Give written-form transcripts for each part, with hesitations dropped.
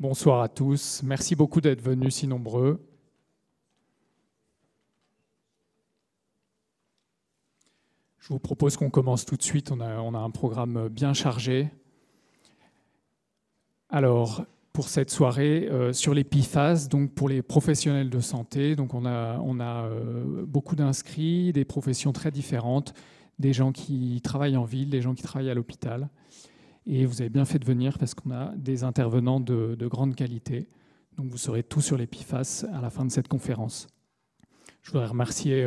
Bonsoir à tous. Merci beaucoup d'être venus si nombreux. Je vous propose qu'on commence tout de suite. On a un programme bien chargé. Alors, pour cette soirée, sur les PFAS, donc pour les professionnels de santé, donc on a beaucoup d'inscrits, des professions très différentes, des gens qui travaillent en ville, des gens qui travaillent à l'hôpital. Et vous avez bien fait de venir parce qu'on a des intervenants de grande qualité. Donc vous saurez tout sur les PFAS à la fin de cette conférence. Je voudrais remercier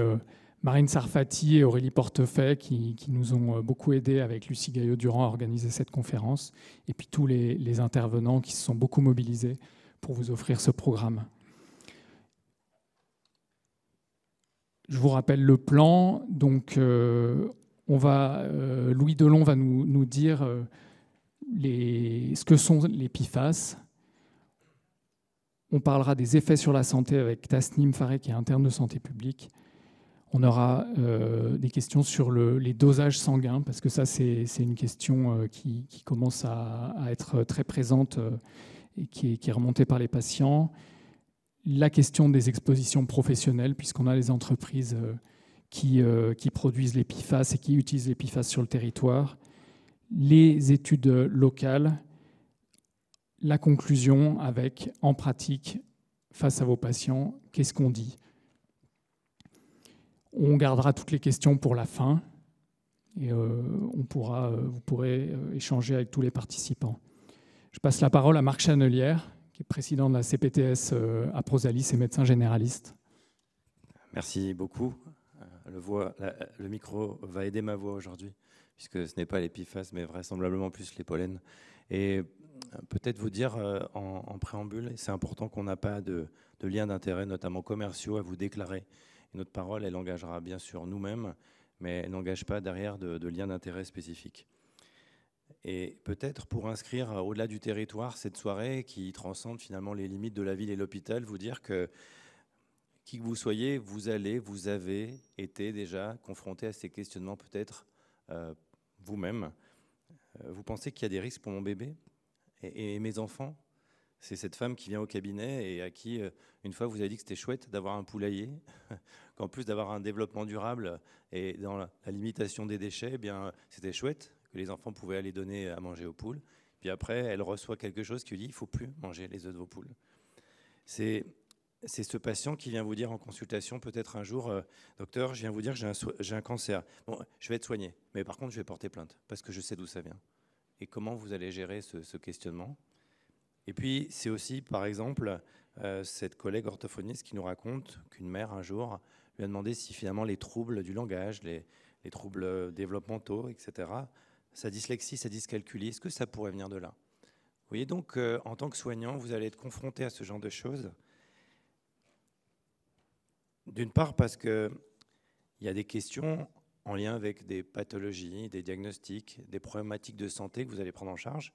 Marine Sarfati et Aurélie Portefeuille qui nous ont beaucoup aidés avec Lucie Gaillot-Durand à organiser cette conférence, et puis tous les intervenants qui se sont beaucoup mobilisés pour vous offrir ce programme. Je vous rappelle le plan. Donc, Louis Delon va nous dire ce que sont les PFAS. On parlera des effets sur la santé avec Tasnim Faré, qui est interne de santé publique. On aura des questions sur les dosages sanguins, parce que ça, c'est une question qui commence à être très présente et qui est remontée par les patients. La question des expositions professionnelles, puisqu'on a les entreprises qui produisent les PFAS et qui utilisent les PFAS sur le territoire. Les études locales. La conclusion avec, en pratique, face à vos patients, qu'est-ce qu'on dit ? On gardera toutes les questions pour la fin et vous pourrez échanger avec tous les participants. Je passe la parole à Marc Chanelière, qui est président de la CPTS à Prosalis et médecin généraliste. Merci beaucoup. Le micro va aider ma voix aujourd'hui, puisque ce n'est pas les PFAS, mais vraisemblablement plus les pollens. Et peut-être vous dire en préambule, c'est important qu'on n'a pas de liens d'intérêt, notamment commerciaux, à vous déclarer. Et notre parole, elle engagera bien sûr nous-mêmes, mais elle n'engage pas derrière de liens d'intérêt spécifiques. Et peut-être pour inscrire au-delà du territoire cette soirée qui transcende finalement les limites de la ville et l'hôpital, vous dire que qui que vous soyez, vous avez été déjà confronté à ces questionnements peut-être vous-même. Vous pensez qu'il y a des risques pour mon bébé et mes enfants? C'est cette femme qui vient au cabinet et à qui, une fois, vous avez dit que c'était chouette d'avoir un poulailler, qu'en plus d'avoir un développement durable et dans la limitation des déchets, eh bien, c'était chouette que les enfants pouvaient aller donner à manger aux poules. Puis après, elle reçoit quelque chose qui lui dit « il ne faut plus manger les œufs de vos poules ». C'est ce patient qui vient vous dire en consultation, peut-être un jour, docteur, je viens vous dire que j'ai un cancer. Bon, je vais être soigné, mais par contre, je vais porter plainte parce que je sais d'où ça vient. Et comment vous allez gérer ce questionnement? Et puis, c'est aussi, par exemple, cette collègue orthophoniste qui nous raconte qu'une mère, un jour, lui a demandé si finalement les troubles du langage, les troubles développementaux, etc., sa dyslexie, sa dyscalculie, est-ce que ça pourrait venir de là? Vous voyez donc, en tant que soignant, vous allez être confronté à ce genre de choses. D'une part parce qu'il y a des questions en lien avec des pathologies, des diagnostics, des problématiques de santé que vous allez prendre en charge.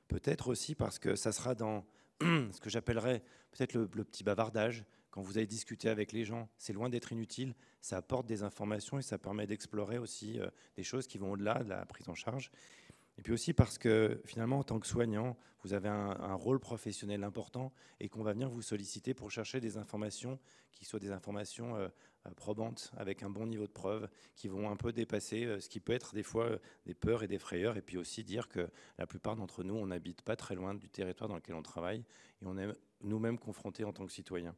Peut-être aussi parce que ça sera dans ce que j'appellerais peut-être le petit bavardage. Quand vous allez discuter avec les gens, c'est loin d'être inutile, ça apporte des informations et ça permet d'explorer aussi des choses qui vont au-delà de la prise en charge. Et puis aussi parce que finalement, en tant que soignant, vous avez un rôle professionnel important et qu'on va venir vous solliciter pour chercher des informations qui soient des informations probantes, avec un bon niveau de preuve, qui vont un peu dépasser ce qui peut être des fois des peurs et des frayeurs. Et puis aussi dire que la plupart d'entre nous, on n'habite pas très loin du territoire dans lequel on travaille et on est nous-mêmes confrontés en tant que citoyens.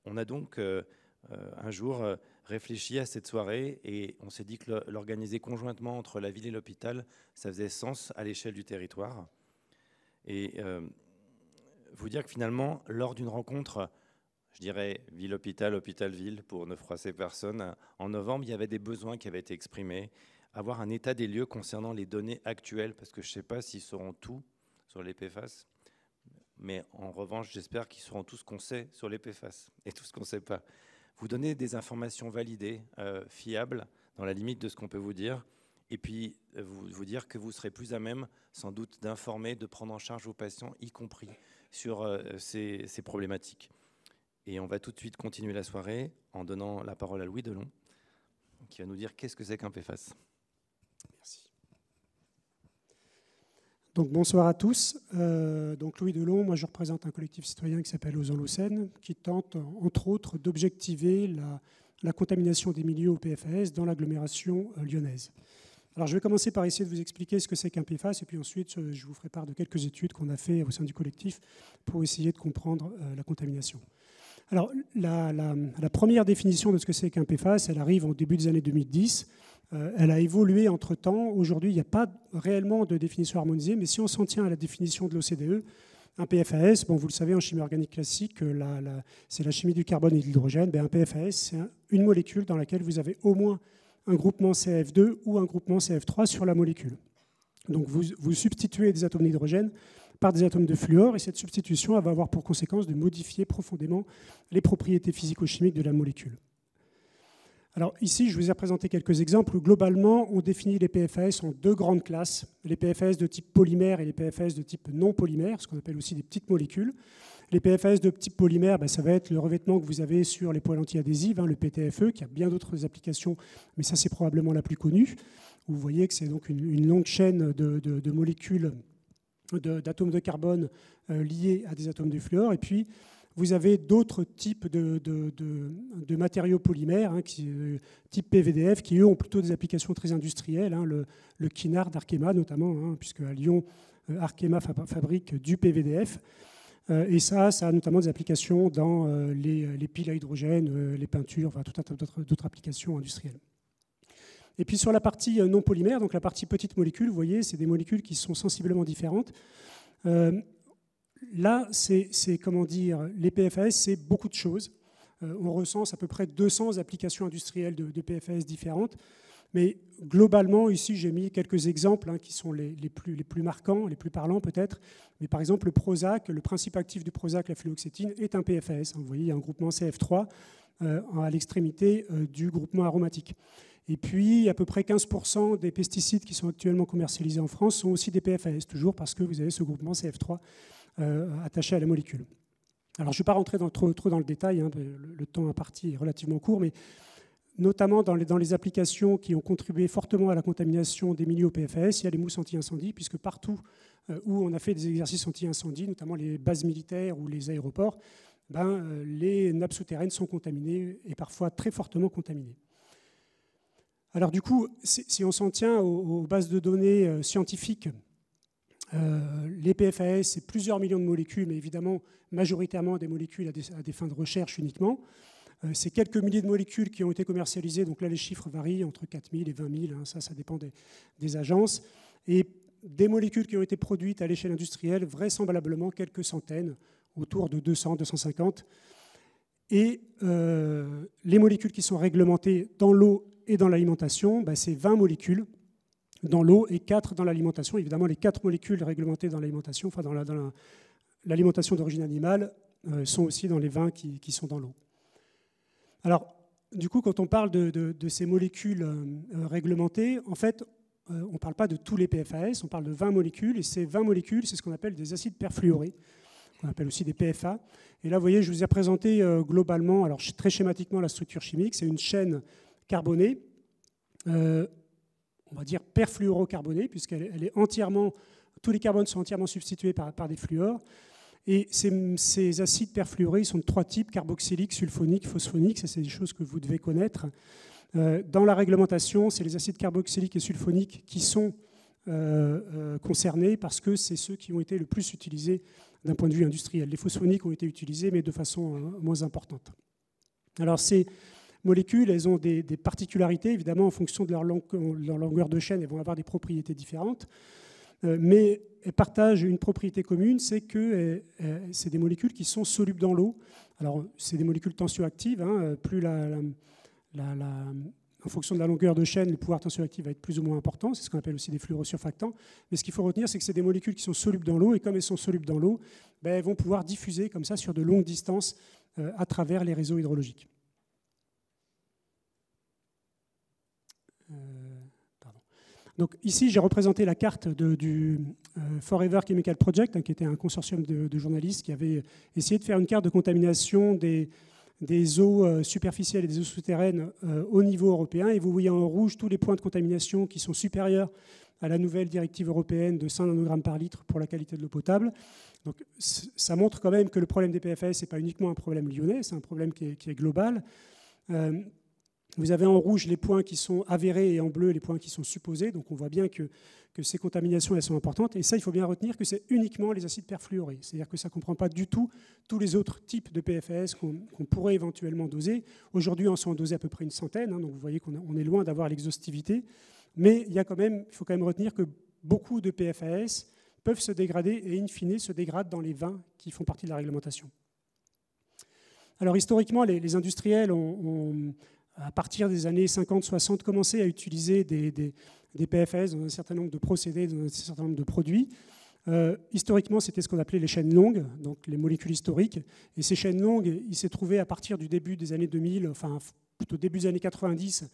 On a donc un jour réfléchi à cette soirée et on s'est dit que l'organiser conjointement entre la ville et l'hôpital, ça faisait sens à l'échelle du territoire. Et vous dire que finalement, lors d'une rencontre, je dirais ville-hôpital, hôpital-ville, pour ne froisser personne, en novembre, il y avait des besoins qui avaient été exprimés, avoir un état des lieux concernant les données actuelles, parce que je ne sais pas s'ils sauront tout sur les PFAS, mais en revanche, j'espère qu'ils sauront tout ce qu'on sait sur les PFAS et tout ce qu'on ne sait pas. Vous donner des informations validées, fiables, dans la limite de ce qu'on peut vous dire, et puis vous dire que vous serez plus à même, sans doute, d'informer, de prendre en charge vos patients, y compris sur ces problématiques. Et on va tout de suite continuer la soirée en donnant la parole à Louis Delon, qui va nous dire qu'est-ce que c'est qu'un PFAS. Merci. Donc bonsoir à tous. Donc Louis Delon, moi je représente un collectif citoyen qui s'appelle Osons l'eau Seine, qui tente entre autres d'objectiver la contamination des milieux au PFAS dans l'agglomération lyonnaise. Alors je vais commencer par essayer de vous expliquer ce que c'est qu'un PFAS et puis ensuite je vous ferai part de quelques études qu'on a fait au sein du collectif pour essayer de comprendre la contamination. Alors la première définition de ce que c'est qu'un PFAS, elle arrive au début des années 2010. Elle a évolué entre-temps. Aujourd'hui, il n'y a pas réellement de définition harmonisée, mais si on s'en tient à la définition de l'OCDE, un PFAS, bon, vous le savez, en chimie organique classique, c'est la chimie du carbone et de l'hydrogène. Un PFAS, c'est une molécule dans laquelle vous avez au moins un groupement CF2 ou un groupement CF3 sur la molécule. Donc vous substituez des atomes d'hydrogène par des atomes de fluor, et cette substitution va avoir pour conséquence de modifier profondément les propriétés physico-chimiques de la molécule. Alors ici, je vous ai présenté quelques exemples. Globalement, on définit les PFAS en deux grandes classes, les PFAS de type polymère et les PFAS de type non polymère, ce qu'on appelle aussi des petites molécules. Les PFAS de type polymère, ça va être le revêtement que vous avez sur les poêles anti-adhésives, le PTFE, qui a bien d'autres applications, mais ça c'est probablement la plus connue. Vous voyez que c'est donc une longue chaîne de molécules, d'atomes de carbone liés à des atomes de fluor. Et puis, vous avez d'autres types de matériaux polymères, type PVDF, qui eux ont plutôt des applications très industrielles. Le Kinard d'Arkema notamment, puisque à Lyon, Arkema fabrique du PVDF. Et ça a notamment des applications dans les piles à hydrogène, les peintures, enfin tout un tas d'autres applications industrielles. Et puis sur la partie non polymère, donc la partie petite molécule, vous voyez, c'est des molécules qui sont sensiblement différentes. Là, c'est comment dire, les PFAS, c'est beaucoup de choses. On recense à peu près 200 applications industrielles de PFAS différentes. Mais globalement, ici, j'ai mis quelques exemples qui sont les plus marquants, les plus parlants peut-être. Mais par exemple, le Prozac, le principe actif du Prozac, la fluoxétine, est un PFAS. Vous voyez, il y a un groupement CF3 à l'extrémité du groupement aromatique. Et puis, à peu près 15% des pesticides qui sont actuellement commercialisés en France sont aussi des PFAS, toujours parce que vous avez ce groupement CF3 attaché à la molécule. Alors, je ne vais pas rentrer trop dans le détail, le temps imparti est relativement court, mais notamment dans les applications qui ont contribué fortement à la contamination des milieux au PFAS, il y a les mousses anti-incendie, puisque partout où on a fait des exercices anti-incendie, notamment les bases militaires ou les aéroports, les nappes souterraines sont contaminées et parfois très fortement contaminées. Alors du coup, si on s'en tient aux bases de données scientifiques, les PFAS, c'est plusieurs millions de molécules, mais évidemment majoritairement des molécules à des fins de recherche uniquement. C'est quelques milliers de molécules qui ont été commercialisées, donc là les chiffres varient entre 4 000 et 20 000, ça dépend des agences. Et des molécules qui ont été produites à l'échelle industrielle, vraisemblablement quelques centaines, autour de 200, 250. Et les molécules qui sont réglementées dans l'eau et dans l'alimentation, c'est 20 molécules dans l'eau et 4 dans l'alimentation. Évidemment, les 4 molécules réglementées dans l'alimentation, enfin dans l'alimentation d'origine animale, sont aussi dans les 20 qui sont dans l'eau. Alors, du coup, quand on parle de ces molécules réglementées, en fait, on ne parle pas de tous les PFAS, on parle de 20 molécules, et ces 20 molécules, c'est ce qu'on appelle des acides perfluorés, qu'on appelle aussi des PFA. Et là, vous voyez, je vous ai présenté globalement, alors très schématiquement, la structure chimique. C'est une chaîne carbonée, on va dire perfluorocarbonée, puisqu'elle est entièrement, tous les carbones sont entièrement substitués par des fluors. Et ces acides perfluorés sont de 3 types, carboxylique, sulfonique, phosphonique. Ça, c'est des choses que vous devez connaître. Dans la réglementation, c'est les acides carboxyliques et sulfoniques qui sont concernés parce que c'est ceux qui ont été le plus utilisés d'un point de vue industriel. Les phosphoniques ont été utilisés, mais de façon moins importante. Alors, ces molécules, elles ont des particularités, évidemment, en fonction de leur longueur de chaîne, elles vont avoir des propriétés différentes. Mais elles partagent une propriété commune, c'est que c'est des molécules qui sont solubles dans l'eau. Alors, c'est des molécules tensioactives. Plus en fonction de la longueur de chaîne, le pouvoir tensioactif va être plus ou moins important. C'est ce qu'on appelle aussi des fluorosurfactants. Mais ce qu'il faut retenir, c'est que c'est des molécules qui sont solubles dans l'eau. Et comme elles sont solubles dans l'eau, elles vont pouvoir diffuser comme ça sur de longues distances à travers les réseaux hydrologiques. Donc ici, j'ai représenté la carte du Forever Chemical Project, qui était un consortium de journalistes qui avait essayé de faire une carte de contamination des eaux superficielles et des eaux souterraines au niveau européen. Et vous voyez en rouge tous les points de contamination qui sont supérieurs à la nouvelle directive européenne de 100 nanogrammes par litre pour la qualité de l'eau potable. Donc, ça montre quand même que le problème des PFAS, ce n'est pas uniquement un problème lyonnais, c'est un problème qui est global. Vous avez en rouge les points qui sont avérés et en bleu les points qui sont supposés. Donc on voit bien que ces contaminations elles sont importantes. Et ça, il faut bien retenir que c'est uniquement les acides perfluorés. C'est-à-dire que ça ne comprend pas du tout tous les autres types de PFAS qu'on pourrait éventuellement doser. Aujourd'hui, on s'en dosé à peu près une centaine. Donc vous voyez qu'on est loin d'avoir l'exhaustivité. Mais il faut quand même retenir que beaucoup de PFAS peuvent se dégrader et in fine se dégradent dans les vins qui font partie de la réglementation. Alors historiquement, les industriels ont à partir des années 50-60, commencé à utiliser des PFAS dans un certain nombre de procédés, dans un certain nombre de produits. Historiquement, c'était ce qu'on appelait les chaînes longues, donc les molécules historiques. Et ces chaînes longues, il s'est trouvé à partir du début des années 2000, enfin plutôt début des années 90,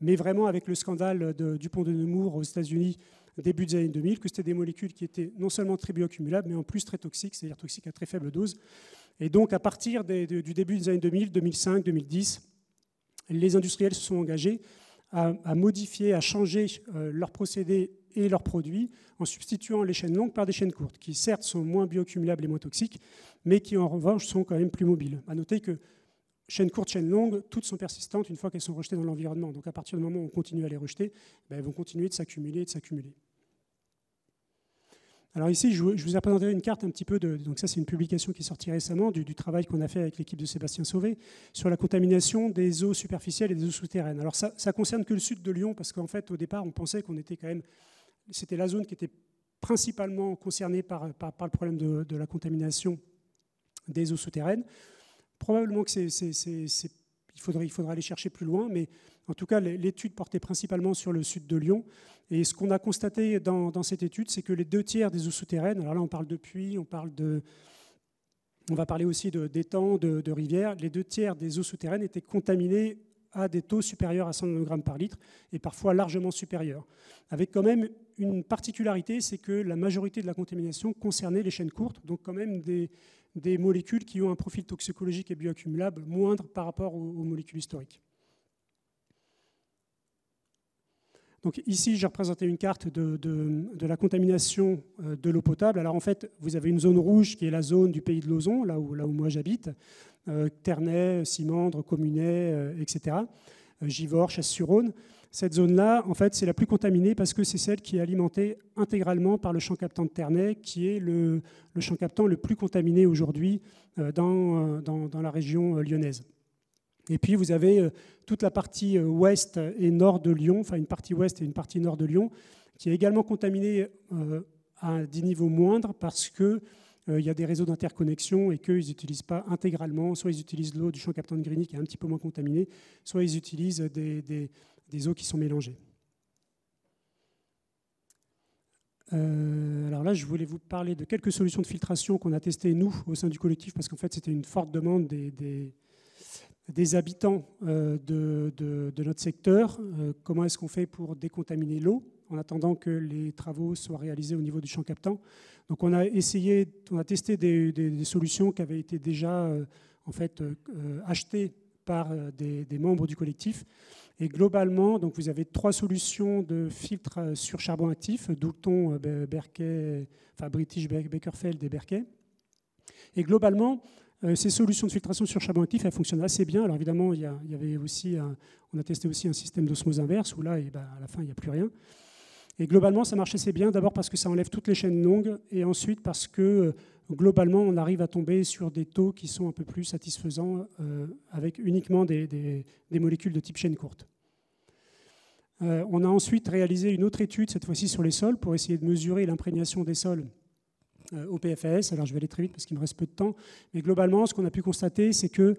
mais vraiment avec le scandale du pont de Nemours aux États-Unis, début des années 2000, que c'était des molécules qui étaient non seulement très bioaccumulables, mais en plus très toxiques, c'est-à-dire toxiques à très faible dose. Et donc, à partir du début des années 2000, 2005, 2010, les industriels se sont engagés à modifier, à changer leurs procédés et leurs produits en substituant les chaînes longues par des chaînes courtes, qui certes sont moins bioaccumulables et moins toxiques, mais qui en revanche sont quand même plus mobiles. À noter que chaînes courtes, chaînes longues, toutes sont persistantes une fois qu'elles sont rejetées dans l'environnement. Donc à partir du moment où on continue à les rejeter, elles vont continuer de s'accumuler et de s'accumuler. Alors ici, je vous ai présenté une carte un petit peu donc ça c'est une publication qui est sortie récemment du travail qu'on a fait avec l'équipe de Sébastien Sauvé sur la contamination des eaux superficielles et des eaux souterraines. Alors ça concerne que le sud de Lyon parce qu'en fait au départ on pensait qu'on était quand même, c'était la zone qui était principalement concernée par le problème de la contamination des eaux souterraines. Probablement que il faudra aller chercher plus loin, mais en tout cas, l'étude portait principalement sur le sud de Lyon. Et ce qu'on a constaté dans cette étude, c'est que les 2/3 des eaux souterraines, alors là on parle de puits, on va parler aussi d'étangs, de rivières, les 2/3 des eaux souterraines étaient contaminées à des taux supérieurs à 100 nanogrammes par litre, et parfois largement supérieurs. Avec quand même une particularité, c'est que la majorité de la contamination concernait les chaînes courtes, donc quand même des molécules qui ont un profil toxicologique et bioaccumulable moindre par rapport aux molécules historiques. Donc ici, j'ai représenté une carte de la contamination de l'eau potable. Alors en fait, vous avez une zone rouge qui est la zone du pays de Lauzon, là où moi j'habite, Ternay, Simandre, Communet, etc., Givors, Chasse-sur-Rhône. Cette zone-là, en fait, c'est la plus contaminée parce que c'est celle qui est alimentée intégralement par le champ captant de Ternay, qui est le champ captant le plus contaminé aujourd'hui dans la région lyonnaise. Et puis vous avez toute la partie ouest et nord de Lyon, enfin une partie ouest et une partie nord de Lyon, qui est également contaminée à des niveaux moindres parce qu'il y a des réseaux d'interconnexion et qu'ils n'utilisent pas intégralement, soit ils utilisent l'eau du champ captant de Grigny qui est un petit peu moins contaminée, soit ils utilisent des eaux qui sont mélangées. Alors là, je voulais vous parler de quelques solutions de filtration qu'on a testées, nous, au sein du collectif, parce qu'en fait, c'était une forte demande des habitants de notre secteur. Comment est-ce qu'on fait pour décontaminer l'eau en attendant que les travaux soient réalisés au niveau du champ captant? Donc on a testé des solutions qui avaient été déjà achetées par des membres du collectif. Et globalement, donc vous avez 3 solutions de filtres sur charbon actif, Doulton, Berkey, enfin British Bakerfield et Berkey. Et globalement, ces solutions de filtration sur charbon actif, elles fonctionnent assez bien. Alors évidemment, on a testé aussi un système d'osmose inverse où là, à la fin, il n'y a plus rien. Et globalement, ça marche assez bien. D'abord parce que ça enlève toutes les chaînes longues et ensuite parce que globalement, on arrive à tomber sur des taux qui sont un peu plus satisfaisants avec uniquement des molécules de type chaîne courte. On a ensuite réalisé une autre étude, cette fois-ci sur les sols, pour essayer de mesurer l'imprégnation des sols au PFAS. Alors je vais aller très vite parce qu'il me reste peu de temps. Mais globalement, ce qu'on a pu constater, c'est que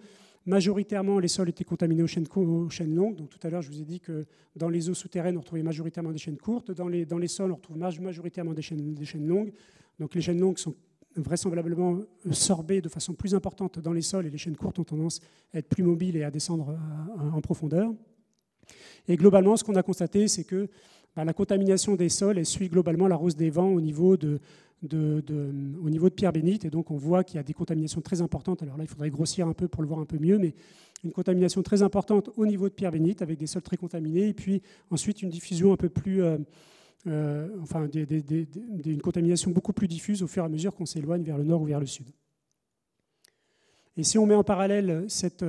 majoritairement, les sols étaient contaminés aux chaînes longues. Donc tout à l'heure, je vous ai dit que dans les eaux souterraines, on retrouvait majoritairement des chaînes courtes. Dans les sols, on retrouve majoritairement des chaînes longues. Donc les chaînes longues sont vraisemblablement sorbées de façon plus importante dans les sols et les chaînes courtes ont tendance à être plus mobiles et à descendre en profondeur. Et globalement, ce qu'on a constaté, c'est que la contamination des sols, elle suit globalement la hausse des vents au niveau de Pierre-Bénite. Et donc, on voit qu'il y a des contaminations très importantes. Alors là, il faudrait grossir un peu pour le voir un peu mieux, mais une contamination très importante au niveau de Pierre-Bénite avec des sols très contaminés. Et puis ensuite, une diffusion un peu plus une contamination beaucoup plus diffuse au fur et à mesure qu'on s'éloigne vers le nord ou vers le sud. Et si on met en parallèle cette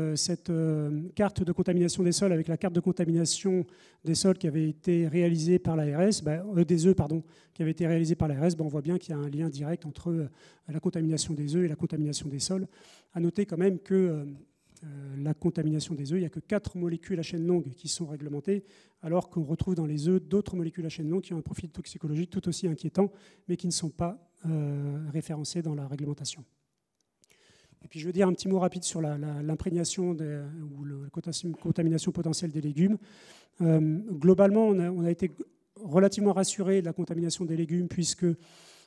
carte de contamination des sols avec la carte de contamination des sols qui avait été réalisée par l'ARS, des œufs, qui avait été réalisée par l'ARS, on voit bien qu'il y a un lien direct entre la contamination des œufs et la contamination des sols. À noter quand même que la contamination des œufs, il n'y a que 4 molécules à chaîne longue qui sont réglementées, alors qu'on retrouve dans les œufs d'autres molécules à chaîne longue qui ont un profil toxicologique tout aussi inquiétant, mais qui ne sont pas référencées dans la réglementation. Et puis je veux dire un petit mot rapide sur l'imprégnation ou la contamination potentielle des légumes. Globalement, on a été relativement rassuré de la contamination des légumes puisque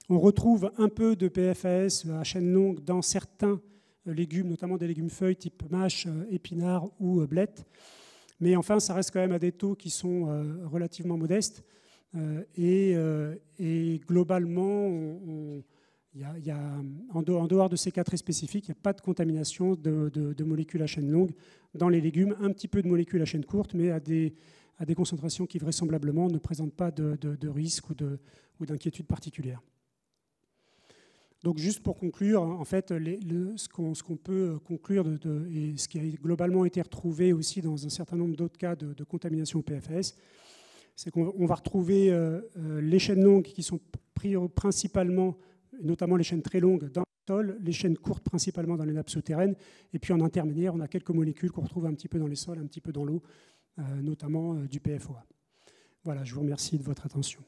on retrouve un peu de PFAS à chaîne longue dans certains légumes, notamment des légumes feuilles type mâche, épinards ou blettes. Mais enfin, ça reste quand même à des taux qui sont relativement modestes. Et globalement, en dehors de ces cas très spécifiques, il n'y a pas de contamination de molécules à chaîne longue dans les légumes, un petit peu de molécules à chaîne courte, mais à des concentrations qui vraisemblablement ne présentent pas de risque ou d'inquiétude particulière. Donc juste pour conclure, en fait, ce qu'on peut conclure et ce qui a globalement été retrouvé aussi dans un certain nombre d'autres cas de contamination au PFAS, c'est qu'on va retrouver les chaînes longues qui sont principalement, notamment les chaînes très longues dans le sol, les chaînes courtes principalement dans les nappes souterraines, et puis en intermédiaire, on a quelques molécules qu'on retrouve un petit peu dans les sols, un petit peu dans l'eau, notamment du PFOA. Voilà, je vous remercie de votre attention.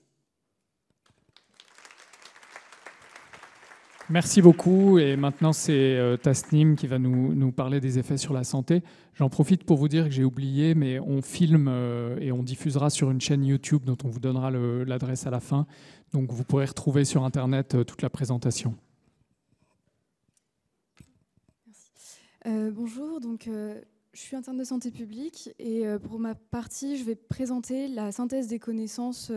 Merci beaucoup. Et maintenant, c'est Tasnim qui va nous parler des effets sur la santé. J'en profite pour vous dire que j'ai oublié, mais on filme et on diffusera sur une chaîne YouTube dont on vous donnera l'adresse à la fin. Donc, vous pourrez retrouver sur Internet toute la présentation. Merci. Bonjour, donc, je suis interne de santé publique et pour ma partie, je vais présenter la synthèse des connaissances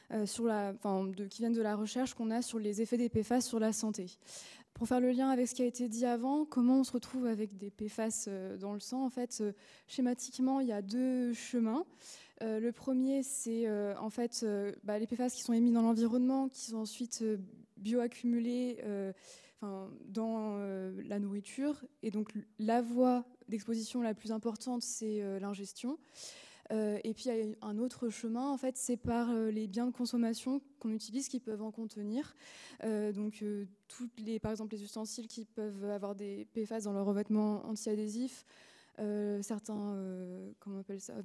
qui viennent de la recherche qu'on a sur les effets des PFAS sur la santé. Pour faire le lien avec ce qui a été dit avant, comment on se retrouve avec des PFAS dans le sang? En fait, schématiquement, il y a 2 chemins. Le premier, c'est les PFAS qui sont émis dans l'environnement, qui sont ensuite bioaccumulés dans la nourriture. Et donc, la voie d'exposition la plus importante, c'est l'ingestion. Et puis, il y a un autre chemin, en fait, c'est par les biens de consommation qu'on utilise qui peuvent en contenir. Par exemple, les ustensiles qui peuvent avoir des PFAS dans leur revêtement anti-adhésif, certains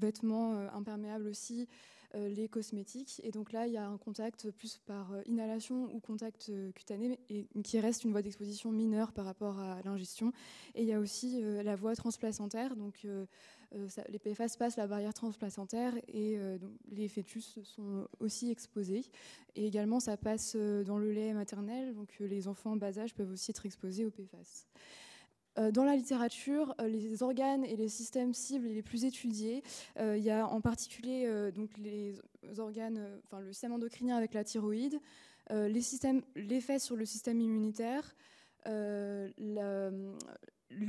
vêtements imperméables aussi, les cosmétiques. Et donc là, il y a un contact plus par inhalation ou contact cutané, et qui reste une voie d'exposition mineure par rapport à l'ingestion. Et il y a aussi la voie transplacentaire. Donc, les PFAS passent la barrière transplacentaire et donc les fœtus sont aussi exposés. Et également, ça passe dans le lait maternel. Donc, les enfants en bas âge peuvent aussi être exposés aux PFAS. Dans la littérature, les organes et les systèmes cibles les plus étudiés, il y a en particulier donc les organes, le système endocrinien avec la thyroïde, l'effet sur le système immunitaire, le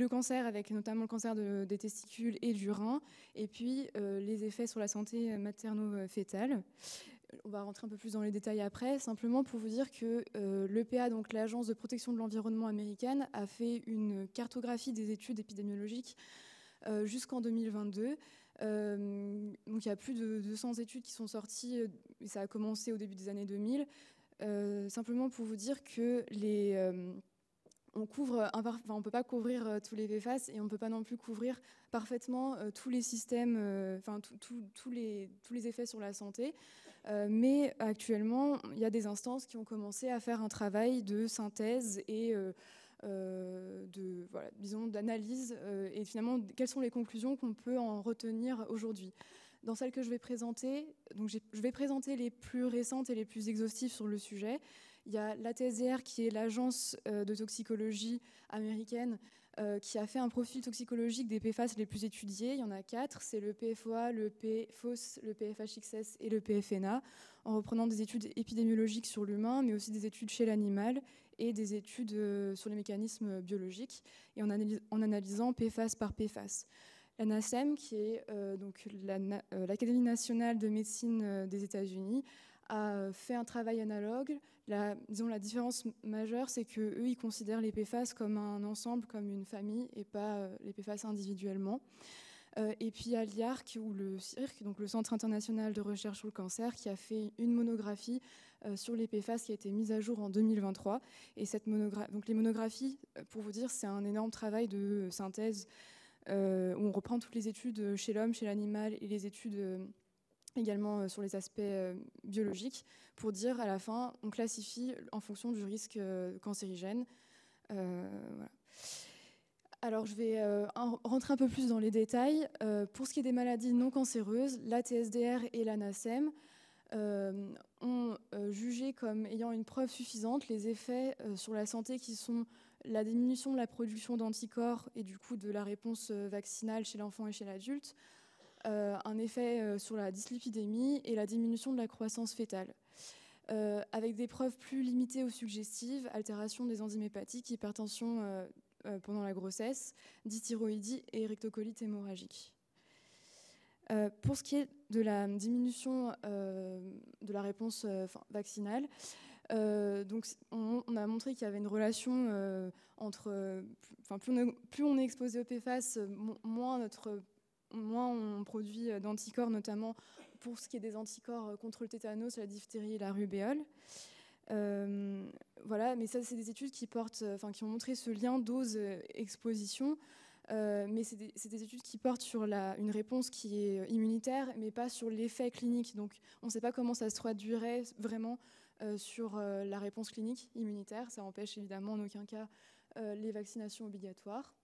cancer avec notamment le cancer des testicules et du rein, et puis les effets sur la santé materno-fétale. On va rentrer un peu plus dans les détails après, simplement pour vous dire que l'EPA, donc l'Agence de protection de l'environnement américaine, a fait une cartographie des études épidémiologiques jusqu'en 2022. Donc il y a plus de 200 études qui sont sorties, et ça a commencé au début des années 2000. Simplement pour vous dire que on ne peut pas couvrir tous les PFAS et on ne peut pas non plus couvrir parfaitement tous les systèmes, tous les effets sur la santé. Mais actuellement, il y a des instances qui ont commencé à faire un travail de synthèse et d'analyse et finalement, quelles sont les conclusions qu'on peut en retenir aujourd'hui. Dans celle que je vais présenter, je vais présenter les plus récentes et les plus exhaustives sur le sujet. Il y a l'ATSDR, qui est l'agence de toxicologie américaine, qui a fait un profil toxicologique des PFAS les plus étudiés. Il y en a 4, c'est le PFOA, le PFOS, le PFHXS et le PFNA, en reprenant des études épidémiologiques sur l'humain, mais aussi des études chez l'animal et des études sur les mécanismes biologiques, et en analysant PFAS par PFAS. La NASEM, qui est l'Académie nationale de médecine des États-Unis, a fait un travail analogue. La différence majeure, c'est qu'eux, ils considèrent les PFAS comme un ensemble, comme une famille, et pas les PFAS individuellement. Et puis il y a l'IARC ou le CIRC, donc le Centre international de recherche sur le cancer, qui a fait une monographie sur les PFAS qui a été mise à jour en 2023. Et donc les monographies, pour vous dire, c'est un énorme travail de synthèse où on reprend toutes les études chez l'homme, chez l'animal et les études également sur les aspects biologiques pour dire à la fin, on classifie en fonction du risque cancérigène. Voilà. Alors, je vais rentrer un peu plus dans les détails. Pour ce qui est des maladies non cancéreuses, la TSDR et la NACEM ont jugé comme ayant une preuve suffisante les effets sur la santé qui sont la diminution de la production d'anticorps et du coup de la réponse vaccinale chez l'enfant et chez l'adulte, un effet sur la dyslipidémie et la diminution de la croissance fœtale. Avec des preuves plus limitées ou suggestives, altération des enzymes hépatiques, hypertension pendant la grossesse, dysthyroïdie et rectocolite hémorragique. Pour ce qui est de la diminution de la réponse vaccinale, donc on a montré qu'il y avait une relation entre... plus on est exposé au PFAS, moins on produit d'anticorps, notamment pour ce qui est des anticorps contre le tétanos, la diphtérie et la rubéole. Voilà, mais ça, c'est des études qui ont montré ce lien dose-exposition, mais c'est des études qui portent sur une réponse qui est immunitaire, mais pas sur l'effet clinique. Donc, on ne sait pas comment ça se traduirait vraiment sur la réponse clinique immunitaire. Ça empêche évidemment en aucun cas les vaccinations obligatoires.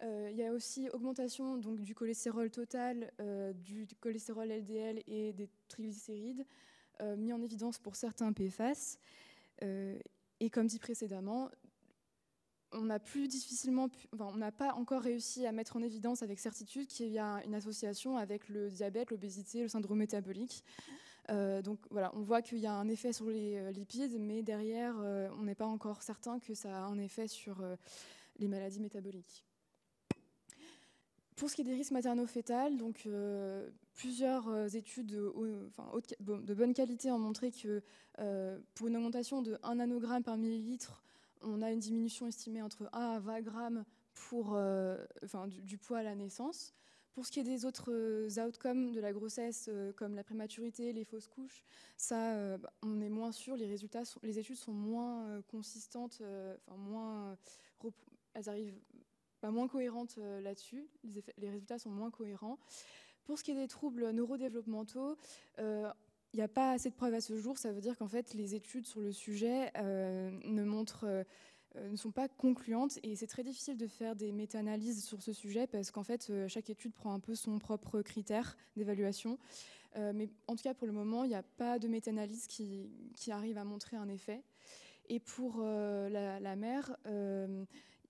Il y a aussi augmentation donc, du cholestérol total, du cholestérol LDL et des triglycérides, mis en évidence pour certains PFAS. Et comme dit précédemment, on n'a pas encore réussi à mettre en évidence avec certitude qu'il y a une association avec le diabète, l'obésité, le syndrome métabolique. Donc voilà, on voit qu'il y a un effet sur les lipides, mais derrière, on n'est pas encore certain que ça a un effet sur les maladies métaboliques. Pour ce qui est des risques materno-fétals, donc plusieurs études de bonne qualité ont montré que pour une augmentation de 1 nanogramme par millilitre, on a une diminution estimée entre 1 à 20 grammes du poids à la naissance. Pour ce qui est des autres outcomes de la grossesse, comme la prématurité, les fausses couches, ça, on est moins sûr. Les études sont moins consistantes, elles arrivent moins cohérentes là-dessus. Les résultats sont moins cohérents. Pour ce qui est des troubles neurodéveloppementaux, il n'y a pas assez de preuves à ce jour. Ça veut dire qu'en fait, les études sur le sujet ne sont pas concluantes et c'est très difficile de faire des méta-analyses sur ce sujet parce qu'en fait, chaque étude prend un peu son propre critère d'évaluation. Mais en tout cas, pour le moment, il n'y a pas de méta-analyse qui arrive à montrer un effet. Et pour la mère,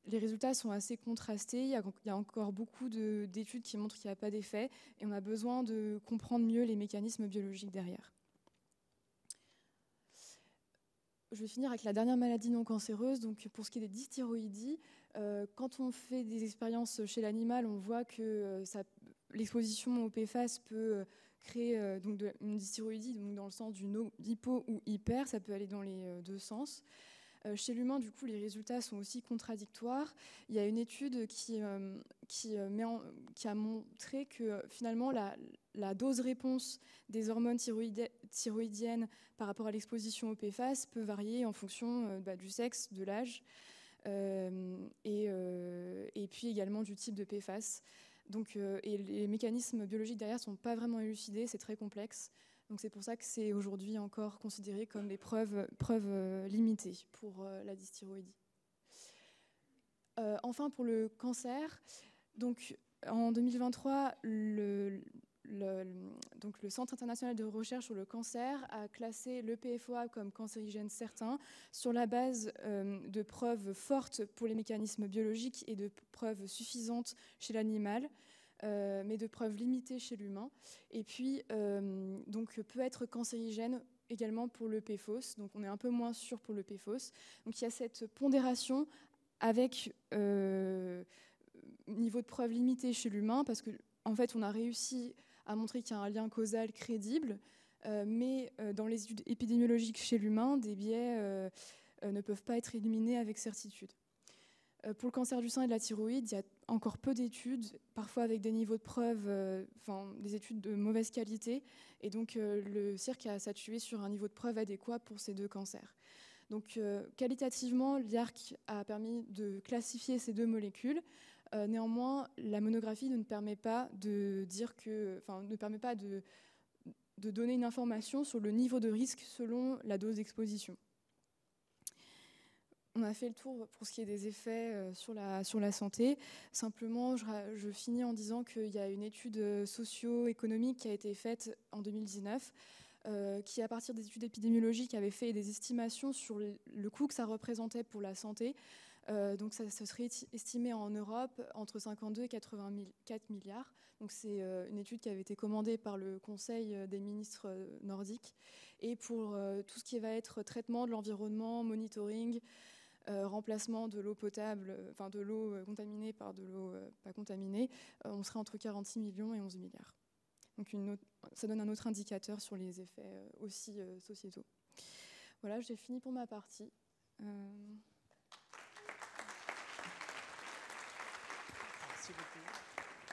les résultats sont assez contrastés. Il y a encore beaucoup d'études qui montrent qu'il n'y a pas d'effet et on a besoin de comprendre mieux les mécanismes biologiques derrière. Je vais finir avec la dernière maladie non cancéreuse. Donc, pour ce qui est des dysthyroïdies, quand on fait des expériences chez l'animal, on voit que l'exposition au PFAS peut créer une dysthyroïdie, donc dans le sens du hypo ou hyper. Ça peut aller dans les deux sens. Chez l'humain, du coup, les résultats sont aussi contradictoires. Il y a une étude qui a montré que finalement la dose-réponse des hormones thyroïdiennes par rapport à l'exposition au PFAS peut varier en fonction du sexe, de l'âge et puis également du type de PFAS. Donc, et les mécanismes biologiques derrière ne sont pas vraiment élucidés, c'est très complexe. Donc c'est pour ça que c'est aujourd'hui encore considéré comme des preuves limitées pour la dysthyroïdie. Enfin, pour le cancer, donc, en 2023, le Centre international de recherche sur le cancer a classé le PFOA comme cancérigène certain sur la base de preuves fortes pour les mécanismes biologiques et de preuves suffisantes chez l'animal. Mais de preuves limitées chez l'humain. Et puis, donc, peut être cancérigène également pour le PFOS. Donc, on est un peu moins sûr pour le PFOS. Donc, il y a cette pondération avec niveau de preuve limité chez l'humain, parce qu'en fait, on a réussi à montrer qu'il y a un lien causal crédible, mais dans les études épidémiologiques chez l'humain, des biais ne peuvent pas être éliminés avec certitude. Pour le cancer du sein et de la thyroïde, il y a encore peu d'études, parfois avec des niveaux de preuve, des études de mauvaise qualité, et donc le CIRC a statué sur un niveau de preuve adéquat pour ces 2 cancers. Donc qualitativement, l'IARC a permis de classifier ces 2 molécules. Néanmoins, la monographie ne permet pas de dire ne permet pas de donner une information sur le niveau de risque selon la dose d'exposition. On a fait le tour pour ce qui est des effets sur la santé. Simplement, je finis en disant qu'il y a une étude socio-économique qui a été faite en 2019, qui, à partir des études épidémiologiques, avait fait des estimations sur le coût que ça représentait pour la santé. Donc ça serait estimé en Europe entre 52 et 84 milliards. Donc c'est une étude qui avait été commandée par le Conseil des ministres nordiques. Et pour tout ce qui va être traitement de l'environnement, monitoring, remplacement de l'eau potable, de l'eau contaminée par de l'eau pas contaminée, on serait entre 46 millions et 11 milliards. Donc ça donne un autre indicateur sur les effets aussi sociétaux. Voilà, j'ai fini pour ma partie.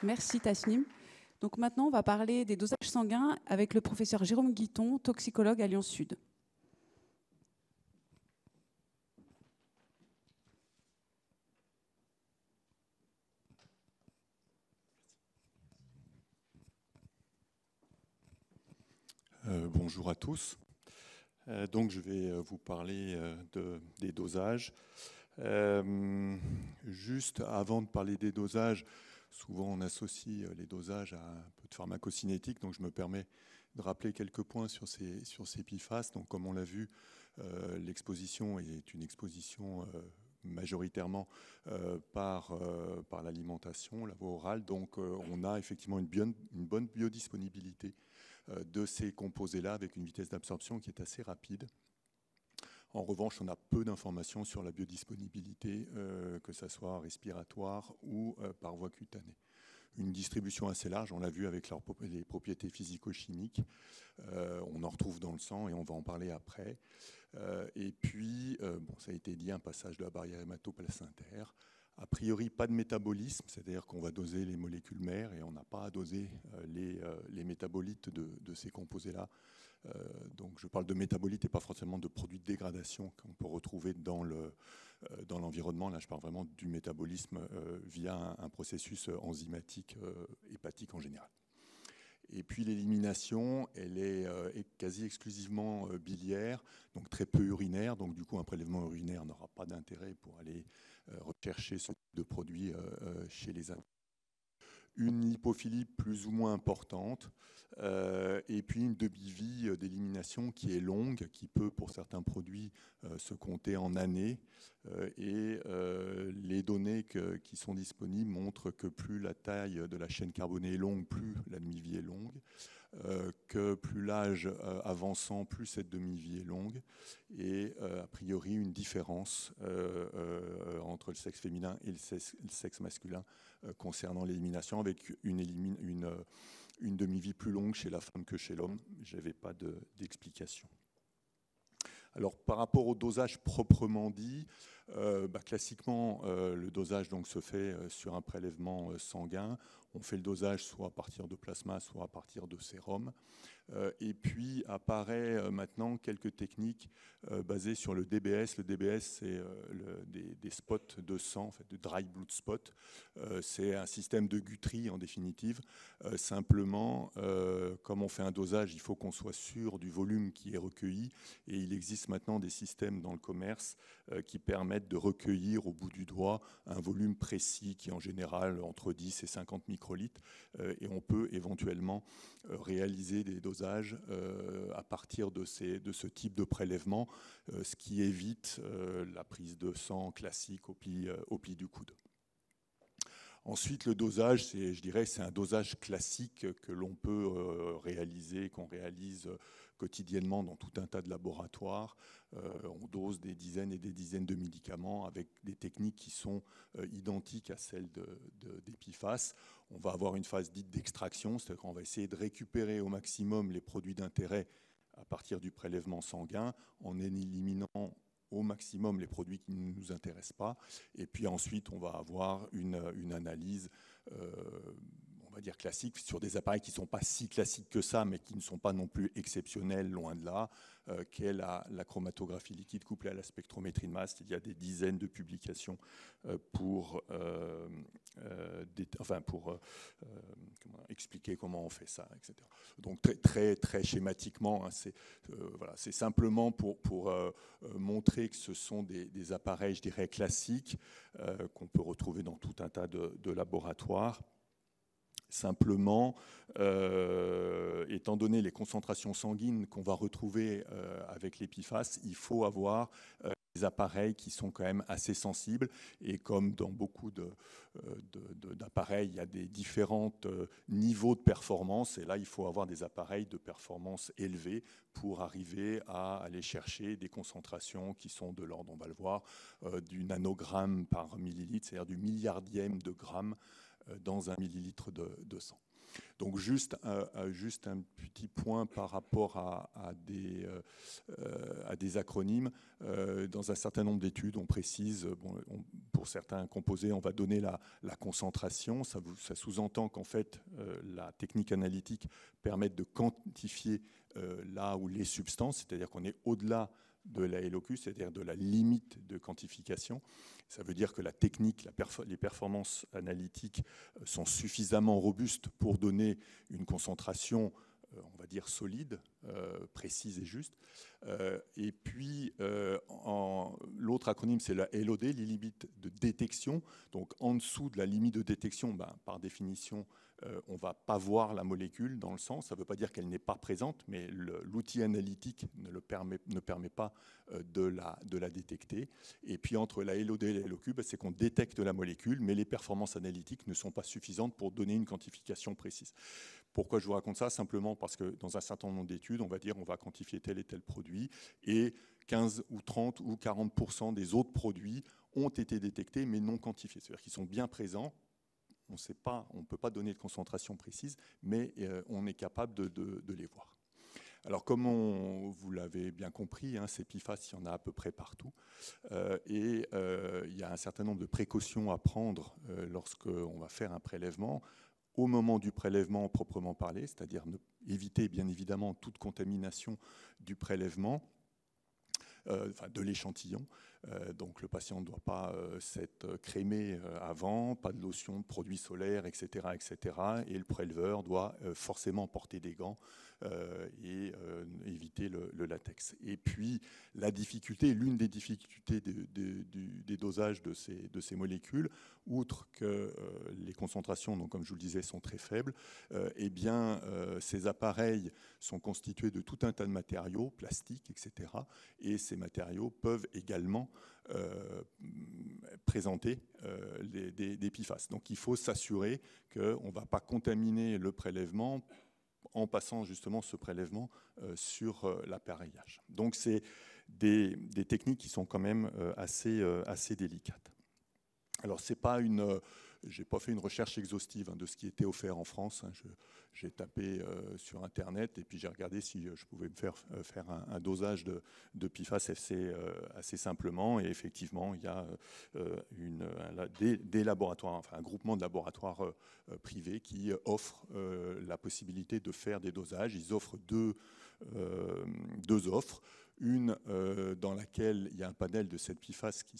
Merci Tasnim. Donc maintenant, on va parler des dosages sanguins avec le professeur Jérôme Guiton, toxicologue à Lyon Sud. Bonjour à tous. Donc je vais vous parler des dosages. Juste avant de parler des dosages, souvent on associe les dosages à un peu de pharmacocinétique, donc je me permets de rappeler quelques points sur ces PFAS. Donc comme on l'a vu, l'exposition est une exposition majoritairement par l'alimentation, la voie orale. Donc on a effectivement une bonne biodisponibilité de ces composés-là avec une vitesse d'absorption qui est assez rapide. En revanche, on a peu d'informations sur la biodisponibilité, que ce soit respiratoire ou par voie cutanée. Une distribution assez large, on l'a vu avec les propriétés physico-chimiques. On en retrouve dans le sang et on va en parler après. Et puis, ça a été dit, un passage de la barrière hémato-placentaire. A priori, pas de métabolisme, c'est-à-dire qu'on va doser les molécules mères et on n'a pas à doser les métabolites de ces composés-là. Donc je parle de métabolites et pas forcément de produits de dégradation qu'on peut retrouver dans l'environnement. Là, je parle vraiment du métabolisme via un processus enzymatique hépatique en général. Et puis l'élimination, elle est quasi exclusivement biliaire, donc très peu urinaire. Donc du coup, un prélèvement urinaire n'aura pas d'intérêt pour aller rechercher ce type de produit chez les adultes. Une lipophilie plus ou moins importante, et puis une demi-vie d'élimination qui est longue, qui peut pour certains produits se compter en années. Et les données qui sont disponibles montrent que plus la taille de la chaîne carbonée est longue, plus la demi-vie est longue, que plus l'âge avançant, plus cette demi-vie est longue, et a priori une différence entre le sexe féminin et le sexe masculin concernant l'élimination, avec une demi-vie plus longue chez la femme que chez l'homme. Je n'avais pas d'explication. Alors, par rapport au dosage proprement dit, classiquement, le dosage donc, se fait sur un prélèvement sanguin. On fait le dosage soit à partir de plasma, soit à partir de sérum. Et puis apparaît maintenant quelques techniques basées sur le DBS. Le DBS, c'est des spots de sang, en fait, de dry blood spot. C'est un système de guterie en définitive. Simplement, comme on fait un dosage, il faut qu'on soit sûr du volume qui est recueilli. Et il existe maintenant des systèmes dans le commerce qui permettent de recueillir au bout du doigt un volume précis qui est en général entre 10 et 50 microlitres. Et on peut éventuellement réaliser des dosages à partir de ce type de prélèvement, ce qui évite la prise de sang classique au pli du coude. Ensuite, le dosage, je dirais, c'est un dosage classique que l'on peut réaliser, qu'on réalise quotidiennement dans tout un tas de laboratoires. On dose des dizaines et des dizaines de médicaments avec des techniques qui sont identiques à celles des PFAS. On va avoir une phase dite d'extraction, c'est-à-dire qu'on va essayer de récupérer au maximum les produits d'intérêt à partir du prélèvement sanguin en éliminant au maximum les produits qui ne nous intéressent pas. Et puis ensuite, on va avoir une analyse, on va dire classique, sur des appareils qui ne sont pas si classiques que ça, mais qui ne sont pas non plus exceptionnels, loin de là, qu'est la chromatographie liquide couplée à la spectrométrie de masse. Il y a des dizaines de publications pour expliquer comment on fait ça, etc. Donc très schématiquement, hein, c'est simplement pour montrer que ce sont des appareils, je dirais, classiques qu'on peut retrouver dans tout un tas de laboratoires. Simplement, étant donné les concentrations sanguines qu'on va retrouver avec les PFAS, il faut avoir des appareils qui sont quand même assez sensibles. Et comme dans beaucoup d'appareils, il y a des différents niveaux de performance. Et là, il faut avoir des appareils de performance élevée pour arriver à aller chercher des concentrations qui sont de l'ordre, on va le voir, du nanogramme par millilitre, c'est-à-dire du milliardième de gramme dans 1 millilitre de sang. Donc juste un petit point par rapport à des acronymes. Dans un certain nombre d'études, on précise, pour certains composés, on va donner la concentration. Ça sous-entend qu'en fait, la technique analytique permet de quantifier là où les substances, c'est-à-dire qu'on est au-delà de la LOQ, c'est-à-dire de la limite de quantification. Ça veut dire que la technique, les performances analytiques sont suffisamment robustes pour donner une concentration, on va dire, solide, précise et juste. Et puis, l'autre acronyme, c'est la LOD, les limites de détection. Donc, en dessous de la limite de détection, par définition, on ne va pas voir la molécule dans le sang. Ça ne veut pas dire qu'elle n'est pas présente, mais l'outil analytique ne permet pas de la détecter. Et puis entre la LOD et la LOQ, c'est qu'on détecte la molécule, mais les performances analytiques ne sont pas suffisantes pour donner une quantification précise. Pourquoi je vous raconte ça? Simplement parce que dans un certain nombre d'études, on va dire on va quantifier tel et tel produit, et 15 ou 30 ou 40% des autres produits ont été détectés, mais non quantifiés. C'est-à-dire qu'ils sont bien présents. On ne peut pas donner de concentration précise, mais on est capable de les voir. Alors, comme vous l'avez bien compris, ces PFAS, il y en a à peu près partout. Et il y a un certain nombre de précautions à prendre lorsqu'on va faire un prélèvement. Au moment du prélèvement proprement parlé, c'est-à-dire éviter bien évidemment toute contamination du prélèvement, de l'échantillon. Donc le patient ne doit pas s'être crémé avant, pas de lotion, de produits solaires, etc., etc. Et le préleveur doit forcément porter des gants et éviter le latex. Et puis la difficulté, l'une des difficultés des dosages de ces molécules, outre que les concentrations, donc, comme je vous le disais, sont très faibles, eh bien, ces appareils sont constitués de tout un tas de matériaux, plastiques, etc. Et ces matériaux peuvent également présenter des PFAS. Donc il faut s'assurer qu'on ne va pas contaminer le prélèvement en passant justement ce prélèvement sur l'appareillage. Donc c'est des techniques qui sont quand même assez délicates. Alors c'est pas j'ai pas fait une recherche exhaustive de ce qui était offert en France. J'ai tapé sur Internet et puis j'ai regardé si je pouvais me faire un dosage de PFAS assez simplement. Et effectivement, il y a des laboratoires, enfin un groupement de laboratoires privés qui offrent la possibilité de faire des dosages. Ils offrent deux offres. Une dans laquelle il y a un panel de 7 PFAS qui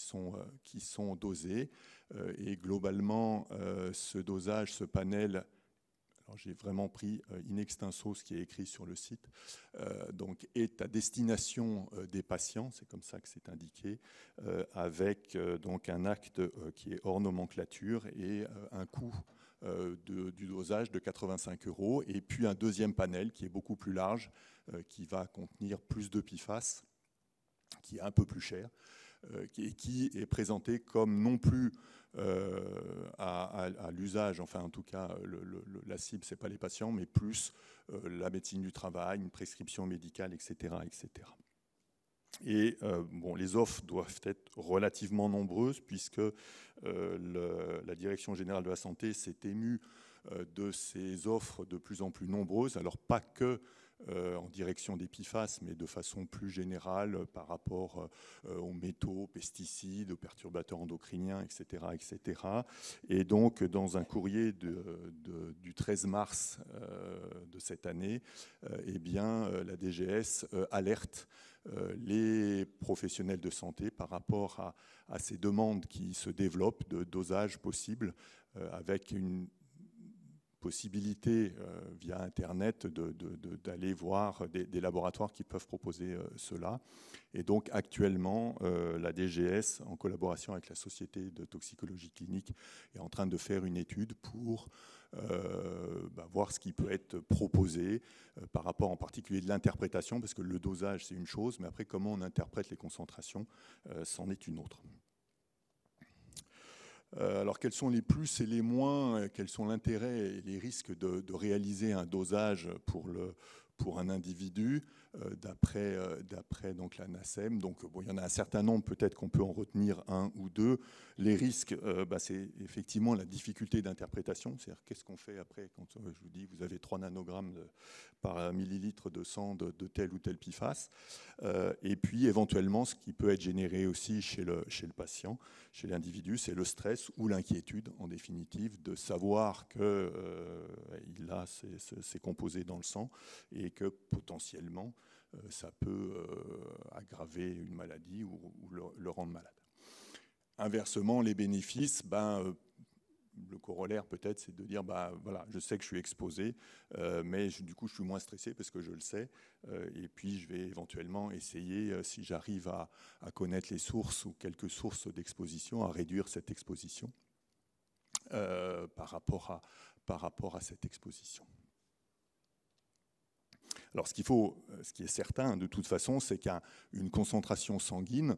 sont dosés. Et globalement, ce dosage, ce panel, alors j'ai vraiment pris in extenso ce qui est écrit sur le site, donc est à destination des patients, c'est comme ça que c'est indiqué, avec donc un acte qui est hors nomenclature et un coût du dosage de 85 €, et puis un deuxième panel qui est beaucoup plus large, qui va contenir plus de PFAS, qui est un peu plus cher, qui est présenté comme non plus à l'usage, enfin en tout cas la cible, ce n'est pas les patients, mais plus la médecine du travail, une prescription médicale, etc. etc. Et bon, les offres doivent être relativement nombreuses puisque la Direction générale de la santé s'est émue de ces offres de plus en plus nombreuses, alors pas que en direction des PFAS, mais de façon plus générale par rapport aux métaux, aux pesticides, aux perturbateurs endocriniens, etc., etc. Et donc, dans un courrier du 13 mars de cette année, eh bien, la DGS alerte les professionnels de santé par rapport à ces demandes qui se développent de dosage possible avec une possibilité via Internet d'aller voir des laboratoires qui peuvent proposer cela. Et donc actuellement, la DGS, en collaboration avec la Société de toxicologie clinique, est en train de faire une étude pour voir ce qui peut être proposé par rapport en particulier de l'interprétation, parce que le dosage c'est une chose, mais après comment on interprète les concentrations, c'en est une autre. Alors, quels sont les plus et les moins, quels sont l'intérêt et les risques de réaliser un dosage pour un individu d'après donc la NACEM. Donc, bon, il y en a un certain nombre, peut-être qu'on peut en retenir un ou deux. Les risques, c'est effectivement la difficulté d'interprétation, c'est-à-dire qu'est-ce qu'on fait après quand je vous dis vous avez 3 nanogrammes par millilitre de sang de tel ou tel PFAS. Et puis éventuellement, ce qui peut être généré aussi chez le patient, chez l'individu, c'est le stress ou l'inquiétude, en définitive, de savoir qu'il a ces composés dans le sang et que potentiellement, ça peut aggraver une maladie ou le rendre malade. Inversement, les bénéfices, le corollaire peut-être, c'est de dire, voilà, je sais que je suis exposé, mais du coup, je suis moins stressé parce que je le sais. Et puis, je vais éventuellement essayer, si j'arrive à connaître les sources ou quelques sources d'exposition, à réduire cette exposition par rapport à cette exposition. Alors, ce qui est certain, de toute façon, c'est qu'une concentration sanguine,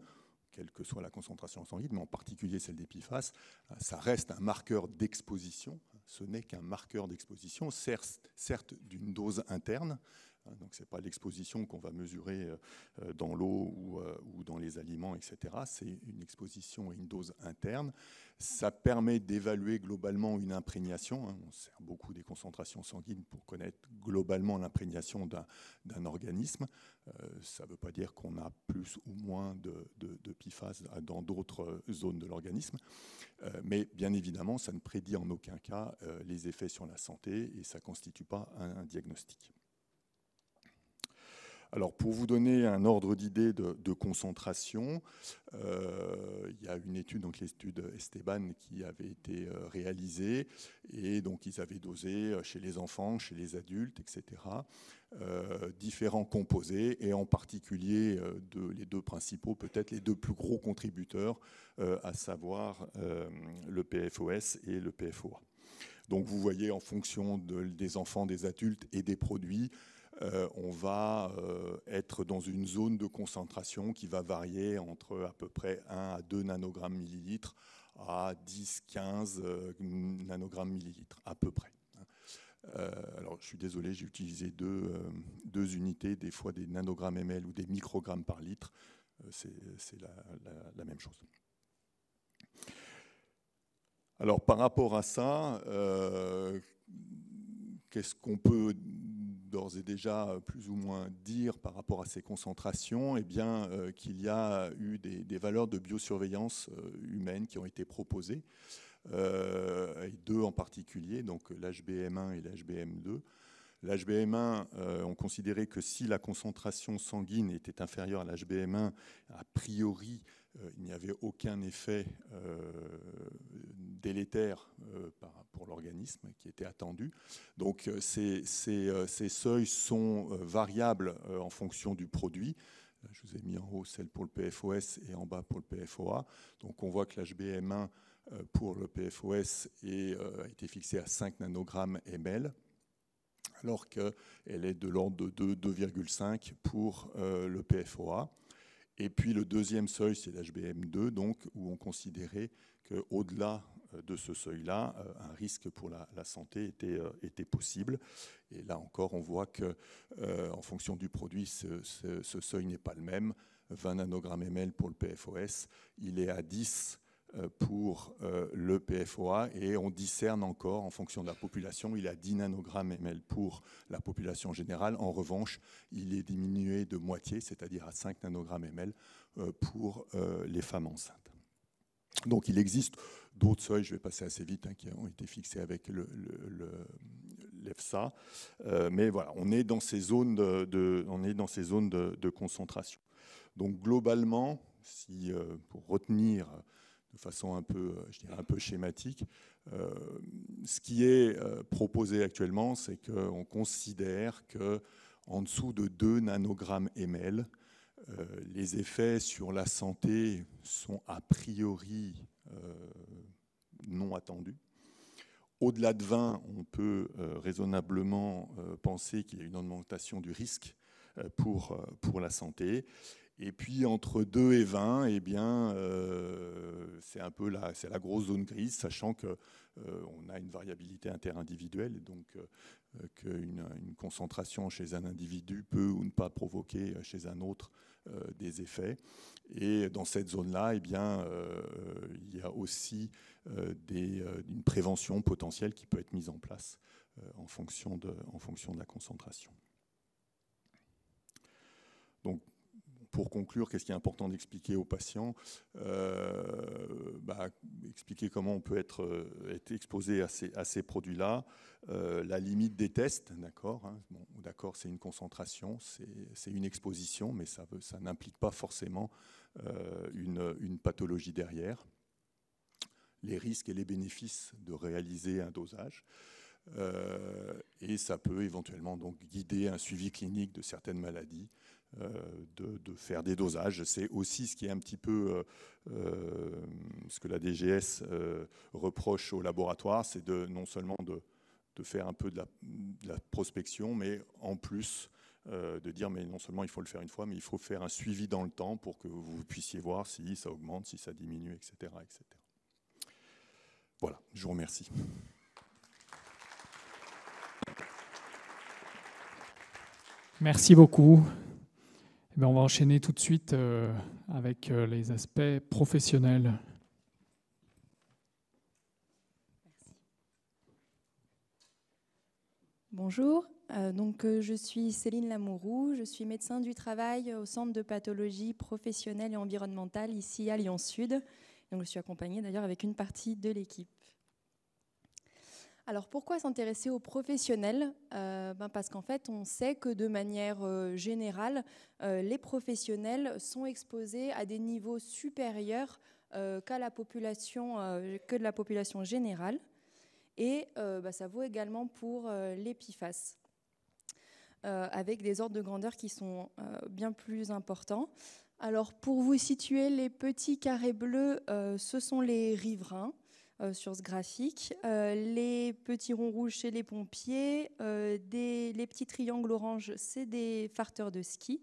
quelle que soit la concentration sanguine, mais en particulier celle des PFAS, ça reste un marqueur d'exposition. Ce n'est qu'un marqueur d'exposition, certes d'une dose interne. Donc, ce n'est pas l'exposition qu'on va mesurer dans l'eau ou dans les aliments, etc. C'est une exposition et une dose interne. Ça permet d'évaluer globalement une imprégnation. On sert beaucoup des concentrations sanguines pour connaître globalement l'imprégnation d'un organisme. Ça ne veut pas dire qu'on a plus ou moins de PFAS dans d'autres zones de l'organisme. Mais bien évidemment, ça ne prédit en aucun cas les effets sur la santé et ça ne constitue pas un diagnostic. Alors, pour vous donner un ordre d'idée de concentration, il y a une étude, donc l'étude Esteban, qui avait été réalisée, et donc ils avaient dosé chez les enfants, chez les adultes, etc., différents composés, et en particulier les deux principaux, peut-être les deux plus gros contributeurs, à savoir le PFOS et le PFOA. Donc, vous voyez, en fonction des enfants, des adultes et des produits, on va être dans une zone de concentration qui va varier entre à peu près 1 à 2 nanogrammes millilitres à 10-15 nanogrammes millilitres, à peu près. Alors, je suis désolé, j'ai utilisé deux unités, des fois des nanogrammes ml ou des microgrammes par litre. C'est la même chose. Alors, par rapport à ça, qu'est-ce qu'on peut d'ores et déjà plus ou moins dire par rapport à ces concentrations? Eh bien, qu'il y a eu des valeurs de biosurveillance humaine qui ont été proposées, et deux en particulier, donc l'HBM1 et l'HBM2. L'HBM1, on considérait que si la concentration sanguine était inférieure à l'HBM1, a priori, il n'y avait aucun effet délétère pour l'organisme qui était attendu. Donc ces seuils sont variables en fonction du produit. Je vous ai mis en haut celle pour le PFOS et en bas pour le PFOA. Donc on voit que l'HBM1 pour le PFOS a été fixée à 5 nanogrammes ml, alors qu'elle est de l'ordre de 2,5 pour le PFOA. Et puis le deuxième seuil, c'est l'HBM2, donc, où on considérait qu'au-delà de ce seuil-là, un risque pour la santé était possible. Et là encore, on voit qu'en fonction du produit, ce seuil n'est pas le même. 20 nanogrammes ml pour le PFOS, il est à 10 pour le PFOA, et on discerne encore en fonction de la population. Il est à 10 nanogrammes ml pour la population générale. En revanche, il est diminué de moitié, c'est-à-dire à 5 nanogrammes ml pour les femmes enceintes. Donc il existe d'autres seuils, je vais passer assez vite, qui ont été fixés avec l'EFSA. Mais voilà, on est dans ces zones de concentration. Donc globalement, si, pour retenir de façon un peu, je dirais un peu schématique, ce qui est proposé actuellement, c'est qu'on considère qu'en dessous de 2 nanogrammes ml, les effets sur la santé sont a priori non attendus. Au-delà de 20, on peut raisonnablement penser qu'il y a une augmentation du risque pour la santé. Et puis entre 2 et 20, eh bien, c'est un peu c'est la grosse zone grise, sachant qu'on a une variabilité interindividuelle, et donc qu'une concentration chez un individu peut ou ne pas provoquer chez un autre des effets. Et dans cette zone-là, eh bien, il y a aussi une prévention potentielle qui peut être mise en place en fonction de la concentration. Donc, pour conclure, qu'est-ce qui est important d'expliquer aux patients? Expliquer comment on peut être exposé à ces produits-là, la limite des tests, d'accord, hein, bon, d'accord, c'est une concentration, c'est une exposition, mais ça n'implique pas forcément une pathologie derrière. Les risques et les bénéfices de réaliser un dosage. Et ça peut éventuellement donc guider un suivi clinique de certaines maladies, de faire des dosages. C'est aussi ce qui est un petit peu ce que la DGS reproche au laboratoire, c'est non seulement de faire un peu de la prospection, mais en plus de dire mais non seulement il faut le faire une fois, mais il faut faire un suivi dans le temps pour que vous puissiez voir si ça augmente, si ça diminue, etc. etc. Voilà, je vous remercie. Merci beaucoup. Eh bien, on va enchaîner tout de suite avec les aspects professionnels. Merci. Bonjour, je suis Céline Lamourou, je suis médecin du travail au Centre de pathologie professionnelle et environnementale ici à Lyon Sud. Donc, je suis accompagnée d'ailleurs avec une partie de l'équipe. Alors pourquoi s'intéresser aux professionnels? Parce qu'en fait, on sait que de manière générale, les professionnels sont exposés à des niveaux supérieurs que de la population générale. Et ça vaut également pour les PFAS, avec des ordres de grandeur qui sont bien plus importants. Alors pour vous situer, les petits carrés bleus, ce sont les riverains. Sur ce graphique. Les petits ronds rouges, c'est les pompiers. Les petits triangles oranges, c'est des farteurs de ski.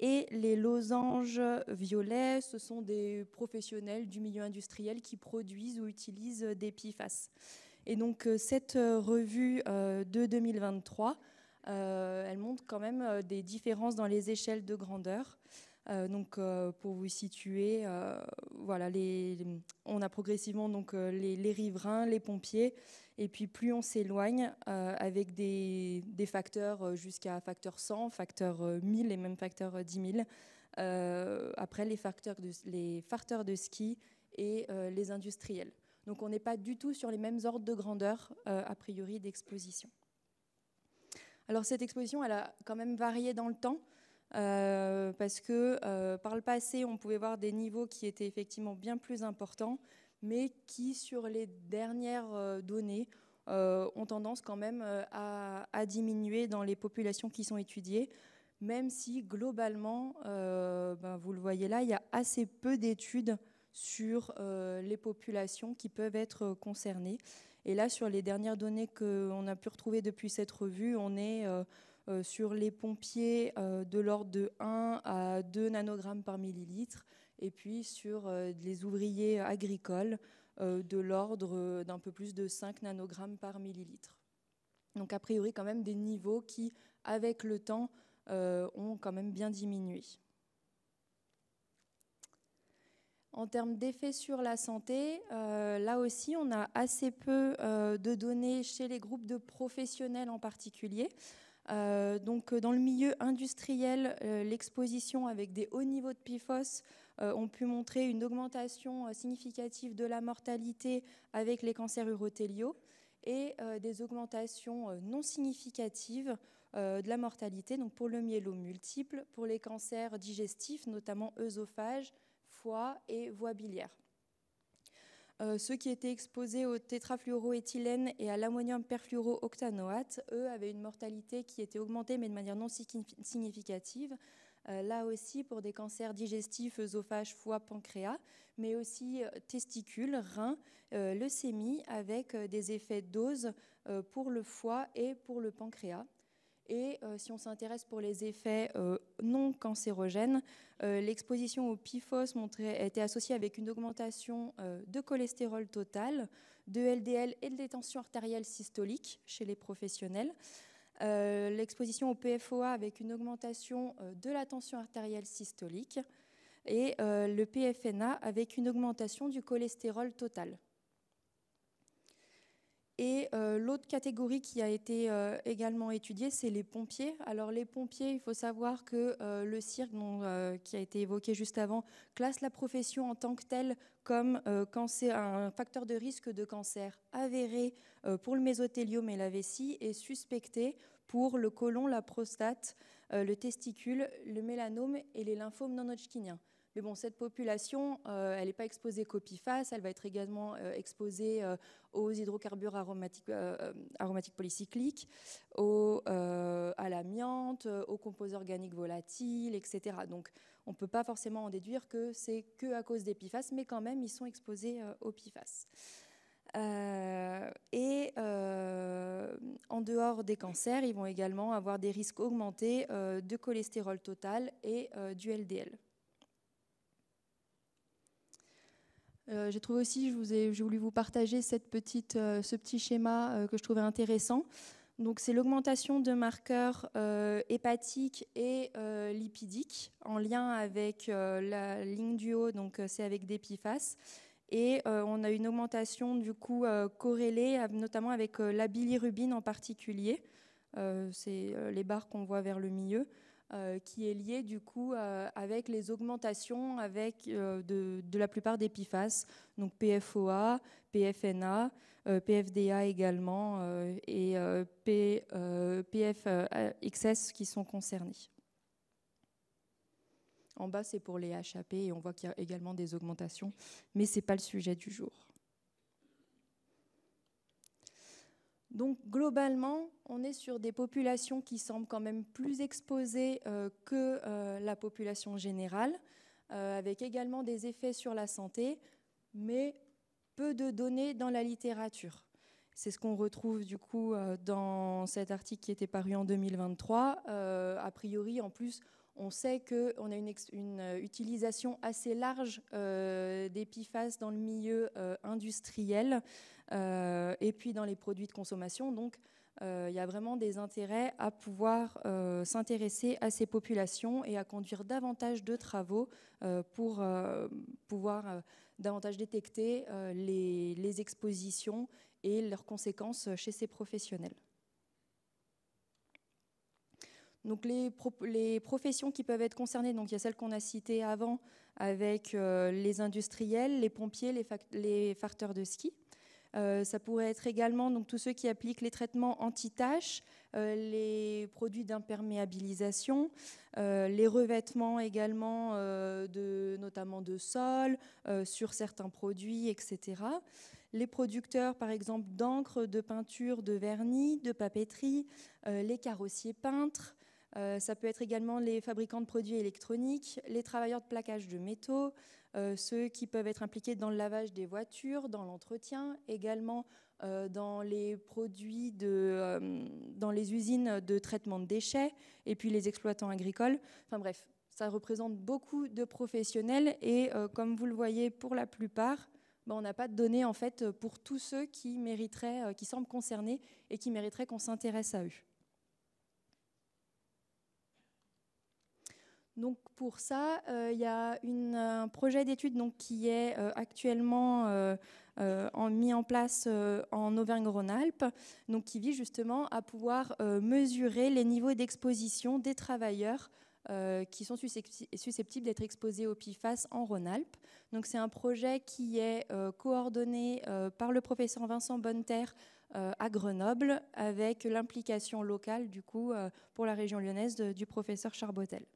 Et les losanges violets, ce sont des professionnels du milieu industriel qui produisent ou utilisent des PFAS. Et donc, cette revue de 2023, elle montre quand même des différences dans les échelles de grandeur. Pour vous situer, voilà, on a progressivement donc, les riverains, les pompiers, et puis plus on s'éloigne avec des facteurs jusqu'à facteur 100, facteur 1000 et même facteur 10 000. Après, les farteurs de ski et les industriels. Donc on n'est pas du tout sur les mêmes ordres de grandeur, a priori, d'exposition. Alors cette exposition, elle a quand même varié dans le temps. Parce que par le passé, on pouvait voir des niveaux qui étaient effectivement bien plus importants, mais qui, sur les dernières données, ont tendance quand même à diminuer dans les populations qui sont étudiées, même si globalement, vous le voyez là, il y a assez peu d'études sur les populations qui peuvent être concernées. Et là, sur les dernières données qu'on a pu retrouver depuis cette revue, on est sur les pompiers de l'ordre de 1 à 2 nanogrammes par millilitre, et puis sur les ouvriers agricoles de l'ordre d'un peu plus de 5 nanogrammes par millilitre. Donc a priori quand même des niveaux qui, avec le temps, ont quand même bien diminué. En termes d'effets sur la santé, là aussi, on a assez peu de données chez les groupes de professionnels en particulier. Donc, dans le milieu industriel, l'exposition avec des hauts niveaux de PFOS ont pu montrer une augmentation significative de la mortalité avec les cancers urothéliaux et des augmentations non significatives de la mortalité, donc pour le myélome multiple, pour les cancers digestifs, notamment œsophage, foie et voie biliaire. Ceux qui étaient exposés au tétrafluoroéthylène et à l'ammonium perfluorooctanoate, eux, avaient une mortalité qui était augmentée, mais de manière non significative. Là aussi, pour des cancers digestifs, œsophage, foie, pancréas, mais aussi testicules, reins, leucémie, avec des effets dose pour le foie et pour le pancréas. Et si on s'intéresse pour les effets non cancérogènes, l'exposition au PFOS était associée avec une augmentation de cholestérol total, de LDL et de des tensions artérielles systoliques chez les professionnels. L'exposition au PFOA avec une augmentation de la tension artérielle systolique et le PFNA avec une augmentation du cholestérol total. Et l'autre catégorie qui a été également étudiée, c'est les pompiers. Alors les pompiers, il faut savoir que le CIRC, qui a été évoqué juste avant, classe la profession en tant que telle comme un facteur de risque de cancer avéré pour le mésothéliome et la vessie et suspecté pour le côlon, la prostate, le testicule, le mélanome et les lymphomes non-hodgkiniens. Mais bon, cette population, elle n'est pas exposée qu'au PFAS, elle va être également exposée aux hydrocarbures aromatiques polycycliques, à l'amiante, aux composés organiques volatiles, etc. Donc, on ne peut pas forcément en déduire que c'est que à cause des PFAS, mais quand même, ils sont exposés aux PFAS. En dehors des cancers, ils vont également avoir des risques augmentés de cholestérol total et du LDL. J'ai trouvé aussi, j'ai voulu vous partager ce petit schéma que je trouvais intéressant. Donc, c'est l'augmentation de marqueurs hépatiques et lipidiques en lien avec la ligne du haut, donc c'est avec des PFAS. Et on a une augmentation du coup corrélée, notamment avec la bilirubine en particulier. C'est les barres qu'on voit vers le milieu. Qui est lié du coup avec les augmentations de la plupart des PFAS, donc PFOA, PFNA, PFDA également et PFXS qui sont concernés. En bas, c'est pour les HAP et on voit qu'il y a également des augmentations, mais ce n'est pas le sujet du jour. Donc globalement, on est sur des populations qui semblent quand même plus exposées que la population générale, avec également des effets sur la santé, mais peu de données dans la littérature. C'est ce qu'on retrouve du coup dans cet article qui était paru en 2023. A priori, en plus, on sait qu'on a une utilisation assez large des PFAS dans le milieu industriel et puis dans les produits de consommation. Donc, il y a vraiment des intérêts à pouvoir s'intéresser à ces populations et à conduire davantage de travaux pour pouvoir davantage détecter les expositions et leurs conséquences chez ces professionnels. Donc les professions qui peuvent être concernées, donc il y a celles qu'on a citées avant avec les industriels, les pompiers, les farteurs de ski. Ça pourrait être également donc, tous ceux qui appliquent les traitements anti-taches, les produits d'imperméabilisation, les revêtements également notamment de sol, sur certains produits, etc. Les producteurs, par exemple, d'encre, de peinture, de vernis, de papeterie, les carrossiers peintres, Ça peut être également les fabricants de produits électroniques, les travailleurs de plaquage de métaux, ceux qui peuvent être impliqués dans le lavage des voitures, dans l'entretien, également dans les produits, dans les usines de traitement de déchets, et puis les exploitants agricoles. Enfin bref, ça représente beaucoup de professionnels et comme vous le voyez, pour la plupart, on n'a pas de données en fait pour tous ceux qui mériteraient, qui semblent concernés et qui mériteraient qu'on s'intéresse à eux. Donc pour ça, il y a un projet d'étude qui est actuellement mis en place en Auvergne-Rhône-Alpes, qui vise justement à pouvoir mesurer les niveaux d'exposition des travailleurs qui sont susceptibles d'être exposés au PFAS en Rhône-Alpes. Donc c'est un projet qui est coordonné par le professeur Vincent Bonneterre à Grenoble, avec l'implication locale du coup pour la région lyonnaise du professeur Charbotel.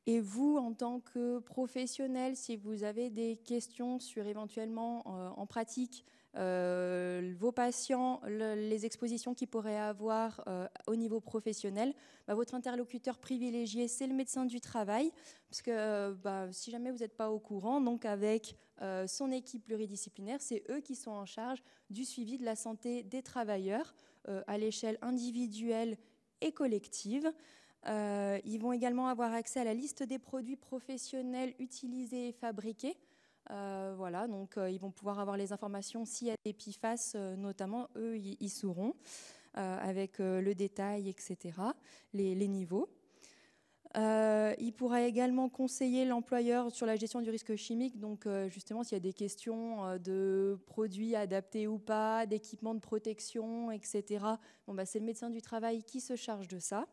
Et vous, en tant que professionnel, si vous avez des questions sur éventuellement en pratique vos patients, les expositions qu'ils pourraient avoir au niveau professionnel, votre interlocuteur privilégié, c'est le médecin du travail, parce que si jamais vous n'êtes pas au courant, donc avec son équipe pluridisciplinaire, c'est eux qui sont en charge du suivi de la santé des travailleurs à l'échelle individuelle et collective. Ils vont également avoir accès à la liste des produits professionnels utilisés et fabriqués. Voilà, donc ils vont pouvoir avoir les informations s'il y a des PFAS, notamment, eux, ils sauront, avec le détail, etc., les niveaux. Il pourra également conseiller l'employeur sur la gestion du risque chimique, donc justement s'il y a des questions de produits adaptés ou pas, d'équipements de protection, etc. C'est le médecin du travail qui se charge de ça.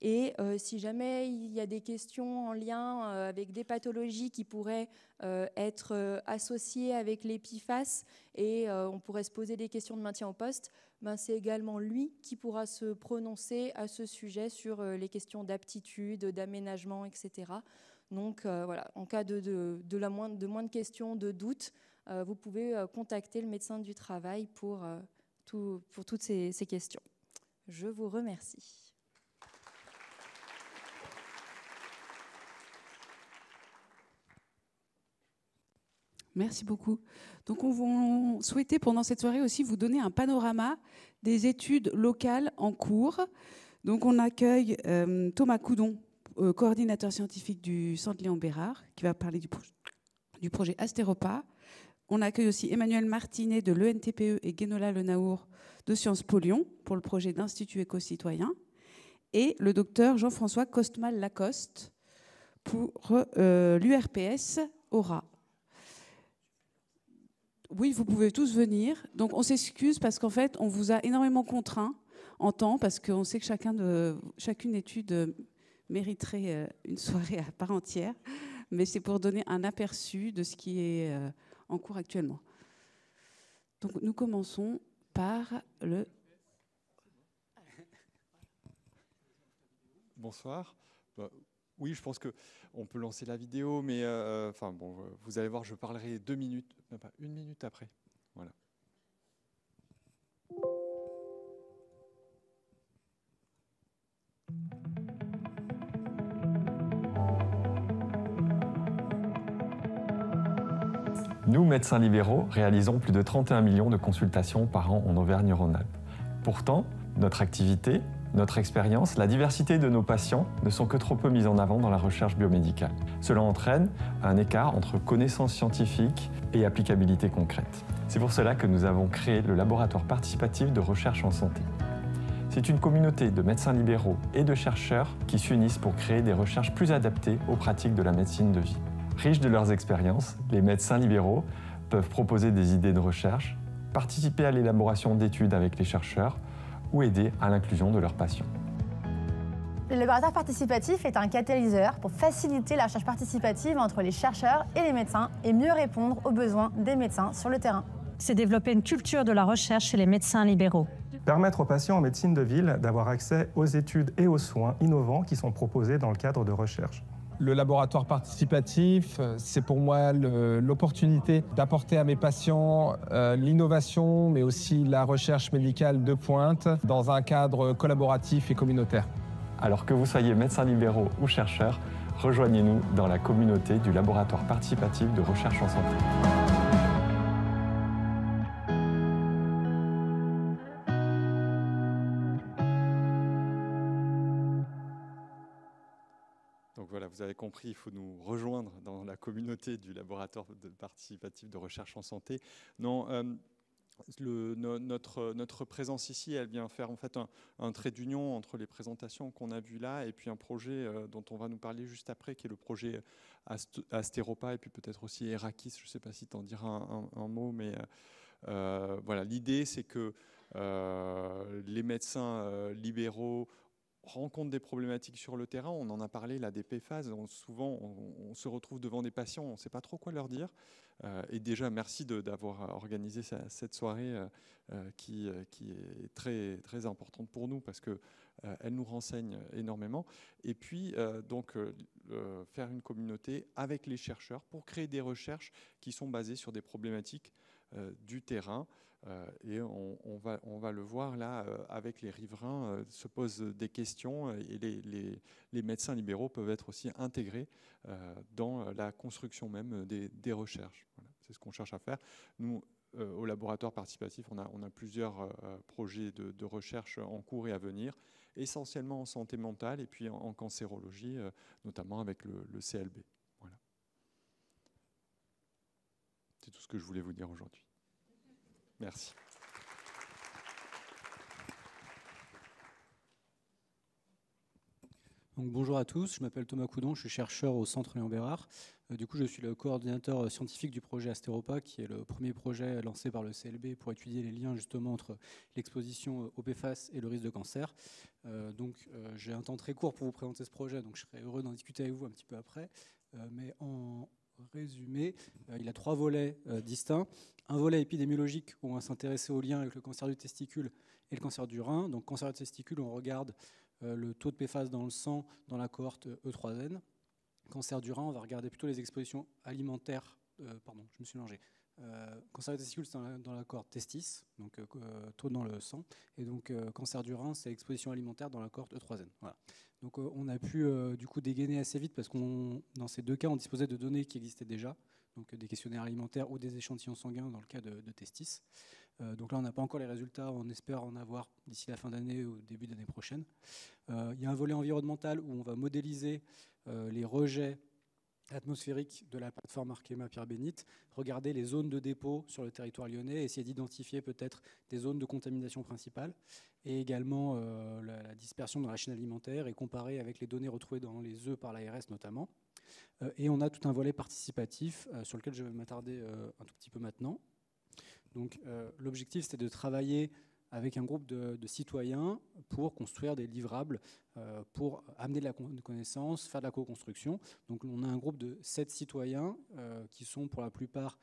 Et si jamais il y a des questions en lien avec des pathologies qui pourraient être associées avec les PFAS et on pourrait se poser des questions de maintien au poste, c'est également lui qui pourra se prononcer à ce sujet sur les questions d'aptitude, d'aménagement, etc. Donc voilà, en cas de moins de questions, de doutes, vous pouvez contacter le médecin du travail pour toutes ces questions. Je vous remercie. Merci beaucoup. Donc, on souhaitait pendant cette soirée aussi vous donner un panorama des études locales en cours. Donc, on accueille Thomas Coudon, coordinateur scientifique du Centre Léon Bérard, qui va parler du projet Astéropa. On accueille aussi Emmanuel Martinet de l'ENTPE et Guénola Lenaour de Sciences Po Lyon pour le projet d'Institut éco-citoyen. Et le docteur Jean-François Costmal-Lacoste pour l'URPS Aura. Oui, vous pouvez tous venir. Donc, on s'excuse parce qu'en fait, on vous a énormément contraint en temps parce qu'on sait que chacune étude mériterait une soirée à part entière. Mais c'est pour donner un aperçu de ce qui est en cours actuellement. Donc, nous commençons par le... Bonsoir. Oui, je pense qu'on peut lancer la vidéo, mais vous allez voir, je parlerai 2 minutes, non pas 1 minute après. Voilà. Nous, médecins libéraux, réalisons plus de 31 millions de consultations par an en Auvergne-Rhône-Alpes. Pourtant, notre activité, notre expérience, la diversité de nos patients ne sont que trop peu mises en avant dans la recherche biomédicale. Cela entraîne un écart entre connaissances scientifiques et applicabilité concrète. C'est pour cela que nous avons créé le laboratoire participatif de recherche en santé. C'est une communauté de médecins libéraux et de chercheurs qui s'unissent pour créer des recherches plus adaptées aux pratiques de la médecine de vie. Riches de leurs expériences, les médecins libéraux peuvent proposer des idées de recherche, participer à l'élaboration d'études avec les chercheurs, ou aider à l'inclusion de leurs patients. Le laboratoire participatif est un catalyseur pour faciliter la recherche participative entre les chercheurs et les médecins et mieux répondre aux besoins des médecins sur le terrain. C'est développer une culture de la recherche chez les médecins libéraux. Permettre aux patients en médecine de ville d'avoir accès aux études et aux soins innovants qui sont proposés dans le cadre de recherche. Le laboratoire participatif, c'est pour moi l'opportunité d'apporter à mes patients l'innovation, mais aussi la recherche médicale de pointe dans un cadre collaboratif et communautaire. Alors que vous soyez médecins libéraux ou chercheurs, rejoignez-nous dans la communauté du laboratoire participatif de recherche en santé. Donc voilà, vous avez compris, il faut nous rejoindre dans la communauté du laboratoire participatif de recherche en santé. Non, notre présence ici, elle vient faire en fait un trait d'union entre les présentations qu'on a vues là et puis un projet dont on va nous parler juste après, qui est le projet Asteropa et puis peut-être aussi Erakis. Je ne sais pas si tu en diras un mot, mais voilà, l'idée c'est que les médecins libéraux rencontrent des problématiques sur le terrain. On en a parlé là des PFAS. Souvent, on se retrouve devant des patients, on ne sait pas trop quoi leur dire. Et déjà, merci d'avoir organisé cette soirée qui est très, très importante pour nous parce qu'elle nous renseigne énormément. Et puis, faire une communauté avec les chercheurs pour créer des recherches qui sont basées sur des problématiques du terrain. Et on va le voir là, avec les riverains, se posent des questions et les médecins libéraux peuvent être aussi intégrés dans la construction même des recherches. Voilà, c'est ce qu'on cherche à faire. Nous, au laboratoire participatif, on a plusieurs projets de recherche en cours et à venir, essentiellement en santé mentale et puis en cancérologie, notamment avec le CLB. Voilà. C'est tout ce que je voulais vous dire aujourd'hui. Merci. Donc, bonjour à tous, je m'appelle Thomas Coudon, je suis chercheur au Centre Léon Bérard. Du coup, je suis le coordinateur scientifique du projet Asteropa, qui est le premier projet lancé par le CLB pour étudier les liens justement entre l'exposition au PFAS et le risque de cancer. J'ai un temps très court pour vous présenter ce projet, donc je serai heureux d'en discuter avec vous un petit peu après. Mais en résumé, il a 3 volets distincts. Un volet épidémiologique où on va s'intéresser au lien avec le cancer du testicule et le cancer du rein. Donc cancer du testicule, on regarde le taux de PFAS dans le sang dans la cohorte E3N. Cancer du rein, on va regarder plutôt les expositions alimentaires. Pardon, je me suis mélangé. Cancer du testicule, c'est dans la cohorte testis, donc taux dans le sang. Et donc cancer du rein, c'est exposition alimentaire dans la cohorte E3N. Voilà. Donc on a pu du coup dégainer assez vite parce qu'on, dans ces 2 cas, on disposait de données qui existaient déjà, donc des questionnaires alimentaires ou des échantillons sanguins dans le cas de testis. Donc là, on n'a pas encore les résultats, on espère en avoir d'ici la fin d'année ou début d'année prochaine. Il y a un volet environnemental où on va modéliser les rejets atmosphériques de la plateforme Arkema Pierre-Bénite, regarder les zones de dépôt sur le territoire lyonnais, essayer d'identifier peut-être des zones de contamination principales et également la dispersion dans la chaîne alimentaire et comparer avec les données retrouvées dans les œufs par l'ARS notamment. Et on a tout un volet participatif sur lequel je vais m'attarder un tout petit peu maintenant. Donc l'objectif, c'était de travailler avec un groupe de citoyens pour construire des livrables, pour amener de la connaissance, faire de la co-construction. Donc on a un groupe de 7 citoyens qui sont pour la plupart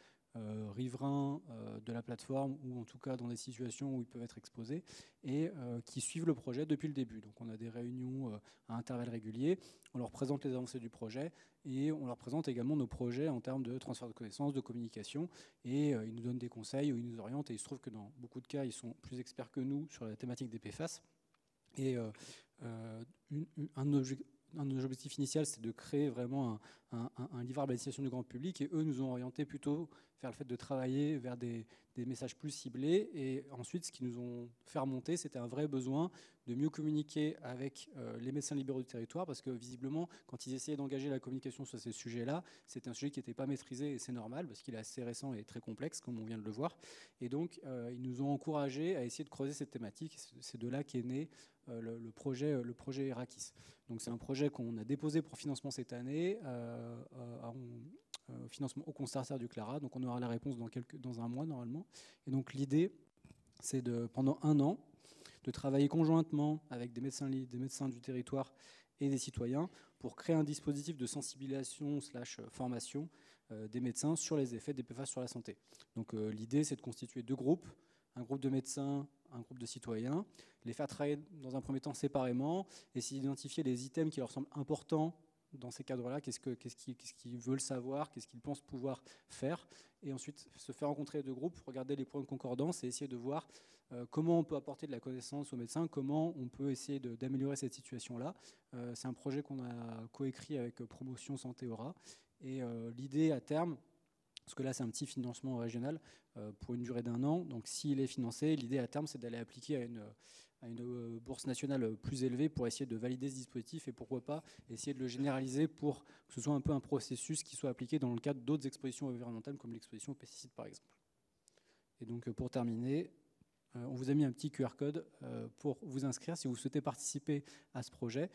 riverains de la plateforme ou en tout cas dans des situations où ils peuvent être exposés et qui suivent le projet depuis le début. Donc on a des réunions à intervalles réguliers, on leur présente les avancées du projet et on leur présente également nos projets en termes de transfert de connaissances, de communication et ils nous donnent des conseils ou ils nous orientent et il se trouve que dans beaucoup de cas ils sont plus experts que nous sur la thématique des PFAS. Et un objectif initial, c'est de créer vraiment un livrable à destination du grand public et eux nous ont orientés plutôt vers le fait de travailler vers des messages plus ciblés et ensuite ce qu'ils nous ont fait remonter, c'était un vrai besoin de mieux communiquer avec les médecins libéraux du territoire parce que visiblement quand ils essayaient d'engager la communication sur ces sujets-là, c'était un sujet qui n'était pas maîtrisé et c'est normal parce qu'il est assez récent et très complexe comme on vient de le voir et donc ils nous ont encouragés à essayer de creuser cette thématique. C'est de là qu'est né le projet Erakis. Donc c'est un projet qu'on a déposé pour financement cette année, financement au consortium du CLARA. Donc on aura la réponse dans un mois normalement. Et donc l'idée, c'est pendant 1 an, de travailler conjointement avec des médecins du territoire et des citoyens pour créer un dispositif de sensibilisation/formation des médecins sur les effets des PFAS sur la santé. Donc l'idée, c'est de constituer 2 groupes, un groupe de médecins, un groupe de citoyens, les faire travailler dans un premier temps séparément, essayer d'identifier les items qui leur semblent importants dans ces cadres-là, qu'est-ce qu'ils veulent savoir, qu'est-ce qu'ils pensent pouvoir faire, et ensuite se faire rencontrer deux groupes, regarder les points de concordance et essayer de voir comment on peut apporter de la connaissance aux médecins, comment on peut essayer d'améliorer cette situation-là. C'est un projet qu'on a coécrit avec Promotion Santé Aura, et l'idée à terme, parce que là c'est un petit financement régional pour une durée d'1 an, donc s'il est financé, l'idée à terme c'est d'aller appliquer à une bourse nationale plus élevée pour essayer de valider ce dispositif et pourquoi pas essayer de le généraliser pour que ce soit un peu un processus qui soit appliqué dans le cadre d'autres expositions environnementales comme l'exposition aux pesticides par exemple. Et donc pour terminer, on vous a mis un petit QR code pour vous inscrire si vous souhaitez participer à ce projet.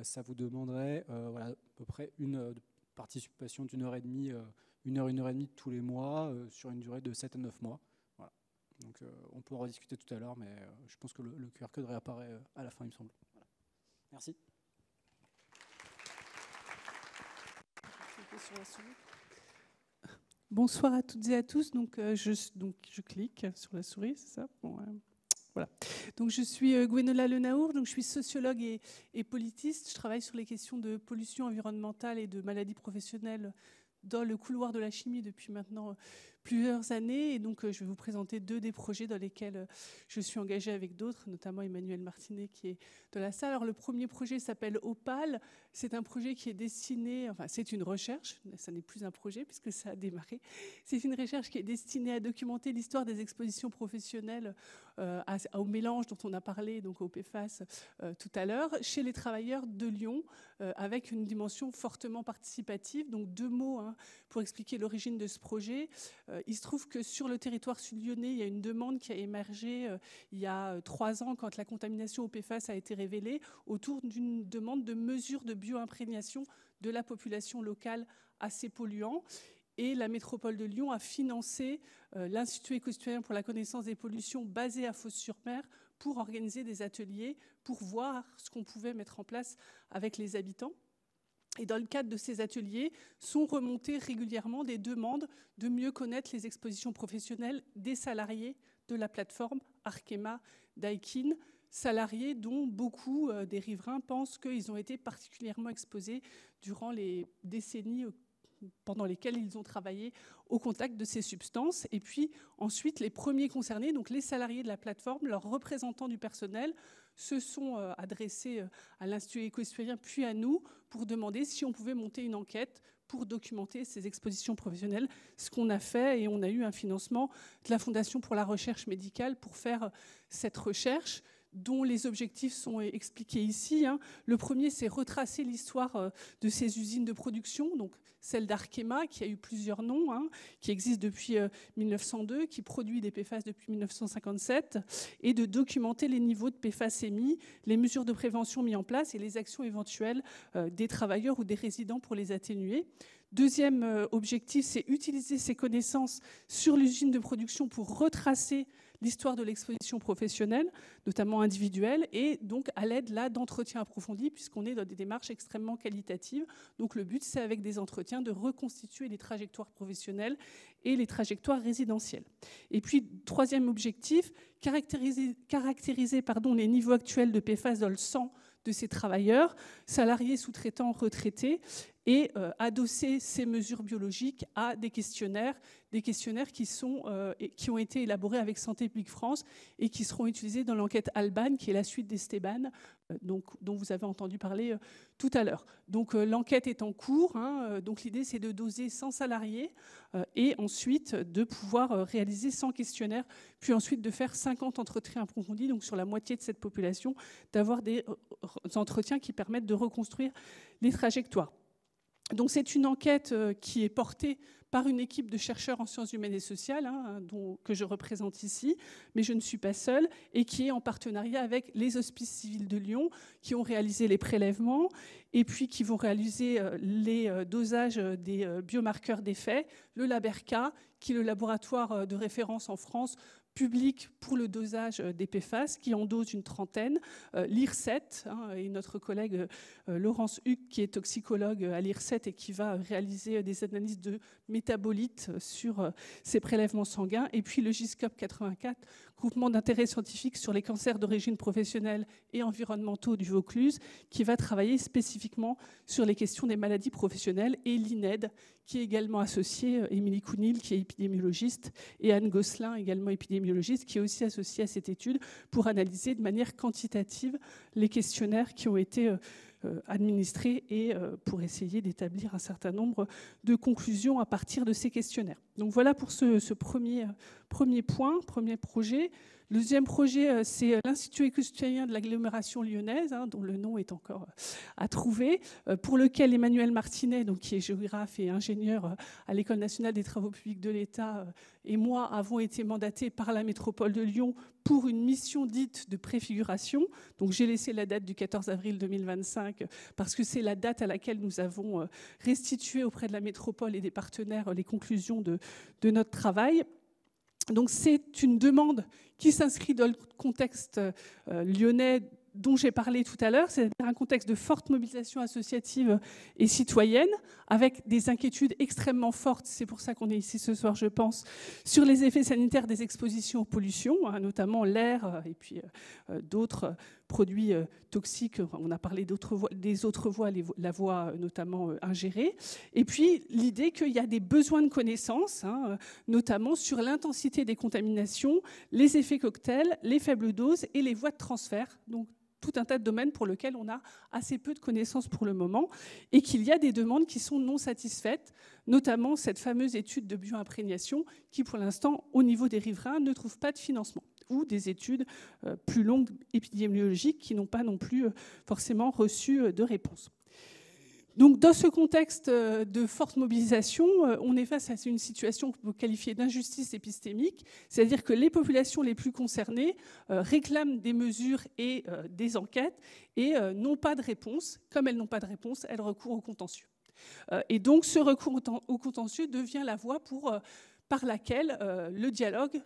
Ça vous demanderait voilà, à peu près une participation d'1 heure et demie, 1 heure et demie tous les mois sur une durée de 7 à 9 mois. Voilà. Donc on peut en rediscuter tout à l'heure, mais je pense que le QR code réapparaît à la fin, il me semble. Voilà. Merci. Bonsoir à toutes et à tous. Donc, je clique sur la souris, c'est ça bon, voilà. Donc, je suis Gwenola Lenaour, donc je suis sociologue et politiste. Je travaille sur les questions de pollution environnementale et de maladies professionnelles dans le couloir de la chimie depuis maintenant plusieurs années. Et donc, je vais vous présenter 2 des projets dans lesquels je suis engagée avec d'autres, notamment Emmanuel Martinet qui est dans la salle. Alors, le premier projet s'appelle Opale. C'est un projet qui est destiné, enfin, c'est une recherche, ça n'est plus un projet puisque ça a démarré. C'est une recherche qui est destinée à documenter l'histoire des expositions professionnelles au mélange dont on a parlé, donc au PFAS tout à l'heure, chez les travailleurs de Lyon, avec une dimension fortement participative. Donc 2 mots pour expliquer l'origine de ce projet. Il se trouve que sur le territoire sud-lyonnais, il y a une demande qui a émergé il y a 3 ans quand la contamination au PFAS a été révélée, autour d'une demande de mesures de bioimprégnation de la population locale à ces polluants. Et la métropole de Lyon a financé l'Institut éco-citoyen pour la connaissance des pollutions basé à Fos-sur-Mer pour organiser des ateliers, pour voir ce qu'on pouvait mettre en place avec les habitants. Et dans le cadre de ces ateliers, sont remontées régulièrement des demandes de mieux connaître les expositions professionnelles des salariés de la plateforme Arkema Daikin, salariés dont beaucoup des riverains pensent qu'ils ont été particulièrement exposés durant les décennies pendant lesquelles ils ont travaillé au contact de ces substances. Et puis ensuite, les premiers concernés, donc les salariés de la plateforme, leurs représentants du personnel, se sont adressés à l'Institut éco-citoyen puis à nous pour demander si on pouvait monter une enquête pour documenter ces expositions professionnelles, ce qu'on a fait, et on a eu un financement de la Fondation pour la recherche médicale pour faire cette recherche, dont les objectifs sont expliqués ici. Le premier, c'est retracer l'histoire de ces usines de production, donc celle d'Arkema, qui a eu plusieurs noms, qui existe depuis 1902, qui produit des PFAS depuis 1957, et de documenter les niveaux de PFAS émis, les mesures de prévention mises en place et les actions éventuelles des travailleurs ou des résidents pour les atténuer. Deuxième objectif, c'est utiliser ces connaissances sur l'usine de production pour retracer l'histoire de l'exposition professionnelle, notamment individuelle, et donc à l'aide là d'entretiens approfondis, puisqu'on est dans des démarches extrêmement qualitatives. Donc le but, c'est avec des entretiens de reconstituer les trajectoires professionnelles et les trajectoires résidentielles. Et puis, troisième objectif, caractériser les niveaux actuels de PFAS dans le sang de ces travailleurs, salariés, sous-traitants, retraités, et adosser ces mesures biologiques à des questionnaires qui ont été élaborés avec Santé publique France et qui seront utilisés dans l'enquête Alban, qui est la suite d'Esteban, dont vous avez entendu parler tout à l'heure. Donc l'enquête est en cours. Donc l'idée, c'est de doser 100 salariés et ensuite de pouvoir réaliser 100 questionnaires, puis ensuite de faire 50 entretiens approfondis, donc sur la moitié de cette population, d'avoir des entretiens qui permettent de reconstruire les trajectoires. Donc c'est une enquête qui est portée par une équipe de chercheurs en sciences humaines et sociales, que je représente ici, mais je ne suis pas seule, et qui est en partenariat avec les Hospices civils de Lyon, qui ont réalisé les prélèvements, et puis qui vont réaliser les dosages des biomarqueurs d'effet, le LabERCA, qui est le laboratoire de référence en France public pour le dosage des PFAS, qui en dose une trentaine. L'IRSET, et notre collègue Laurence Huck, qui est toxicologue à l'IRSET et qui va réaliser des analyses de métabolites sur ces prélèvements sanguins. Et puis le GISCOP 84, groupement d'intérêt scientifique sur les cancers d'origine professionnelle et environnementaux du Vaucluse, qui va travailler spécifiquement sur les questions des maladies professionnelles, et l'INED, qui est également associée, Émilie Counil, qui est épidémiologiste, et Anne Gosselin, également épidémiologiste, qui est aussi associée à cette étude pour analyser de manière quantitative les questionnaires qui ont été administrés et pour essayer d'établir un certain nombre de conclusions à partir de ces questionnaires. Donc voilà pour ce premier point, premier projet. Le deuxième projet, c'est l'Institut éco-citoyen de l'agglomération lyonnaise, dont le nom est encore à trouver, pour lequel Emmanuel Martinet, donc, qui est géographe et ingénieur à l'École nationale des travaux publics de l'État, et moi avons été mandatés par la métropole de Lyon pour une mission dite de préfiguration. Donc j'ai laissé la date du 14 avril 2025 parce que c'est la date à laquelle nous avons restitué auprès de la métropole et des partenaires les conclusions de notre travail. Donc c'est une demande qui s'inscrit dans le contexte lyonnais dont j'ai parlé tout à l'heure, c'est-à-dire un contexte de forte mobilisation associative et citoyenne, avec des inquiétudes extrêmement fortes, c'est pour ça qu'on est ici ce soir, je pense, sur les effets sanitaires des expositions aux pollutions, notamment l'air et puis d'autres produits toxiques. On a parlé des autres voies, la voie notamment ingérée. Et puis l'idée qu'il y a des besoins de connaissances, notamment sur l'intensité des contaminations, les effets cocktails, les faibles doses et les voies de transfert. Donc tout un tas de domaines pour lesquels on a assez peu de connaissances pour le moment, et qu'il y a des demandes qui sont non satisfaites, notamment cette fameuse étude de bioimprégnation qui, pour l'instant, au niveau des riverains, ne trouve pas de financement, ou des études plus longues épidémiologiques qui n'ont pas non plus forcément reçu de réponse. Donc, dans ce contexte de forte mobilisation, on est face à une situation qu'on peut qualifier d'injustice épistémique, c'est-à-dire que les populations les plus concernées réclament des mesures et des enquêtes et n'ont pas de réponse. Comme elles n'ont pas de réponse, elles recourent au contentieux. Et donc, ce recours au contentieux devient la voie par laquelle le dialogue,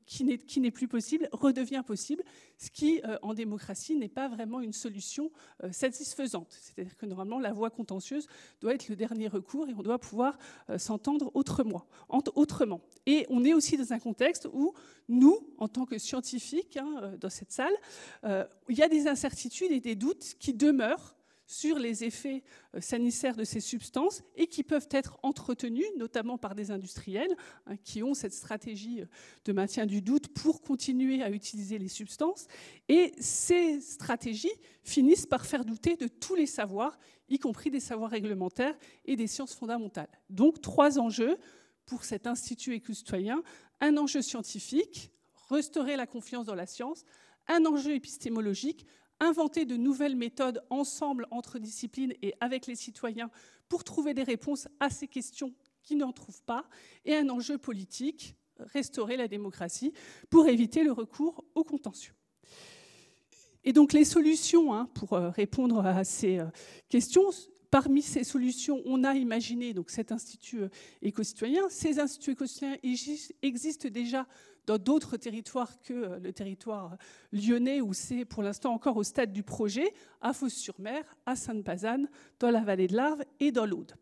qui n'est plus possible, redevient possible, ce qui, en démocratie, n'est pas vraiment une solution satisfaisante. C'est-à-dire que normalement, la voie contentieuse doit être le dernier recours et on doit pouvoir s'entendre autrement. Et on est aussi dans un contexte où nous, en tant que scientifiques, dans cette salle, il y a des incertitudes et des doutes qui demeurent sur les effets sanitaires de ces substances et qui peuvent être entretenus, notamment par des industriels qui ont cette stratégie de maintien du doute pour continuer à utiliser les substances. Et ces stratégies finissent par faire douter de tous les savoirs, y compris des savoirs réglementaires et des sciences fondamentales. Donc 3 enjeux pour cet institut éco-citoyen. Un enjeu scientifique, restaurer la confiance dans la science. Un enjeu épistémologique, inventer de nouvelles méthodes ensemble entre disciplines et avec les citoyens pour trouver des réponses à ces questions qui n'en trouvent pas, et un enjeu politique, restaurer la démocratie pour éviter le recours au contentieux. Et donc les solutions pour répondre à ces questions, parmi ces solutions, on a imaginé donc, cet institut éco-citoyen. Ces instituts éco-citoyens existent déjà dans d'autres territoires que le territoire lyonnais, où c'est pour l'instant encore au stade du projet, à Fos-sur-Mer, à Sainte-Pazanne, dans la vallée de l'Arve et dans l'Aude.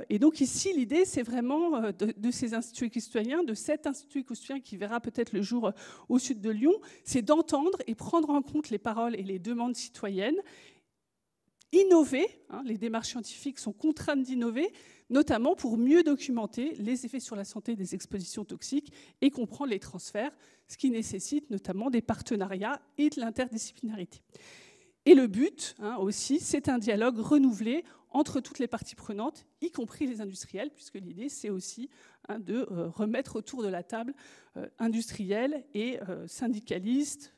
Et donc ici, l'idée, c'est vraiment de ces instituts éco-citoyens, de cet institut éco-citoyen qui verra peut-être le jour au sud de Lyon, c'est d'entendre et prendre en compte les paroles et les demandes citoyennes, innover, les démarches scientifiques sont contraintes d'innover, notamment pour mieux documenter les effets sur la santé des expositions toxiques et comprendre les transferts, ce qui nécessite notamment des partenariats et de l'interdisciplinarité. Et le but aussi, c'est un dialogue renouvelé entre toutes les parties prenantes, y compris les industriels, puisque l'idée, c'est aussi de remettre autour de la table industriels et syndicalistes,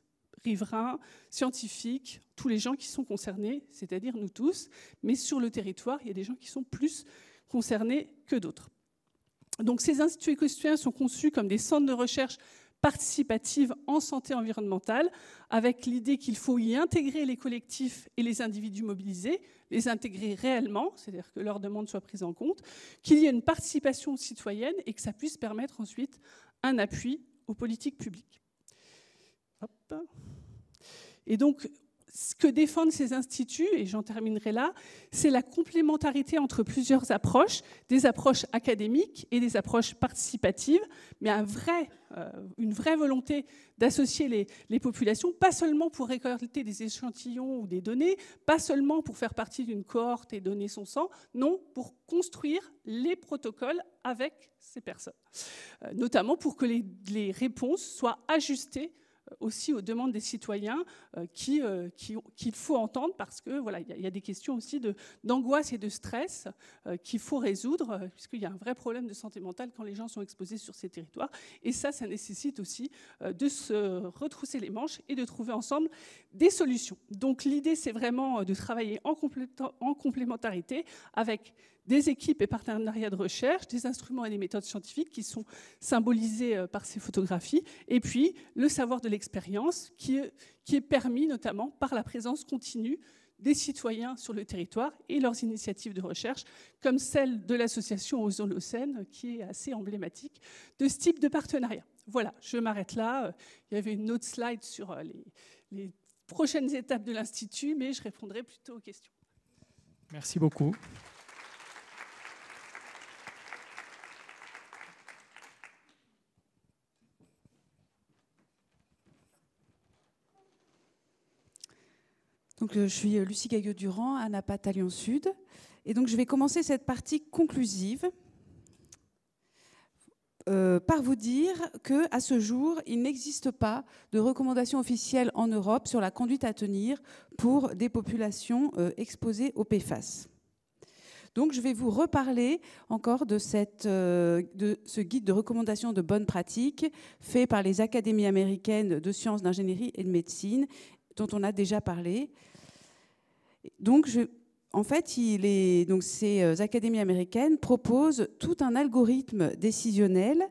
riverains, scientifiques, tous les gens qui sont concernés, c'est-à-dire nous tous, mais sur le territoire, il y a des gens qui sont plus concernés que d'autres. Donc ces instituts éco-citoyens sont conçus comme des centres de recherche participative en santé environnementale, avec l'idée qu'il faut y intégrer les collectifs et les individus mobilisés, les intégrer réellement, c'est-à-dire que leurs demandes soient prises en compte, qu'il y ait une participation citoyenne et que ça puisse permettre ensuite un appui aux politiques publiques. Hop. Et donc, ce que défendent ces instituts, et j'en terminerai là, c'est la complémentarité entre plusieurs approches, des approches académiques et des approches participatives, mais une vraie volonté d'associer les populations, pas seulement pour récolter des échantillons ou des données, pas seulement pour faire partie d'une cohorte et donner son sang, non, pour construire les protocoles avec ces personnes, notamment pour que les réponses soient ajustées aussi aux demandes des citoyens qu'il faut entendre, parce que voilà, il y a des questions aussi d'angoisse et de stress qu'il faut résoudre, puisqu'il y a un vrai problème de santé mentale quand les gens sont exposés sur ces territoires. Et ça nécessite aussi de se retrousser les manches et de trouver ensemble des solutions. Donc l'idée, c'est vraiment de travailler en complémentarité avec des équipes et partenariats de recherche, des instruments et des méthodes scientifiques qui sont symbolisés par ces photographies, et puis le savoir de l'expérience qui est permis notamment par la présence continue des citoyens sur le territoire et leurs initiatives de recherche, comme celle de l'association Holocène, qui est assez emblématique de ce type de partenariat. Voilà, je m'arrête là. Il y avait une autre slide sur les prochaines étapes de l'Institut, mais je répondrai plutôt aux questions. Merci beaucoup. Donc, je suis Lucie Gaillot-Durand, à Napat à Lyon Sud. Et donc, je vais commencer cette partie conclusive par vous dire qu'à ce jour, il n'existe pas de recommandation officielle en Europe sur la conduite à tenir pour des populations exposées au PFAS. Donc, je vais vous reparler encore de ce guide de recommandation de bonnes pratiques fait par les académies américaines de sciences, d'ingénierie et de médecine, dont on a déjà parlé. Donc, en fait, ces académies américaines proposent tout un algorithme décisionnel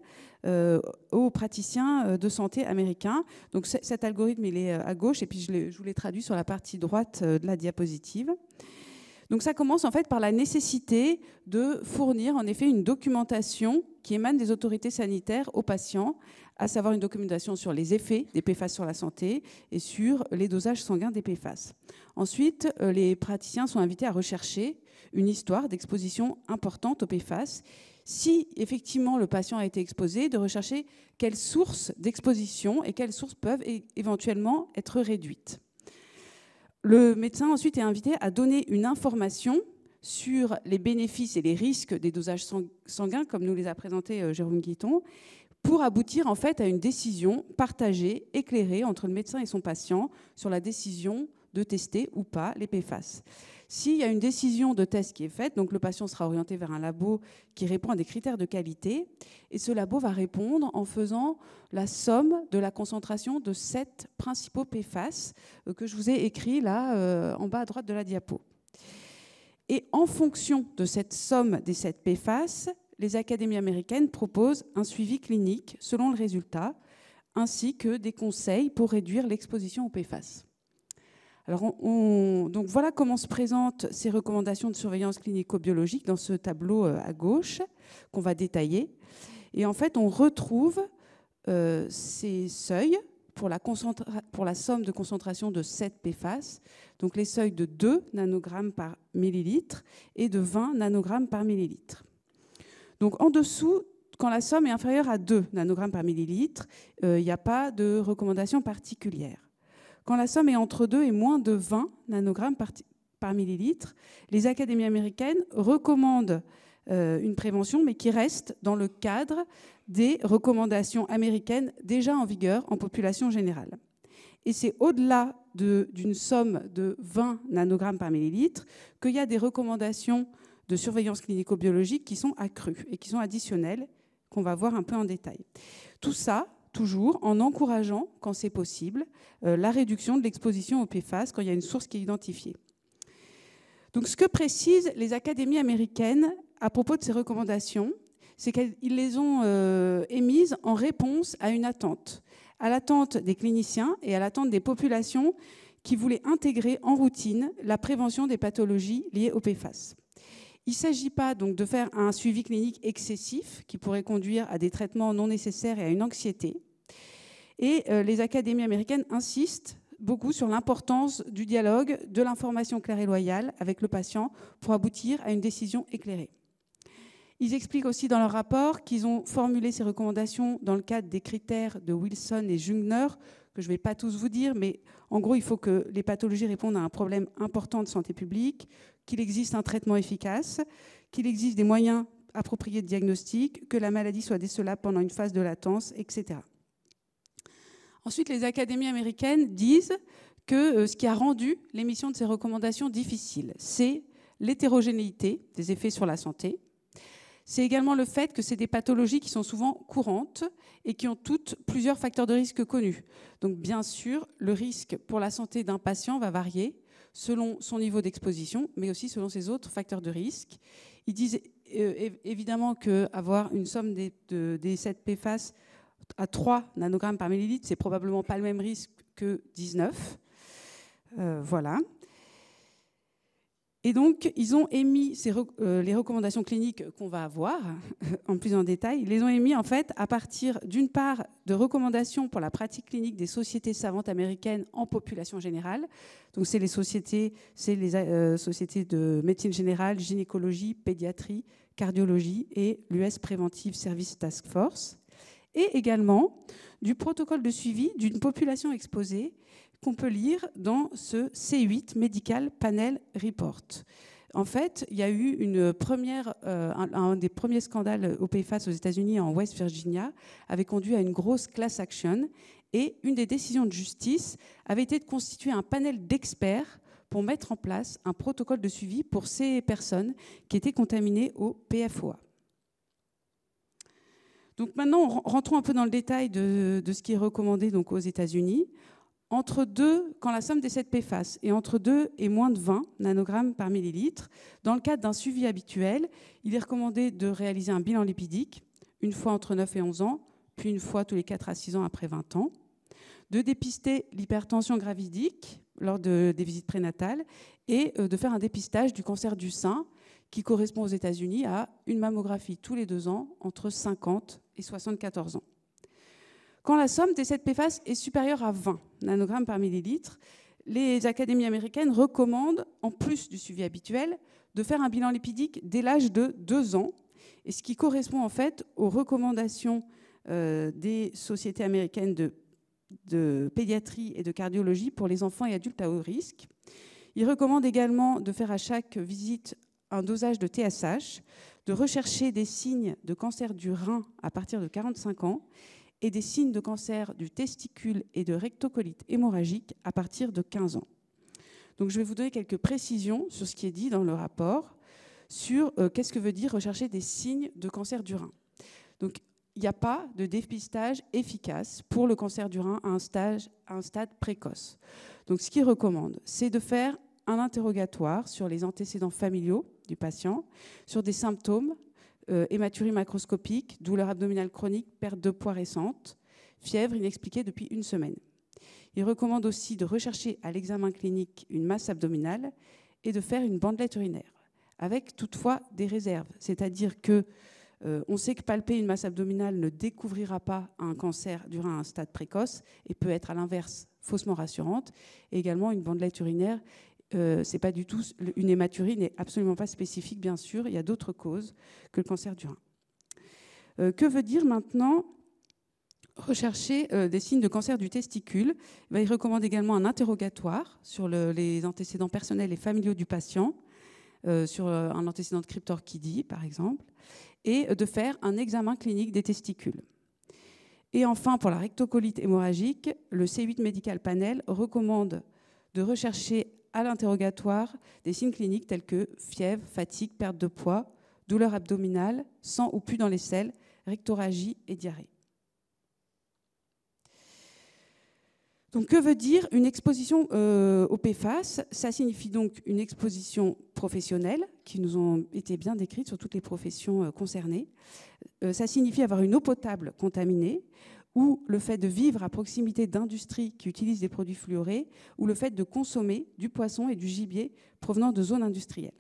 aux praticiens de santé américains. Donc, cet algorithme, il est à gauche, et puis je vous l'ai traduit sur la partie droite de la diapositive. Donc, ça commence en fait par la nécessité de fournir en effet une documentation qui émane des autorités sanitaires aux patients, à savoir une documentation sur les effets des PFAS sur la santé et sur les dosages sanguins des PFAS. Ensuite, les praticiens sont invités à rechercher une histoire d'exposition importante aux PFAS. Si effectivement le patient a été exposé, de rechercher quelles sources d'exposition et quelles sources peuvent éventuellement être réduites. Le médecin ensuite est invité à donner une information sur les bénéfices et les risques des dosages sanguins, comme nous les a présentés Jérôme Guiton, pour aboutir en fait à une décision partagée, éclairée entre le médecin et son patient sur la décision de tester ou pas les PFAS. S'il y a une décision de test qui est faite, donc le patient sera orienté vers un labo qui répond à des critères de qualité, et ce labo va répondre en faisant la somme de la concentration de 7 principaux PFAS que je vous ai écrits là en bas à droite de la diapo. Et en fonction de cette somme des 7 PFAS, les académies américaines proposent un suivi clinique selon le résultat, ainsi que des conseils pour réduire l'exposition aux PFAS. Alors donc voilà comment se présentent ces recommandations de surveillance clinico-biologique dans ce tableau à gauche qu'on va détailler. Et en fait, on retrouve ces seuils pour la somme de concentration de 7 PFAS, donc les seuils de 2 nanogrammes par millilitre et de 20 nanogrammes par millilitre. Donc en dessous, quand la somme est inférieure à 2 nanogrammes par millilitre, il n'y a pas de recommandation particulière. Quand la somme est entre 2 et moins de 20 nanogrammes par millilitre, les académies américaines recommandent une prévention, mais qui reste dans le cadre des recommandations américaines déjà en vigueur en population générale. Et c'est au-delà d'une somme de 20 nanogrammes par millilitre qu'il y a des recommandations de surveillance clinico-biologique qui sont accrues et qui sont additionnelles, qu'on va voir un peu en détail. Tout ça, toujours en encourageant, quand c'est possible, la réduction de l'exposition aux PFAS quand il y a une source qui est identifiée. Donc, ce que précisent les académies américaines à propos de ces recommandations, c'est qu'ils les ont émises en réponse à une attente, à l'attente des cliniciens et à l'attente des populations qui voulaient intégrer en routine la prévention des pathologies liées aux PFAS. Il ne s'agit pas donc de faire un suivi clinique excessif qui pourrait conduire à des traitements non nécessaires et à une anxiété. Et les académies américaines insistent beaucoup sur l'importance du dialogue, de l'information claire et loyale avec le patient pour aboutir à une décision éclairée. Ils expliquent aussi dans leur rapport qu'ils ont formulé ces recommandations dans le cadre des critères de Wilson et Jungner, que je ne vais pas tous vous dire, mais en gros, il faut que les pathologies répondent à un problème important de santé publique, qu'il existe un traitement efficace, qu'il existe des moyens appropriés de diagnostic, que la maladie soit décelable pendant une phase de latence, etc. Ensuite, les académies américaines disent que ce qui a rendu l'émission de ces recommandations difficile, c'est l'hétérogénéité des effets sur la santé. C'est également le fait que c'est des pathologies qui sont souvent courantes et qui ont toutes plusieurs facteurs de risque connus. Donc bien sûr, le risque pour la santé d'un patient va varier selon son niveau d'exposition, mais aussi selon ses autres facteurs de risque. Ils disent évidemment qu'avoir une somme des 7 PFAS à 3 nanogrammes par millilitre, c'est probablement pas le même risque que 19. Voilà. Et donc, ils ont émis les recommandations cliniques qu'on va avoir, en plus en détail, ils les ont émis en fait à partir d'une part de recommandations pour la pratique clinique des sociétés savantes américaines en population générale. Donc, c'est les sociétés de médecine générale, gynécologie, pédiatrie, cardiologie et l'US Preventive Service Task Force. Et également du protocole de suivi d'une population exposée qu'on peut lire dans ce C8 Medical Panel Report. En fait, il y a eu un des premiers scandales au PFAS aux États-Unis, en West Virginia, avait conduit à une grosse class action. Et une des décisions de justice avait été de constituer un panel d'experts pour mettre en place un protocole de suivi pour ces personnes qui étaient contaminées au PFOA. Donc maintenant, rentrons un peu dans le détail de ce qui est recommandé donc, aux États-Unis. Quand la somme des 7 PFAS est entre 2 et moins de 20 nanogrammes par millilitre, dans le cadre d'un suivi habituel, il est recommandé de réaliser un bilan lipidique une fois entre 9 et 11 ans, puis une fois tous les 4 à 6 ans après 20 ans, de dépister l'hypertension gravidique lors des visites prénatales et de faire un dépistage du cancer du sein qui correspond aux États-Unis à une mammographie tous les 2 ans entre 50 et 74 ans. Quand la somme des 7 PFAS est supérieure à 20 nanogrammes par millilitre, les académies américaines recommandent, en plus du suivi habituel, de faire un bilan lipidique dès l'âge de 2 ans, et ce qui correspond en fait aux recommandations des sociétés américaines de pédiatrie et de cardiologie pour les enfants et adultes à haut risque. Ils recommandent également de faire à chaque visite un dosage de TSH, de rechercher des signes de cancer du rein à partir de 45 ans, et des signes de cancer du testicule et de rectocolite hémorragique à partir de 15 ans. Donc, je vais vous donner quelques précisions sur ce qui est dit dans le rapport, sur qu'est-ce que veut dire rechercher des signes de cancer du rein. Donc, il n'y a pas de dépistage efficace pour le cancer du rein à un stade précoce. Donc, ce qu'ils recommandent, c'est de faire un interrogatoire sur les antécédents familiaux du patient, sur des symptômes, hématurie macroscopique, douleur abdominale chronique, perte de poids récente, fièvre inexpliquée depuis 1 semaine. Il recommande aussi de rechercher à l'examen clinique une masse abdominale et de faire une bandelette urinaire, avec toutefois des réserves. C'est-à-dire qu'on sait que palper une masse abdominale ne découvrira pas un cancer du rein à un stade précoce et peut être à l'inverse faussement rassurante. Et également une bandelette urinaire, c'est pas du tout, une hématurie n'est absolument pas spécifique, bien sûr. Il y a d'autres causes que le cancer du rein. Que veut dire maintenant rechercher des signes de cancer du testicule? Il recommande également un interrogatoire sur les antécédents personnels et familiaux du patient, sur un antécédent de cryptorchidie, par exemple, et de faire un examen clinique des testicules. Et enfin, pour la rectocolite hémorragique, le C8 Medical Panel recommande de rechercher à l'interrogatoire des signes cliniques tels que fièvre, fatigue, perte de poids, douleur abdominale, sang ou pus dans les selles, rectorragie et diarrhée. Donc, que veut dire une exposition au PFAS? Ça signifie donc une exposition professionnelle, qui nous ont été bien décrites sur toutes les professions concernées. Ça signifie avoir une eau potable contaminée, ou le fait de vivre à proximité d'industries qui utilisent des produits fluorés, ou le fait de consommer du poisson et du gibier provenant de zones industrielles.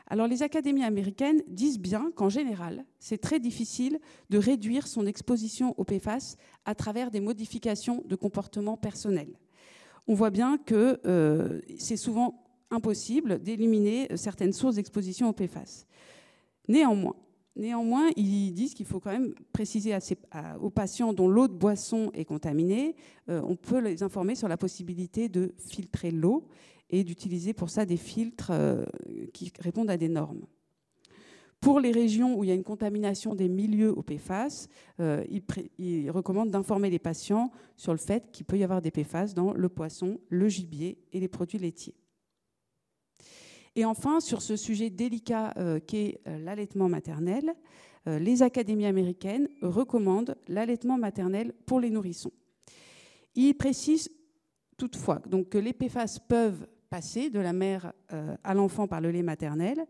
Alors les académies américaines disent bien qu'en général, c'est très difficile de réduire son exposition aux PFAS à travers des modifications de comportement personnel. On voit bien que c'est souvent impossible d'éliminer certaines sources d'exposition aux PFAS. Néanmoins, ils disent qu'il faut quand même préciser aux patients dont l'eau de boisson est contaminée, on peut les informer sur la possibilité de filtrer l'eau et d'utiliser pour ça des filtres qui répondent à des normes. Pour les régions où il y a une contamination des milieux au PFAS, ils recommandent d'informer les patients sur le fait qu'il peut y avoir des PFAS dans le poisson, le gibier et les produits laitiers. Et enfin, sur ce sujet délicat qu'est l'allaitement maternel, les académies américaines recommandent l'allaitement maternel pour les nourrissons. Ils précisent toutefois donc, que les PFAS peuvent passer de la mère à l'enfant par le lait maternel,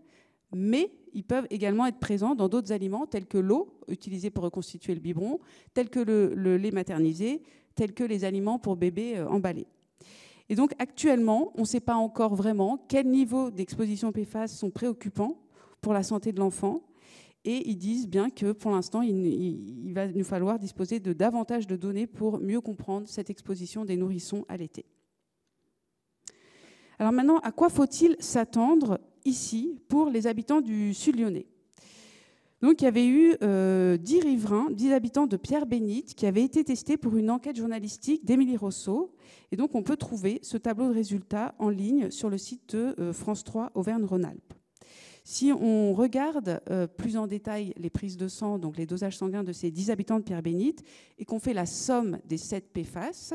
mais ils peuvent également être présents dans d'autres aliments tels que l'eau utilisée pour reconstituer le biberon, tels que le lait maternisé, tels que les aliments pour bébés emballés. Et donc actuellement, on ne sait pas encore vraiment quels niveaux d'exposition aux PFAS sont préoccupants pour la santé de l'enfant. Et ils disent bien que pour l'instant, il va nous falloir disposer de davantage de données pour mieux comprendre cette exposition des nourrissons allaités. Alors maintenant, à quoi faut-il s'attendre ici pour les habitants du Sud Lyonnais? Donc, il y avait eu 10 riverains, 10 habitants de Pierre-Bénite qui avaient été testés pour une enquête journalistique d'Émilie Rousseau. Et donc, on peut trouver ce tableau de résultats en ligne sur le site de France 3 Auvergne-Rhône-Alpes. Si on regarde plus en détail les prises de sang, donc les dosages sanguins de ces 10 habitants de Pierre-Bénite, et qu'on fait la somme des 7 PFAS,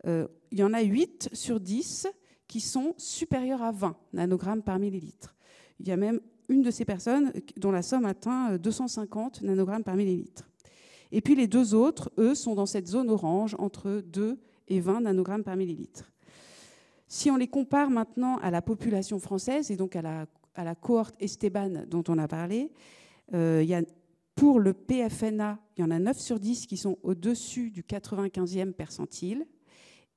il y en a 8 sur 10 qui sont supérieurs à 20 nanogrammes par millilitre. Il y a même une de ces personnes dont la somme atteint 250 nanogrammes par millilitre. Et puis les deux autres, eux, sont dans cette zone orange, entre 2 et 20 nanogrammes par millilitre. Si on les compare maintenant à la population française, et donc à la cohorte Esteban dont on a parlé, pour le PFNA, il y en a 9 sur 10 qui sont au-dessus du 95e percentile.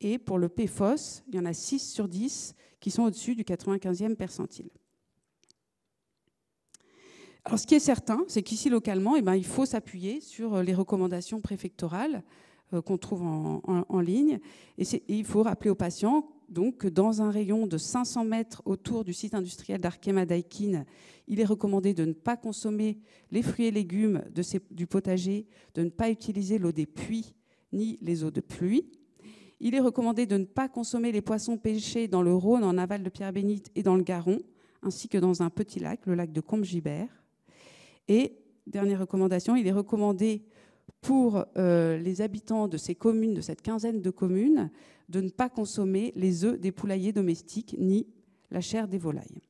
Et pour le PFOS, il y en a 6 sur 10 qui sont au-dessus du 95e percentile. Alors, ce qui est certain, c'est qu'ici, localement, il faut s'appuyer sur les recommandations préfectorales qu'on trouve en ligne. Et il faut rappeler aux patients donc, que dans un rayon de 500 mètres autour du site industriel d'Arkema-Daikin, il est recommandé de ne pas consommer les fruits et légumes du potager, de ne pas utiliser l'eau des puits ni les eaux de pluie. Il est recommandé de ne pas consommer les poissons pêchés dans le Rhône, en aval de Pierre-Bénite et dans le Garon, ainsi que dans un petit lac, le lac de Combe-Gibert. Et, dernière recommandation, il est recommandé pour les habitants de ces communes, de cette quinzaine de communes, de ne pas consommer les œufs des poulaillers domestiques ni la chair des volailles.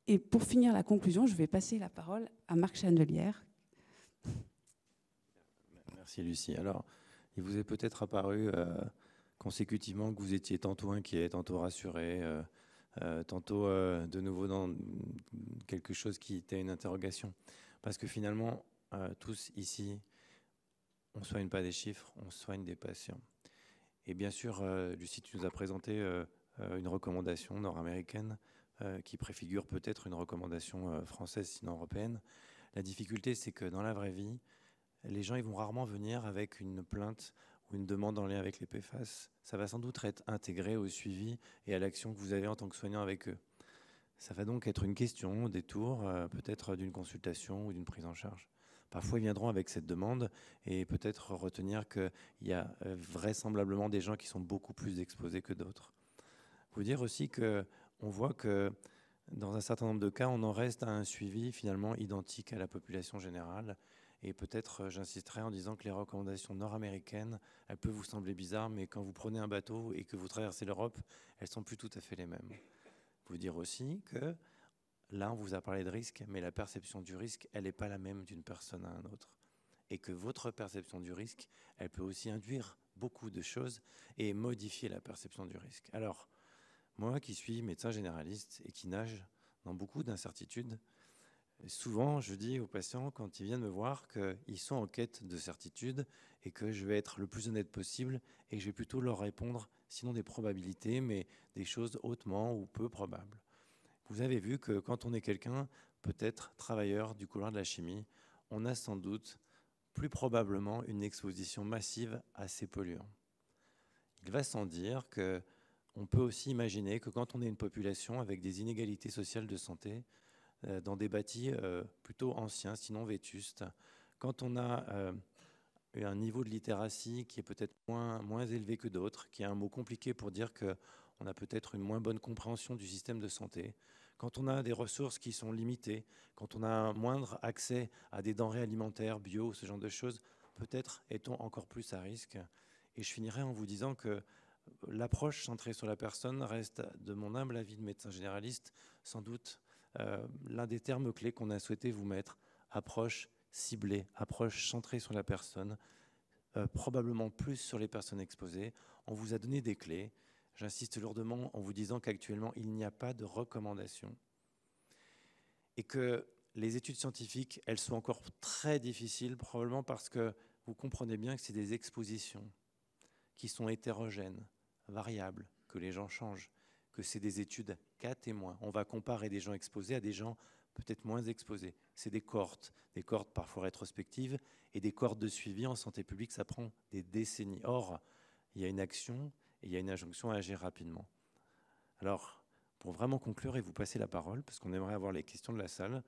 Et pour finir la conclusion, je vais passer la parole à Marc Chandelière. Merci Lucie. Alors, il vous est peut-être apparu consécutivement que vous étiez tantôt inquiet, tantôt rassuré, tantôt de nouveau dans quelque chose qui était une interrogation. Parce que finalement, tous ici, on ne soigne pas des chiffres, on soigne des patients. Et bien sûr, Lucie, tu nous as présenté une recommandation nord-américaine qui préfigure peut-être une recommandation française, sinon européenne. La difficulté, c'est que dans la vraie vie, les gens ils vont rarement venir avec une plainte ou une demande en lien avec les PFAS. Ça va sans doute être intégré au suivi et à l'action que vous avez en tant que soignant avec eux. Ça va donc être une question, au détour, peut-être d'une consultation ou d'une prise en charge. Parfois, ils viendront avec cette demande et peut-être retenir qu'il y a vraisemblablement des gens qui sont beaucoup plus exposés que d'autres. Vous dire aussi qu'on voit que dans un certain nombre de cas, on en reste à un suivi finalement identique à la population générale. Et peut-être, j'insisterai en disant que les recommandations nord-américaines, elles peuvent vous sembler bizarres, mais quand vous prenez un bateau et que vous traversez l'Europe, elles ne sont plus tout à fait les mêmes. Vous dire aussi que là, on vous a parlé de risque, mais la perception du risque, elle n'est pas la même d'une personne à un autre. Et que votre perception du risque, elle peut aussi induire beaucoup de choses et modifier la perception du risque. Alors, moi qui suis médecin généraliste et qui nage dans beaucoup d'incertitudes, souvent, je dis aux patients, quand ils viennent me voir, qu'ils sont en quête de certitude et que je vais être le plus honnête possible et que je vais plutôt leur répondre, sinon des probabilités, mais des choses hautement ou peu probables. vous avez vu que quand on est quelqu'un, peut-être travailleur du couloir de la chimie, on a sans doute plus probablement une exposition massive à ces polluants. Il va sans dire qu'on peut aussi imaginer que quand on est une population avec des inégalités sociales de santé, dans des bâtis plutôt anciens, sinon vétustes, quand on a un niveau de littératie qui est peut-être moins élevé que d'autres, qui est un mot compliqué pour dire qu'on a peut-être une moins bonne compréhension du système de santé, quand on a des ressources qui sont limitées, quand on a un moindre accès à des denrées alimentaires, bio, ce genre de choses, peut-être est-on encore plus à risque. Et je finirai en vous disant que l'approche centrée sur la personne reste, de mon humble avis de médecin généraliste, sans doute l'un des termes clés qu'on a souhaité vous mettre, approche ciblée, approche centrée sur la personne, probablement plus sur les personnes exposées. On vous a donné des clés. J'insiste lourdement en vous disant qu'actuellement, il n'y a pas de recommandations et que les études scientifiques, elles sont encore très difficiles, probablement parce que vous comprenez bien que c'est des expositions qui sont hétérogènes, variables, que les gens changent, que c'est des études cas témoins. On va comparer des gens exposés à des gens peut-être moins exposés. C'est des cohortes parfois rétrospectives et des cohortes de suivi en santé publique, ça prend des décennies. Or, il y a une action et il y a une injonction à agir rapidement. Alors, pour vraiment conclure et vous passer la parole, parce qu'on aimerait avoir les questions de la salle,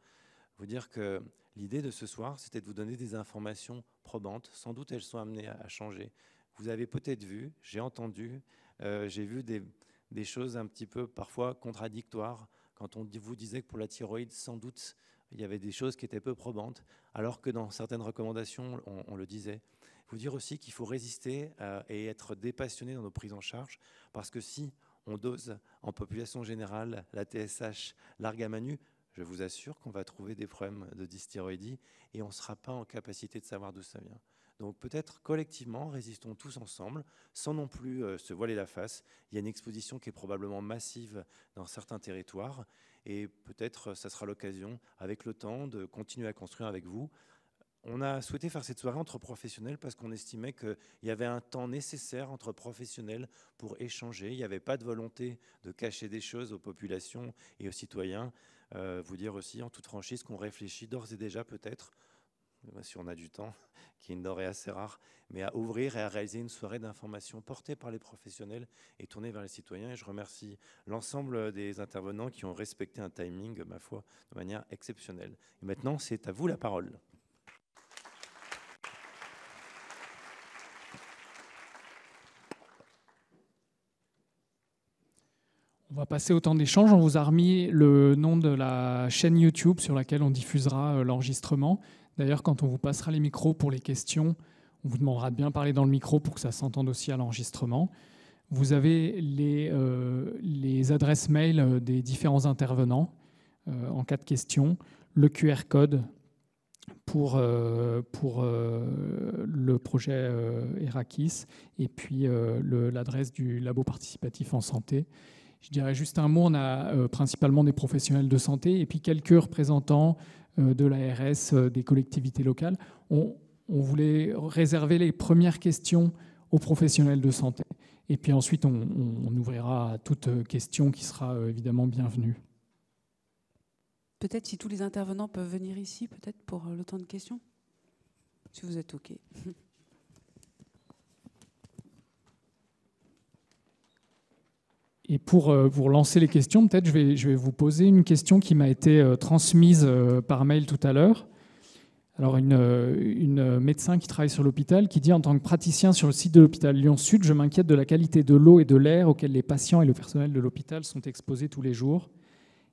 vous dire que l'idée de ce soir, c'était de vous donner des informations probantes. Sans doute, elles sont amenées à changer. Vous avez peut-être vu, j'ai entendu, j'ai vu des choses un petit peu parfois contradictoires. Quand on vous disait que pour la thyroïde, sans doute, il y avait des choses qui étaient peu probantes, alors que dans certaines recommandations, on le disait. Vous dire aussi qu'il faut résister et être dépassionné dans nos prises en charge, parce que si on dose en population générale la TSH largue à main nue, je vous assure qu'on va trouver des problèmes de dysthyroïdie et on ne sera pas en capacité de savoir d'où ça vient. Donc peut-être collectivement, résistons tous ensemble, sans non plus se voiler la face. Il y a une exposition qui est probablement massive dans certains territoires et peut-être ça sera l'occasion, avec le temps, de continuer à construire avec vous. On a souhaité faire cette soirée entre professionnels parce qu'on estimait qu'il y avait un temps nécessaire entre professionnels pour échanger. Il n'y avait pas de volonté de cacher des choses aux populations et aux citoyens. Vous dire aussi en toute franchise qu'on réfléchit d'ores et déjà peut-être, si on a du temps, qui est une denrée assez rare, mais à ouvrir et à réaliser une soirée d'information portée par les professionnels et tournée vers les citoyens. Et je remercie l'ensemble des intervenants qui ont respecté un timing, ma foi, de manière exceptionnelle. Et maintenant, c'est à vous la parole. On va passer au temps d'échange. On vous a remis le nom de la chaîne YouTube sur laquelle on diffusera l'enregistrement. D'ailleurs, quand on vous passera les micros pour les questions, on vous demandera de bien parler dans le micro pour que ça s'entende aussi à l'enregistrement. Vous avez les adresses mail des différents intervenants en cas de questions, le QR code pour le projet Erakis et puis l'adresse du labo participatif en santé. Je dirais juste un mot, on a principalement des professionnels de santé et puis quelques représentants de l'ARS, des collectivités locales. On voulait réserver les premières questions aux professionnels de santé et puis ensuite on ouvrira à toute question qui sera évidemment bienvenue. Peut-être si tous les intervenants peuvent venir ici, peut-être pour le temps de questions, si vous êtes OK. Et pour lancer les questions, peut-être je vais vous poser une question qui m'a été transmise par mail tout à l'heure. Alors une médecin qui travaille sur l'hôpital qui dit « En tant que praticien sur le site de l'hôpital Lyon-Sud, je m'inquiète de la qualité de l'eau et de l'air auxquels les patients et le personnel de l'hôpital sont exposés tous les jours.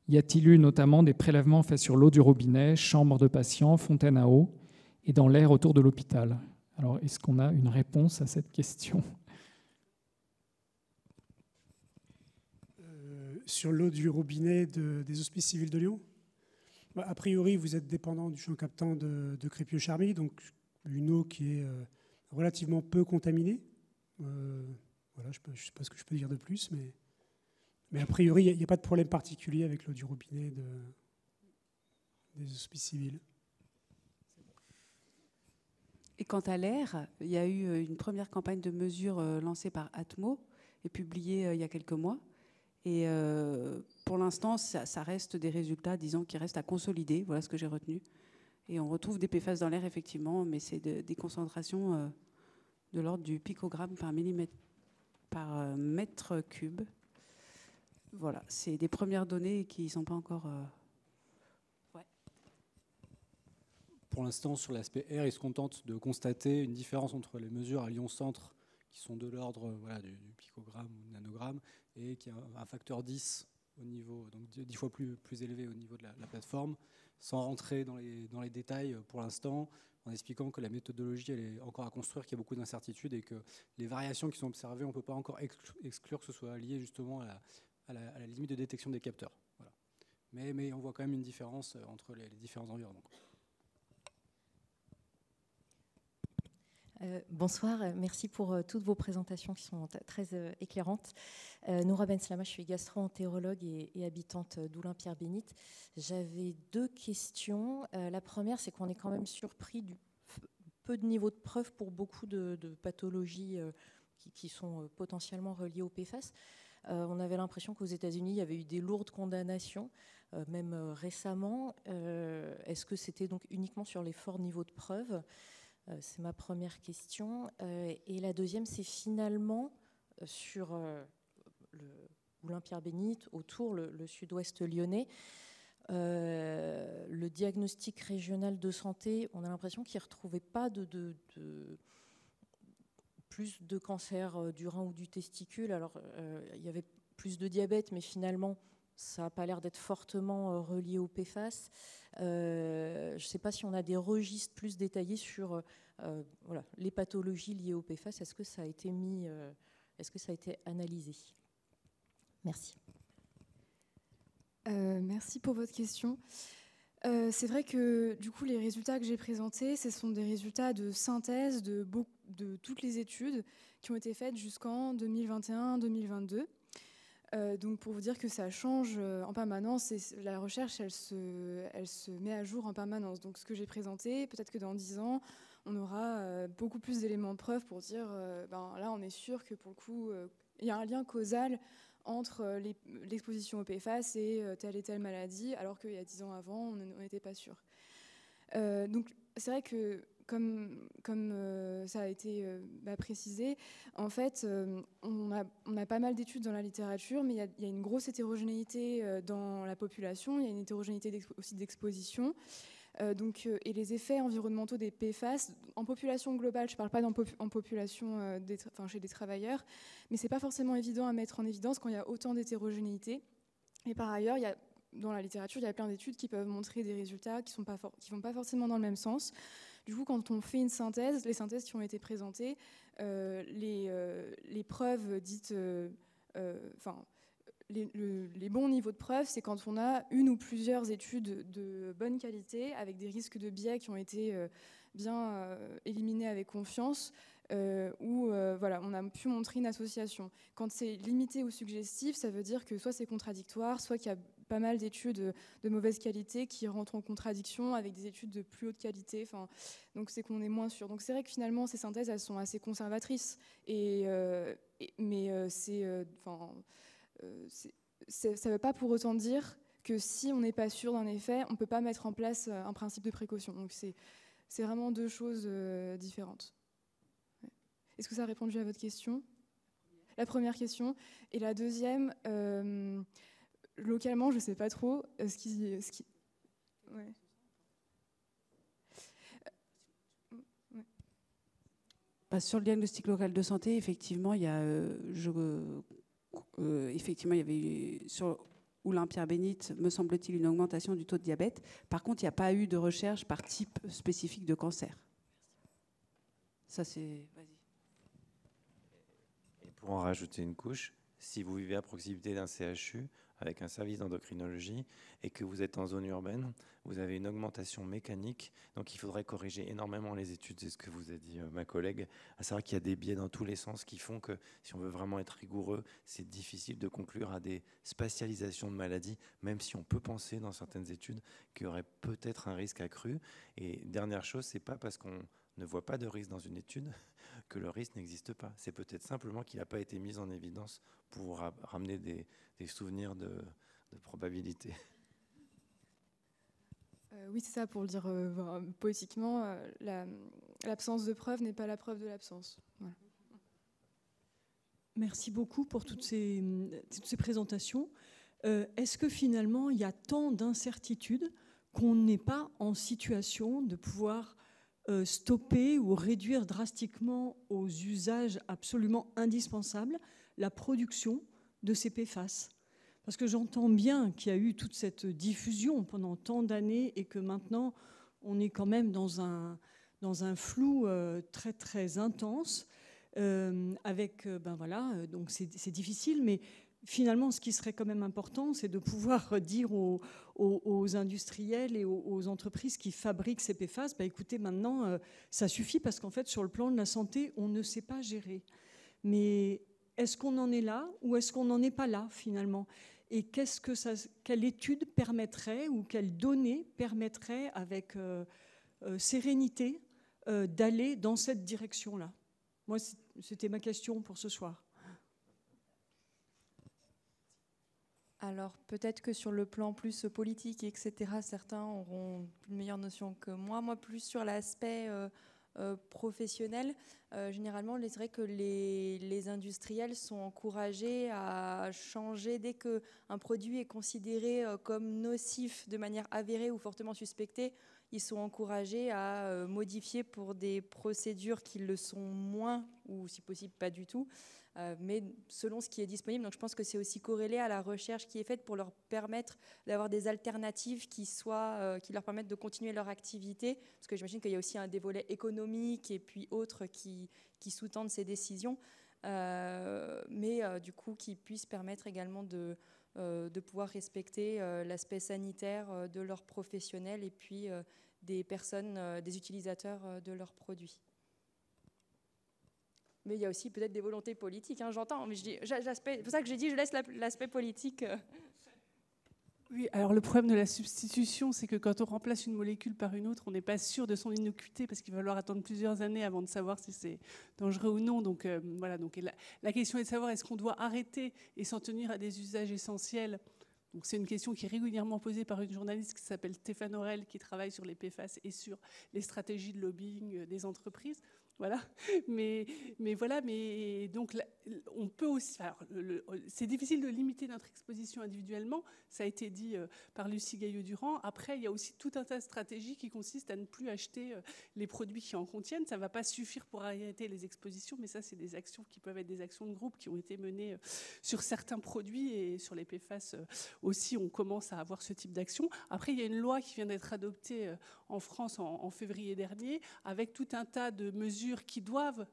Y a-t-il eu notamment des prélèvements faits sur l'eau du robinet, chambre de patients, fontaine à eau et dans l'air autour de l'hôpital ?» Alors, est-ce qu'on a une réponse à cette question ? Sur l'eau du robinet des Hospices civils de Lyon. A priori, vous êtes dépendant du champ captant de Crépieux-Charmy, donc une eau qui est relativement peu contaminée. Voilà, je ne sais pas ce que je peux dire de plus, mais a priori, il n'y a pas de problème particulier avec l'eau du robinet des Hospices civils. Et quant à l'air, il y a eu une première campagne de mesures lancée par Atmo et publiée il y a quelques mois. Et pour l'instant, ça reste des résultats, disons, qui restent à consolider. Voilà ce que j'ai retenu. Et on retrouve des PFAS dans l'air, effectivement, mais c'est des concentrations de l'ordre du picogramme par mètre cube. Voilà, c'est des premières données qui ne sont pas encore... Ouais. Pour l'instant, sur l'aspect R, ils se contentent de constater une différence entre les mesures à Lyon-Centre, qui sont de l'ordre du picogramme ou du nanogramme, et qui a un facteur 10 au niveau, donc 10 fois plus élevé au niveau de la plateforme, sans rentrer dans les détails pour l'instant, en expliquant que la méthodologie elle est encore à construire, qu'il y a beaucoup d'incertitudes et que les variations qui sont observées, on ne peut pas encore exclure que ce soit lié justement à la limite de détection des capteurs. Voilà. Mais on voit quand même une différence entre les différents environnements. Bonsoir, merci pour toutes vos présentations qui sont très éclairantes. Noura Benslama, je suis gastro-entérologue et habitante d'Oulin-Pierre-Bénite. J'avais 2 questions. La première, c'est qu'on est quand même surpris du peu de niveau de preuve pour beaucoup de pathologies qui sont potentiellement reliées au PFAS. On avait l'impression qu'aux États-Unis, il y avait eu des lourdes condamnations, même récemment. Est-ce que c'était donc uniquement sur les forts niveaux de preuve ? C'est ma première question. Et la deuxième, c'est finalement sur le Oulin-Pierre-Bénite, autour le sud-ouest lyonnais, le diagnostic régional de santé, on a l'impression qu'il ne retrouvait pas plus de cancer du rein ou du testicule. Alors, il y avait plus de diabète, mais finalement, ça n'a pas l'air d'être fortement relié au PFAS. Je ne sais pas si on a des registres plus détaillés sur voilà, les pathologies liées au PFAS. Est-ce que ça a été est-ce que ça a été analysé? Merci. Merci pour votre question. C'est vrai que du coup, les résultats que j'ai présentés, ce sont des résultats de synthèse de toutes les études qui ont été faites jusqu'en 2021-2022. Donc pour vous dire que ça change en permanence, et la recherche, elle se met à jour en permanence. Donc ce que j'ai présenté, peut-être que dans 10 ans, on aura beaucoup plus d'éléments de preuve pour dire, là on est sûr que pour le coup, il y a un lien causal entre l'exposition au PFAS et telle maladie, alors qu'il y a 10 ans avant, on n'était pas sûr. Donc c'est vrai que comme ça a été précisé, en fait, on a pas mal d'études dans la littérature, mais il y a une grosse hétérogénéité dans la population, il y a une hétérogénéité aussi d'exposition. Et les effets environnementaux des PFAS, en population globale, je ne parle pas en population chez des travailleurs, mais ce n'est pas forcément évident à mettre en évidence quand il y a autant d'hétérogénéité. Et par ailleurs, dans la littérature, il y a plein d'études qui peuvent montrer des résultats qui ne vont pas forcément dans le même sens. Du coup, quand on fait une synthèse, les synthèses qui ont été présentées, les preuves dites... les bons niveaux de preuve, c'est quand on a une ou plusieurs études de bonne qualité, avec des risques de biais qui ont été bien éliminés avec confiance, où on a pu montrer une association. Quand c'est limité ou suggestif, ça veut dire que soit c'est contradictoire, soit qu'il y a pas mal d'études de mauvaise qualité qui rentrent en contradiction avec des études de plus haute qualité. Donc c'est qu'on est moins sûr. Donc c'est vrai que finalement, ces synthèses, elles sont assez conservatrices. Mais ça ne veut pas pour autant dire que si on n'est pas sûr d'un effet, on ne peut pas mettre en place un principe de précaution. Donc c'est vraiment 2 choses différentes. Ouais. Est-ce que ça a répondu à votre question? La première question. Et la deuxième, localement, je ne sais pas trop ce qui... Ouais. Sur le diagnostic local de santé, effectivement, il y a... effectivement, il y avait eu, sur Oulin-Pierre-Bénite, me semble-t-il, une augmentation du taux de diabète. Par contre, il n'y a pas eu de recherche par type spécifique de cancer. Ça, c'est... Vas-y. Et pour en rajouter une couche, si vous vivez à proximité d'un CHU avec un service d'endocrinologie et que vous êtes en zone urbaine, vous avez une augmentation mécanique. Donc il faudrait corriger énormément les études, c'est ce que vous a dit ma collègue, à savoir qu'il y a des biais dans tous les sens qui font que si on veut vraiment être rigoureux, c'est difficile de conclure à des spatialisations de maladies, même si on peut penser dans certaines études qu'il y aurait peut-être un risque accru. Et dernière chose, c'est pas parce qu'on ne voit pas de risque dans une étude que le risque n'existe pas. C'est peut-être simplement qu'il n'a pas été mis en évidence pour ramener des souvenirs de probabilité. Oui, c'est ça, pour le dire poétiquement, l'absence de preuve n'est pas la preuve de l'absence. Voilà. Merci beaucoup pour toutes ces présentations. Est-ce que finalement, il y a tant d'incertitudes qu'on n'est pas en situation de pouvoir stopper ou réduire drastiquement aux usages absolument indispensables la production de ces PFAS? Parce que j'entends bien qu'il y a eu toute cette diffusion pendant tant d'années et que maintenant, on est quand même dans un flou très, très intense. Donc c'est difficile, mais finalement, ce qui serait quand même important, c'est de pouvoir dire aux industriels et aux entreprises qui fabriquent ces PFAS, écoutez, maintenant, ça suffit parce qu'en fait, sur le plan de la santé, on ne sait pas gérer. Mais est-ce qu'on en est là ou est-ce qu'on n'en est pas là, finalement? Et quelle étude permettrait ou quelles données permettraient avec sérénité d'aller dans cette direction-là? Moi, c'était ma question pour ce soir. Alors peut-être que sur le plan plus politique, etc., certains auront une meilleure notion que moi. Moi, plus sur l'aspect professionnel, généralement, c'est vrai que les industriels sont encouragés à changer dès qu'un produit est considéré comme nocif de manière avérée ou fortement suspectée. Ils sont encouragés à modifier pour des procédures qui le sont moins ou si possible pas du tout. Mais selon ce qui est disponible. Donc je pense que c'est aussi corrélé à la recherche qui est faite pour leur permettre d'avoir des alternatives qui leur permettent de continuer leur activité, parce que j'imagine qu'il y a aussi des volets économiques et puis autres qui sous-tendent ces décisions, mais du coup qui puissent permettre également de pouvoir respecter l'aspect sanitaire de leurs professionnels et puis des personnes, des utilisateurs de leurs produits. Mais il y a aussi peut-être des volontés politiques, j'entends. Mais c'est pour ça que j'ai dit je laisse l'aspect politique. Oui, alors le problème de la substitution, c'est que quand on remplace une molécule par une autre, on n'est pas sûr de son innocuité parce qu'il va falloir attendre plusieurs années avant de savoir si c'est dangereux ou non. Donc voilà. Donc la question est de savoir est-ce qu'on doit arrêter et s'en tenir à des usages essentiels. Donc c'est une question qui est régulièrement posée par une journaliste qui s'appelle Stéphane Aurel, qui travaille sur les PFAS et sur les stratégies de lobbying des entreprises. Voilà, mais voilà, mais donc on peut aussi. C'est difficile de limiter notre exposition individuellement. Ça a été dit par Lucie Gaillot-Durand. Après, il y a aussi tout un tas de stratégies qui consistent à ne plus acheter les produits qui en contiennent. Ça ne va pas suffire pour arrêter les expositions, mais ça, c'est des actions qui peuvent être des actions de groupe qui ont été menées sur certains produits et sur les PFAS aussi. On commence à avoir ce type d'action. Après, il y a une loi qui vient d'être adoptée en France en février dernier, avec tout un tas de mesures qui doivent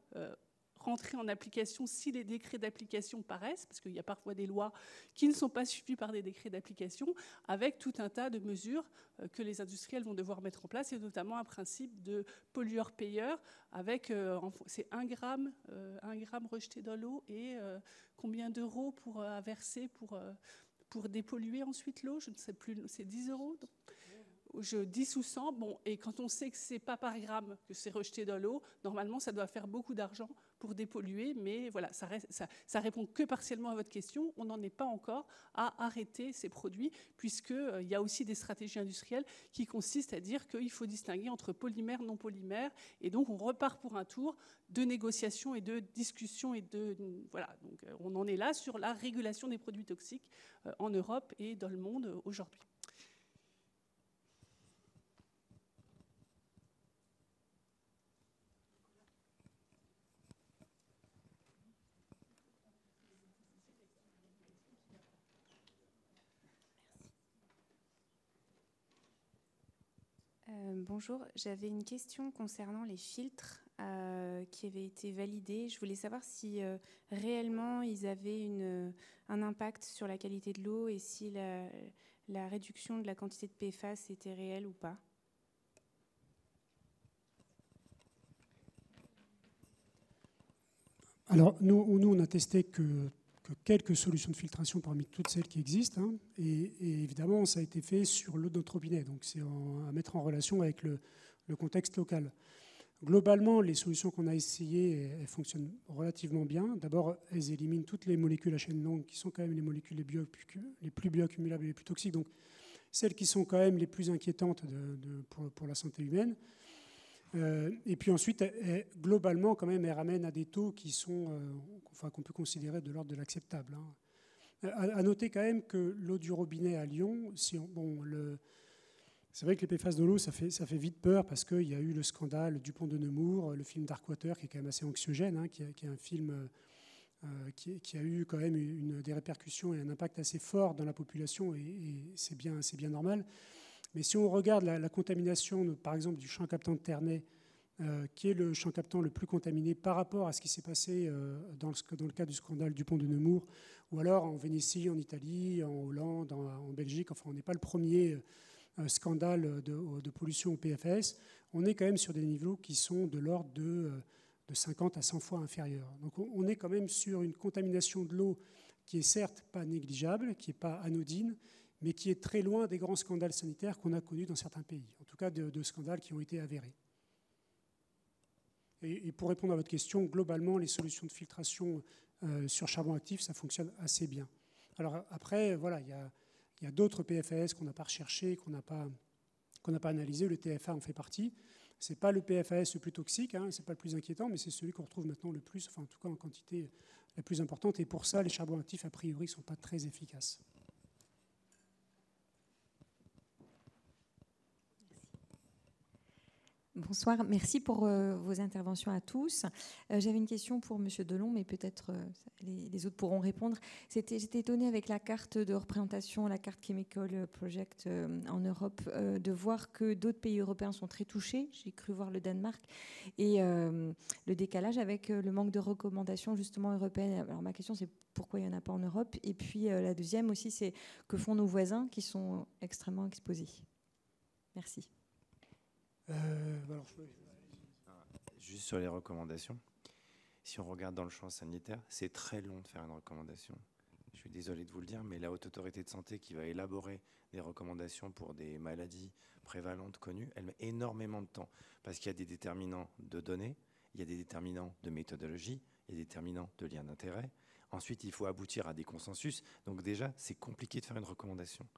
rentrer en application si les décrets d'application paraissent, parce qu'il y a parfois des lois qui ne sont pas suivies par des décrets d'application, avec tout un tas de mesures que les industriels vont devoir mettre en place, et notamment un principe de pollueur-payeur, avec c'est 1 gramme rejeté dans l'eau et combien d'euros pour verser pour dépolluer ensuite l'eau, je ne sais plus, c'est 10 euros. Je 10 ou 100, bon, et quand on sait que c'est pas par gramme que c'est rejeté dans l'eau, normalement ça doit faire beaucoup d'argent pour dépolluer, mais voilà, ça répond que partiellement à votre question. On n'en est pas encore à arrêter ces produits, puisqu'il y a aussi des stratégies industrielles qui consistent à dire qu'il faut distinguer entre polymères, non polymères, et donc on repart pour un tour de négociation et de discussion et voilà, donc on en est là sur la régulation des produits toxiques en Europe et dans le monde aujourd'hui. Bonjour, j'avais une question concernant les filtres qui avaient été validés. Je voulais savoir si réellement ils avaient un impact sur la qualité de l'eau et si la réduction de la quantité de PFAS était réelle ou pas. Alors, nous on a testé que quelques solutions de filtration parmi toutes celles qui existent. Et évidemment, ça a été fait sur l'eau de notre robinet. Donc, c'est à mettre en relation avec le contexte local. Globalement, les solutions qu'on a essayées, elles fonctionnent relativement bien. D'abord, elles éliminent toutes les molécules à chaîne longue, qui sont quand même les molécules les plus bioaccumulables et les plus toxiques, donc celles qui sont quand même les plus inquiétantes pour la santé humaine. Et puis ensuite, globalement, quand même, elles ramènent à des taux qui sont, qu'on peut considérer de l'ordre de l'acceptable. À noter quand même que l'eau du robinet à Lyon, c'est vrai que les PFAS de l'eau, ça fait vite peur parce qu'il y a eu le scandale du pont de Nemours, le film Darkwater, qui est quand même assez anxiogène, qui est un film qui a eu quand même des répercussions et un impact assez fort dans la population, et c'est bien normal. Mais si on regarde la contamination, par exemple, du champ captant de Ternay, qui est le champ captant le plus contaminé par rapport à ce qui s'est passé dans le cas du scandale du pont de Nemours, ou alors en Vénétie, en Italie, en Hollande, en Belgique, enfin on n'est pas le premier scandale de pollution au PFAS, on est quand même sur des niveaux qui sont de l'ordre de 50 à 100 fois inférieurs. Donc on est quand même sur une contamination de l'eau qui est certes pas négligeable, qui n'est pas anodine, mais qui est très loin des grands scandales sanitaires qu'on a connus dans certains pays, en tout cas de scandales qui ont été avérés. Et pour répondre à votre question, globalement, les solutions de filtration sur charbon actif, ça fonctionne assez bien. Alors après, voilà, il y a d'autres PFAS qu'on n'a pas recherchés, qu'on n'a pas analysés. Le TFA en fait partie. Ce n'est pas le PFAS le plus toxique, ce n'est pas le plus inquiétant, mais c'est celui qu'on retrouve maintenant le plus, enfin en tout cas en quantité la plus importante. Et pour ça, les charbons actifs, a priori, ne sont pas très efficaces. Bonsoir, merci pour vos interventions à tous. J'avais une question pour M. Delon, mais peut-être les autres pourront répondre. J'étais étonnée avec la carte de représentation, la carte Chemical Project en Europe, de voir que d'autres pays européens sont très touchés. J'ai cru voir le Danemark. Et le décalage avec le manque de recommandations justement européennes. Alors ma question, c'est pourquoi il n'y en a pas en Europe? Et puis la deuxième aussi, c'est que font nos voisins qui sont extrêmement exposés? Merci. Juste sur les recommandations, si on regarde dans le champ sanitaire, c'est très long de faire une recommandation. Je suis désolé de vous le dire, mais la Haute Autorité de Santé qui va élaborer des recommandations pour des maladies prévalentes connues, elle met énormément de temps parce qu'il y a des déterminants de données, il y a des déterminants de méthodologie, il y a des déterminants de lien d'intérêt. Ensuite, il faut aboutir à des consensus. Donc déjà, c'est compliqué de faire une recommandation.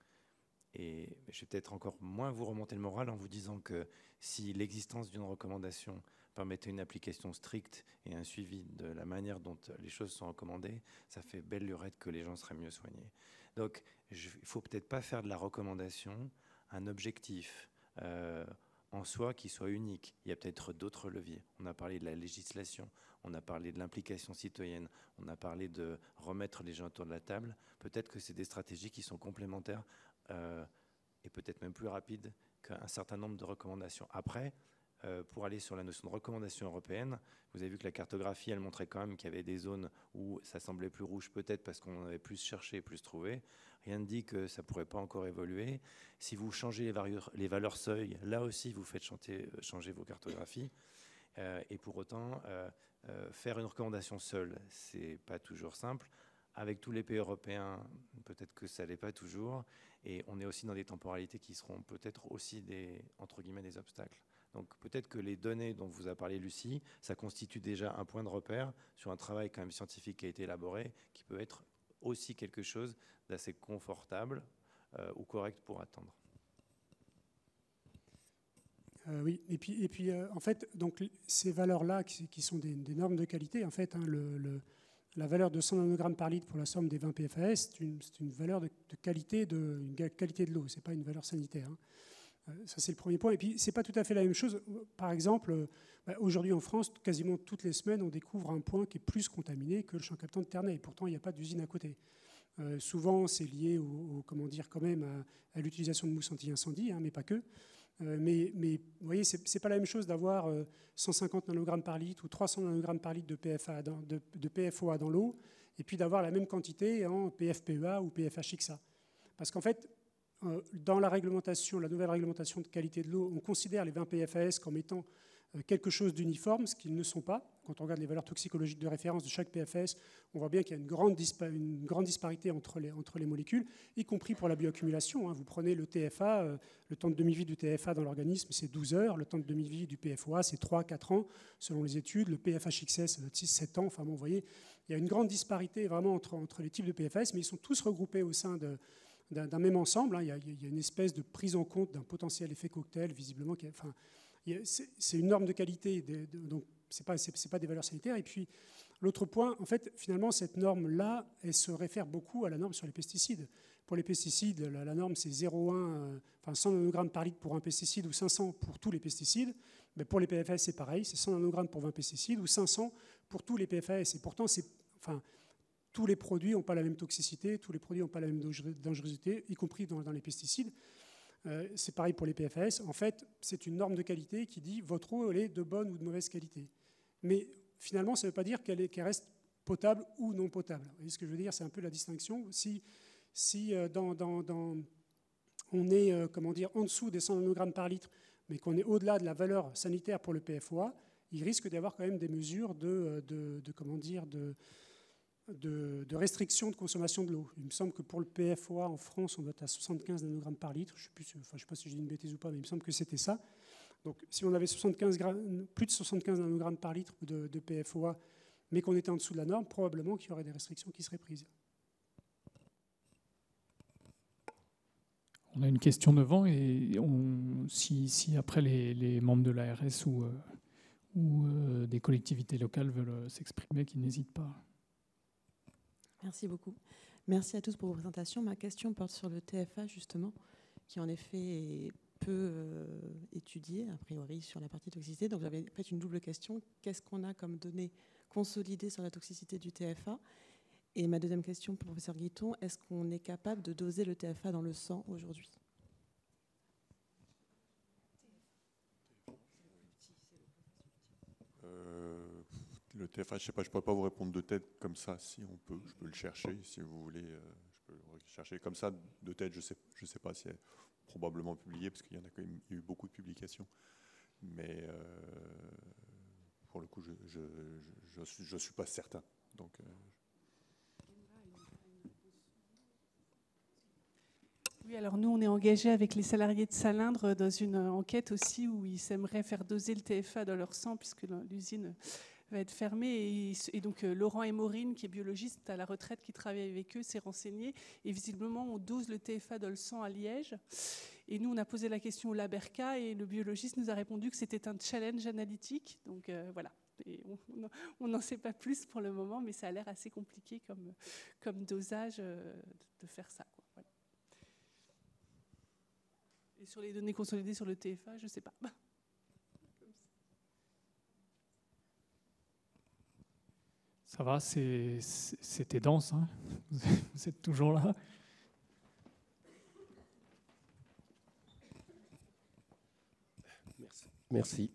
Et je vais peut-être encore moins vous remonter le moral en vous disant que si l'existence d'une recommandation permettait une application stricte et un suivi de la manière dont les choses sont recommandées, ça fait belle lurette que les gens seraient mieux soignés. Donc il ne faut peut-être pas faire de la recommandation un objectif en soi qui soit unique. Il y a peut-être d'autres leviers. On a parlé de la législation, on a parlé de l'implication citoyenne, on a parlé de remettre les gens autour de la table. Peut-être que c'est des stratégies qui sont complémentaires et peut-être même plus rapide qu'un certain nombre de recommandations. Après, pour aller sur la notion de recommandation européenne, vous avez vu que la cartographie, elle montrait quand même qu'il y avait des zones où ça semblait plus rouge, peut-être parce qu'on avait plus cherché, plus trouvé. Rien ne dit que ça ne pourrait pas encore évoluer. Si vous changez les valeurs seuil, là aussi, vous faites changer vos cartographies. Et pour autant, faire une recommandation seule, ce n'est pas toujours simple. Avec tous les pays européens, peut-être que ça ne l'est pas toujours. Et on est aussi dans des temporalités qui seront peut-être aussi entre guillemets, des obstacles. Donc peut-être que les données dont vous a parlé Lucie, ça constitue déjà un point de repère sur un travail quand même scientifique qui a été élaboré, qui peut être aussi quelque chose d'assez confortable ou correct pour attendre. Oui, et puis en fait, donc, ces valeurs-là qui sont des normes de qualité, en fait, la valeur de 100 nanogrammes par litre pour la somme des 20 PFAS, c'est une valeur de qualité de l'eau, ce n'est pas une valeur sanitaire. Ça, c'est le premier point. Et puis, ce n'est pas tout à fait la même chose. Par exemple, aujourd'hui en France, quasiment toutes les semaines, on découvre un point qui est plus contaminé que le champ captant de Ternay. Et pourtant, il n'y a pas d'usine à côté. Souvent, c'est lié à l'utilisation de mousse anti-incendie, mais pas que. Mais vous voyez, ce n'est pas la même chose d'avoir 150 nanogrammes par litre ou 300 nanogrammes par litre de PFOA dans l'eau et puis d'avoir la même quantité en PFPEA ou PFHXA. Parce qu'en fait, dans la nouvelle réglementation de qualité de l'eau, on considère les 20 PFAS comme étant quelque chose d'uniforme, ce qu'ils ne sont pas. Quand on regarde les valeurs toxicologiques de référence de chaque PFS, on voit bien qu'il y a une grande disparité entre les molécules, y compris pour la bioaccumulation. Vous prenez le TFA, le temps de demi-vie du TFA dans l'organisme, c'est 12 heures. Le temps de demi-vie du PFOA, c'est 3-4 ans, selon les études. Le PFHXS, c'est 6-7 ans. Enfin bon, vous voyez, il y a une grande disparité vraiment entre les types de PFS, mais ils sont tous regroupés au sein d'un même ensemble. Il y a une espèce de prise en compte d'un potentiel effet cocktail, visiblement. C'est une norme de qualité, donc ce n'est pas des valeurs sanitaires. Et puis, l'autre point, en fait, finalement, cette norme-là, elle se réfère beaucoup à la norme sur les pesticides. Pour les pesticides, la norme, c'est 100 nanogrammes par litre pour un pesticide ou 500 pour tous les pesticides. Mais pour les PFAS, c'est pareil, c'est 100 nanogrammes pour 20 pesticides ou 500 pour tous les PFAS. Et pourtant, tous les produits n'ont pas la même toxicité, tous les produits n'ont pas la même dangerosité, y compris dans les pesticides. C'est pareil pour les PFAS. En fait, c'est une norme de qualité qui dit votre eau elle est de bonne ou de mauvaise qualité. Mais finalement, ça ne veut pas dire qu'elle reste potable ou non potable. Vous voyez ce que je veux dire? C'est un peu la distinction. Si on est en dessous des 100 nanogrammes par litre, mais qu'on est au-delà de la valeur sanitaire pour le PFOA, il risque d'y avoir quand même des mesures de restriction de consommation de l'eau. Il me semble que pour le PFOA en France, on doit être à 75 nanogrammes par litre. Je ne sais pas si je dis une bêtise ou pas, mais il me semble que c'était ça. Donc si on avait plus de 75 nanogrammes par litre de PFOA, mais qu'on était en dessous de la norme, probablement qu'il y aurait des restrictions qui seraient prises. On a une question devant, et si après les membres de l'ARS ou des collectivités locales veulent s'exprimer, qu'ils n'hésitent pas. Merci beaucoup. Merci à tous pour vos présentations. Ma question porte sur le TFA, justement, qui en effet est peu étudié, a priori, sur la partie toxicité. Donc j'avais fait une double question. Qu'est-ce qu'on a comme données consolidées sur la toxicité du TFA? Et ma deuxième question pour le professeur Guiton, est-ce qu'on est capable de doser le TFA dans le sang aujourd'hui? Le TFA, je ne sais pas, je ne peux pas vous répondre de tête comme ça. Si on peut, je peux le chercher. Si vous voulez, je peux le chercher comme ça de tête. Je sais pas si c'est probablement publié, parce qu'il y en a quand même eu beaucoup de publications. Mais pour le coup, je suis pas certain. Donc, Oui, alors nous, on est engagé avec les salariés de Salindre dans une enquête aussi où ils aimeraient faire doser le TFA dans leur sang, puisque l'usine va être fermée. Et donc Laurent et Maureen, qui est biologiste à la retraite, qui travaille avec eux, s'est renseigné. Et visiblement, on dose le TFA dans le sang à Liège. Et nous, on a posé la question au Laberca, et le biologiste nous a répondu que c'était un challenge analytique. Donc voilà. Et on n'en sait pas plus pour le moment, mais ça a l'air assez compliqué comme dosage de faire ça, quoi. Voilà. Et sur les données consolidées sur le TFA, je ne sais pas. Ça va, c'était dense, hein. Vous êtes toujours là. Merci.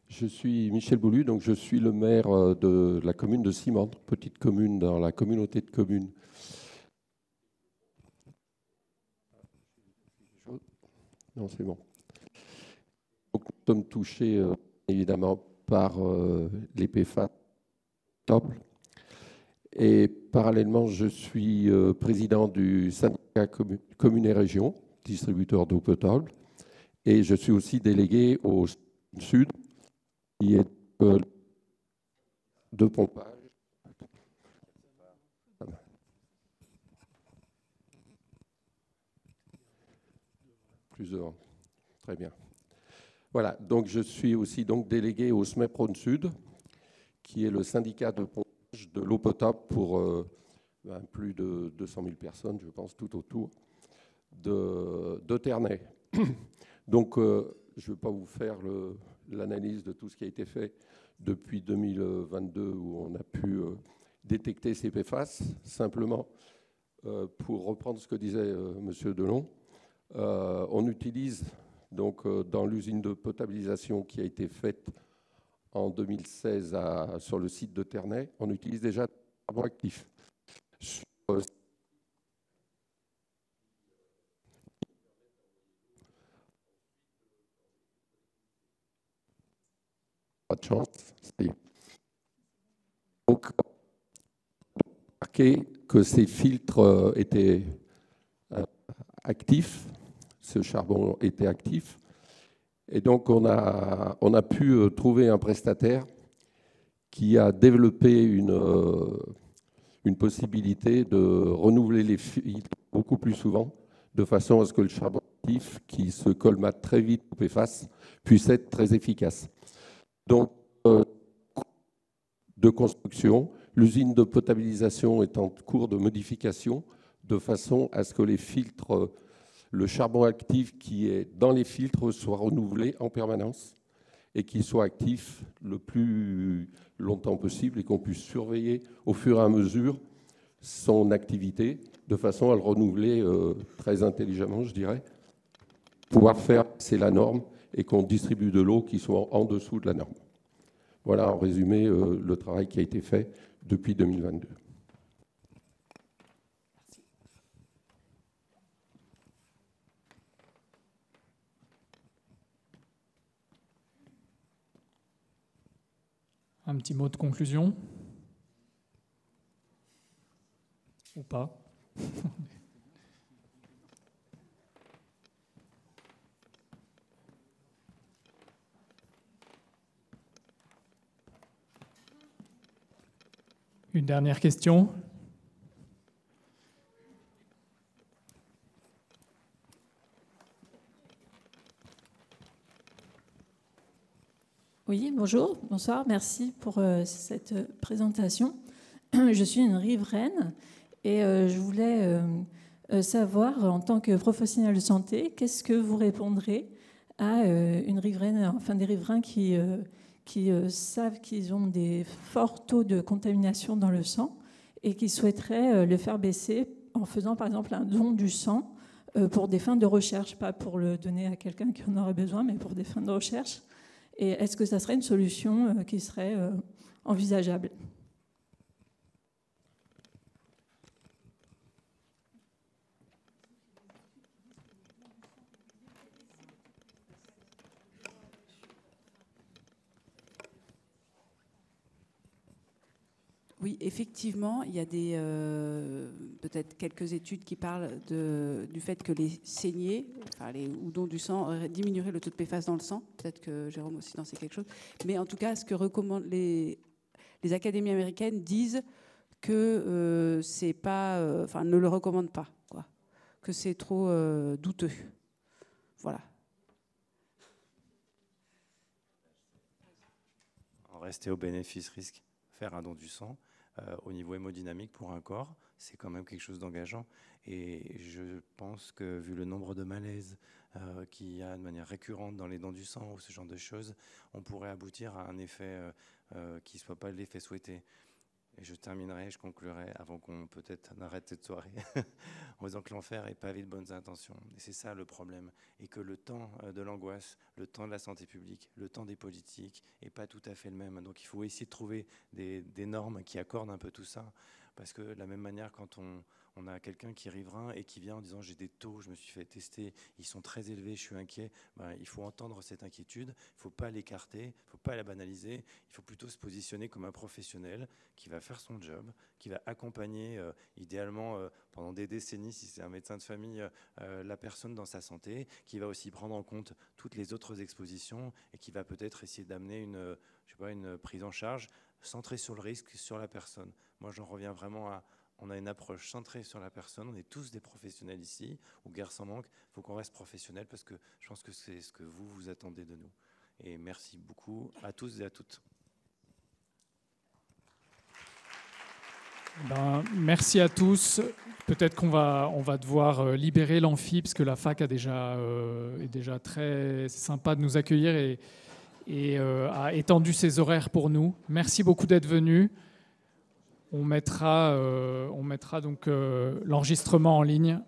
Je suis Michel Boulu, donc je suis le maire de la commune de Simandre, petite commune dans la communauté de communes. Non, c'est bon. Donc, nous sommes touchés évidemment par les PFAS. Et parallèlement, je suis président du syndicat Communes et Régions, distributeur d'eau potable. Et je suis aussi délégué au Sud, qui est de pompage. Plus devant. Très bien. Voilà, donc je suis aussi délégué au SMEP Rhône-Sud, qui est le syndicat de pompage de l'eau potable pour plus de 200 000 personnes, je pense, tout autour de Ternay. Donc, je ne vais pas vous faire l'analyse de tout ce qui a été fait depuis 2022, où on a pu détecter ces PFAS. Simplement, pour reprendre ce que disait M. Delon, on utilise donc dans l'usine de potabilisation qui a été faite en 2016 sur le site de Ternay, on utilise déjà du carbone actif. de chance. Donc, remarquez que ces filtres étaient actifs, ce charbon était actif. Et donc, on a pu trouver un prestataire qui a développé une possibilité de renouveler les filtres beaucoup plus souvent, de façon à ce que le charbon actif, qui se colmate très vite au PFAS, puisse être très efficace. Donc, de construction, l'usine de potabilisation est en cours de modification, de façon à ce que les filtres, le charbon actif qui est dans les filtres soit renouvelé en permanence et qu'il soit actif le plus longtemps possible et qu'on puisse surveiller au fur et à mesure son activité de façon à le renouveler très intelligemment, je dirais, pouvoir faire, c'est la norme, et qu'on distribue de l'eau qui soit en dessous de la norme. Voilà en résumé le travail qui a été fait depuis 2022. Un petit mot de conclusion? Ou pas? Une dernière question? Oui, bonjour, bonsoir, merci pour cette présentation. Je suis une riveraine et je voulais savoir, en tant que professionnel de santé, qu'est-ce que vous répondrez à une riveraine, enfin des riverains qui savent qu'ils ont des forts taux de contamination dans le sang et qui souhaiteraient le faire baisser en faisant par exemple un don du sang pour des fins de recherche, pas pour le donner à quelqu'un qui en aurait besoin, mais pour des fins de recherche. Et est-ce que ça serait une solution qui serait envisageable ? Oui, effectivement, il y a peut-être quelques études qui parlent du fait que les saignées, enfin ou dons du sang, diminueraient le taux de PFAS dans le sang. Peut-être que Jérôme aussi en sait quelque chose. Mais en tout cas, ce que recommandent les académies américaines disent que c'est pas, enfin, ne le recommandent pas, quoi, que c'est trop douteux. Voilà. En rester au bénéfice-risque, faire un don du sang. Au niveau hémodynamique pour un corps, c'est quand même quelque chose d'engageant. Et je pense que vu le nombre de malaises qu'il y a de manière récurrente dans les dons du sang ou ce genre de choses, on pourrait aboutir à un effet qui ne soit pas l'effet souhaité. Et je terminerai, je conclurai avant qu'on peut-être n'arrête cette soirée en disant que l'enfer est pavé de bonnes intentions. Et c'est ça le problème. Et que le temps de l'angoisse, le temps de la santé publique, le temps des politiques n'est pas tout à fait le même. Donc il faut essayer de trouver des normes qui accordent un peu tout ça. Parce que de la même manière, quand on a quelqu'un qui est riverain et qui vient en disant « j'ai des taux, je me suis fait tester, ils sont très élevés, je suis inquiet », il faut entendre cette inquiétude, il ne faut pas l'écarter, il ne faut pas la banaliser, il faut plutôt se positionner comme un professionnel qui va faire son job, qui va accompagner idéalement pendant des décennies, si c'est un médecin de famille, la personne dans sa santé, qui va aussi prendre en compte toutes les autres expositions et qui va peut-être essayer d'amener une prise en charge centrée sur le risque, sur la personne. Moi, j'en reviens vraiment à... On a une approche centrée sur la personne. On est tous des professionnels ici, ou guère sans manque. Il faut qu'on reste professionnel parce que je pense que c'est ce que vous attendez de nous. Et merci beaucoup à tous et à toutes. Merci à tous. Peut-être qu'on va devoir libérer l'amphi parce que la fac est déjà très sympa de nous accueillir et a étendu ses horaires pour nous. Merci beaucoup d'être venus. On mettra donc l'enregistrement en ligne